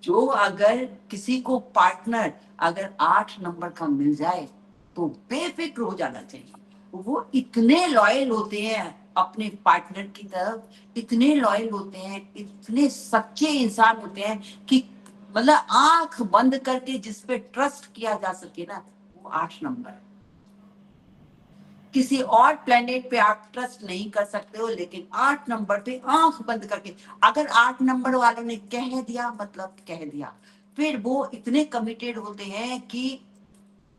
जो अगर किसी को पार्टनर अगर 8 नंबर का मिल जाए तो बेफिक्र हो जाना चाहिए। वो इतने लॉयल होते हैं अपने पार्टनर की तरफ, इतने लॉयल होते हैं, इतने सच्चे इंसान होते हैं कि मतलब आंख बंद करके जिस पे ट्रस्ट किया जा सके ना, वो 8 नंबर है। किसी और प्लेनेट पे आप ट्रस्ट नहीं कर सकते हो, लेकिन 8 नंबर पे आंख बंद करके अगर 8 नंबर वालों ने कह दिया मतलब कह दिया, फिर वो इतने कमिटेड होते हैं कि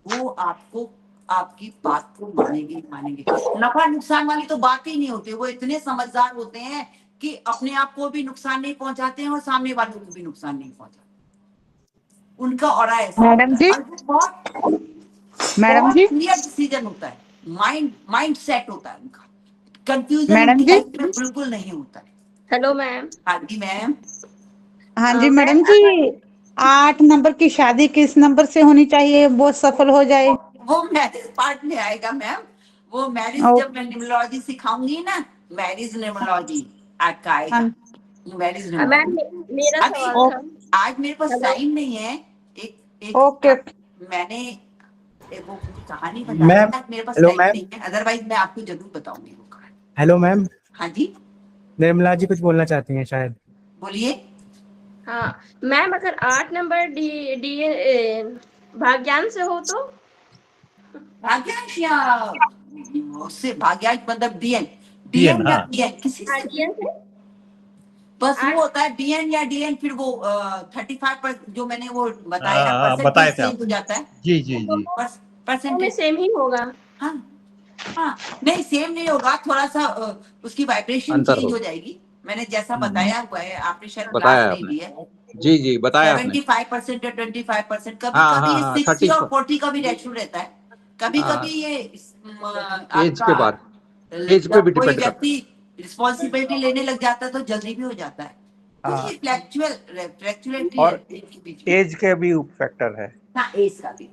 वो आपको आपकी बात को मानेंगे। नफा नुकसान वाली तो बात ही नहीं होती, वो इतने समझदार होते हैं कि अपने आप को भी नुकसान नहीं पहुंचाते हैं और सामने वालों को भी नुकसान नहीं पहुंचाते। उनका और ऐसा मैडम जी, मैडम जी, क्लियर डिसीजन होता है, माइंड सेट होता है उनका, कंफ्यूजन मैडम उनकी जी। लाइफ में बिल्कुल नहीं होता है। Hello ma'am. हाँ जी मैम। हाँ जी मैम मैडम जी, 8 नंबर की शादी किस नंबर से होनी चाहिए वो सफल हो जाए? वो मैरिज पार्ट में आएगा मैम, वो मैरिज जब मैं न्यूमरोलॉजी सिखाऊंगी ना, मैरिज न्यूमरोलॉजी आपका आएगा, मैरिज मैम न्यूमरोलॉजी। मेरा अभी सवाल था। आज मेरे पास हेलो। टाइम नहीं है, एक ओके। मैंने वो कहानी मैम, बताई, मेरे पास हेलो टाइम मैम। नहीं है, अदरवाइज मैं आपको जरूर बताऊंगी वो कहानी। हेलो मैम, हाँ जी निर्मला जी कुछ बोलना चाहती हैं शायद। बोलिए। हाँ मैम, अगर 8 नंबर डी डी भाग्यांश से हो तो? भाग्यांश या उससे भाग्यांश मतलब डीएन, DN, या हाँ। डीएन किसी हाँ से डीएन से। बस वो 8 होता है डीएन या डीएन, फिर वो 35 पर जो मैंने वो बताया बताए परसेंटेज थे आप। चेंज हो जाता है, जी जी जी। में परसेंटेज। सेम ही होगा। हाँ हाँ, नहीं सेम नहीं होगा, थोड़ा सा उसकी वाइब्रेशन अंतर चेंज हो हो जाएगी। मैंने जैसा बताया हुआ है, आपने शायद क्लास बताया नहीं आपने। ली है। जी जी बताया आपने। 75% या 25%, कभी हाँ, कभी हाँ, ये हाँ, 60 और 30 40 का भी रेशियो रहता है, कभी हाँ, कभी ये एज के बाद, एज पे भी जब कोई डिपेंड करता व्यक्ति रिस्पॉन्सिबिलिटी लेने लग जाता है तो जल्दी भी हो जाता है। तो हाँ। ये फ्लैक्चुएलिटी और है इनके बीच में। एज के भी फैक्टर है। हाँ, एज का भी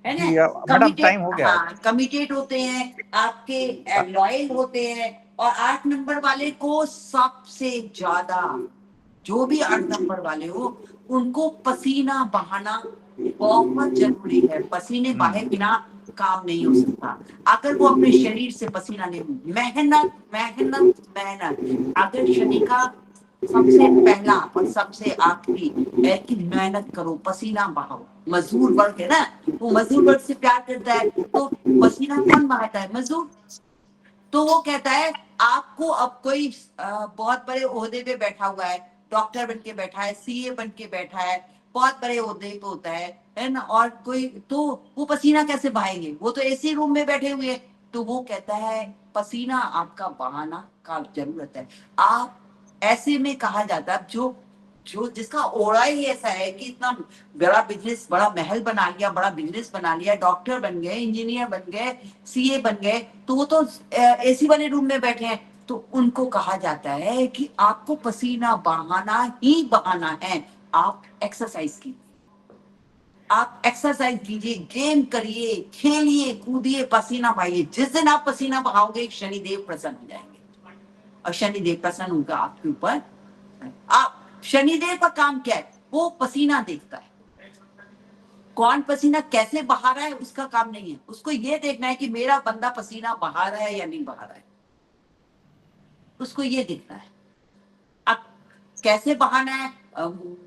है जी ना, मैडम, टाइम हो गया। हाँ कमिटेड होते हैं, आपके लॉयल होते हैं। और 8 नंबर वाले को सबसे ज्यादा, जो भी 8 नंबर वाले हो, उनको पसीना बहाना बहुत जरूरी है। पसीने बहाए बिना काम नहीं हो सकता। अगर वो अपने शरीर से पसीना नहीं, मेहनत मेहनत मेहनत। अगर शनि का सबसे पहला और सबसे आखिरी है कि मेहनत करो, पसीना बहाओ। मजदूर वर्ग है ना, वो मजदूर वर्ग से प्यार करता है, तो पसीना कौन बहाता है? मजदूर। तो वो कहता है आपको, अब कोई बहुत बड़े ओहदे पे बैठा हुआ है, डॉक्टर बन के बैठा है, सीए बन के बैठा है, बहुत बड़े ओहदे पे होता है ना, और कोई तो वो पसीना कैसे बहाएंगे? वो तो एसी रूम में बैठे हुए हैं। तो वो कहता है पसीना आपका बहाना का जरूरत है। आप ऐसे में कहा जाता है, जो जो जिसका ओरा ही ऐसा है कि इतना बड़ा बिजनेस, बड़ा महल बना लिया, बड़ा बिजनेस बना लिया, डॉक्टर बन गए, इंजीनियर बन गए, सीए बन गए, तो वो तो एसी वाले रूम में बैठे हैं। तो उनको कहा जाता है कि आपको पसीना बहाना ही बहाना है। आप एक्सरसाइज कीजिए, आप एक्सरसाइज कीजिए, गेम करिए, खेलिए, कूदिए, पसीना बहाइए। जिस दिन आप पसीना बहाओगे, शनिदेव प्रसन्न हो जाएंगे और शनिदेव प्रसन्न होगा आपके ऊपर। आप शनिदेव का काम क्या है? वो पसीना देखता है। कौन पसीना कैसे बहा रहा है उसका काम नहीं है, उसको ये देखना है कि मेरा बंदा पसीना बहा रहा है या नहीं बहा रहा है, उसको ये देखना है। अब कैसे बहाना है?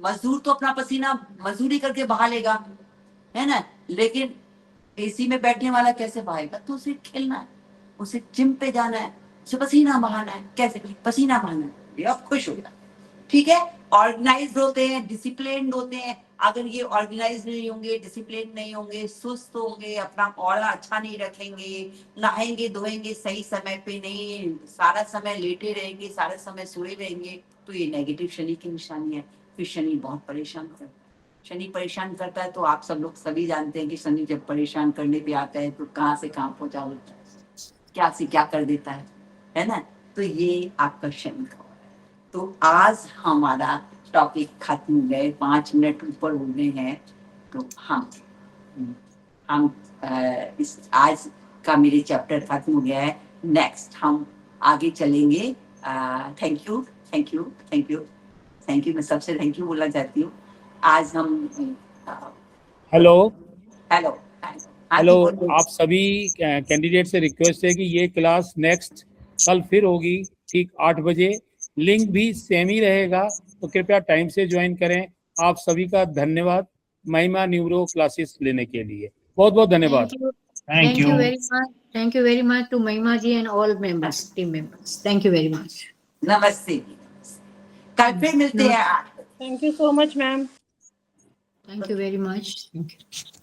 मजदूर तो अपना पसीना मजदूरी करके बहा लेगा, है ना, लेकिन एसी में बैठने वाला कैसे बहाएगा? तो उसे खेलना है, उसे जिम पे जाना है, उसे पसीना बहाना है। कैसे? पसीना बहाना है, ये आप खुश हो गया, ठीक है। ऑर्गेनाइज होते हैं, डिसिप्लिन होते हैं। अगर ये ऑर्गेनाइज नहीं होंगे, डिसिप्लिन नहीं होंगे, सुस्त होंगे, अपना ऑरा अच्छा नहीं रखेंगे, नहाएंगे धोएंगे सही समय पे नहीं, सारा समय लेटे रहेंगे, सारा समय सोए रहेंगे, तो ये नेगेटिव शनि की निशानी है। फिर शनि बहुत परेशान करता है। शनि परेशान करता है तो आप सब लोग सभी जानते हैं कि शनि जब परेशान करने पे आता है तो कहाँ से कहाँ पहुंचा देता है, क्या से क्या कर देता है ना। तो ये आपका शनि का हो रहा है। तो आज हमारा टॉपिक खत्म हो गए, 5 मिनट ऊपर हो गए हैं। तो हम इस आज का मेरे चैप्टर खत्म हो गया है। नेक्स्ट हम आगे चलेंगे। Thank you thank you thank you thank you. मैं सबसे थैंक यू बोलना चाहती हूँ। आज हम हेलो हेलो हेलो, आप सभी कैंडिडेट से रिक्वेस्ट है कि ये क्लास नेक्स्ट कल फिर होगी ठीक 8 बजे। लिंक भी सेम ही रहेगा, तो कृपया टाइम से ज्वाइन करें। आप सभी का धन्यवाद महिमा न्यूरो क्लासेस लेने के लिए। बहुत बहुत धन्यवाद। Thank you very much. Thank you very much to Mahima ji and all members, team members. Thank you very much. नमस्ते। कल फिर मिलते हैं। Thank you so much ma'am. Thank you very much. Thank you.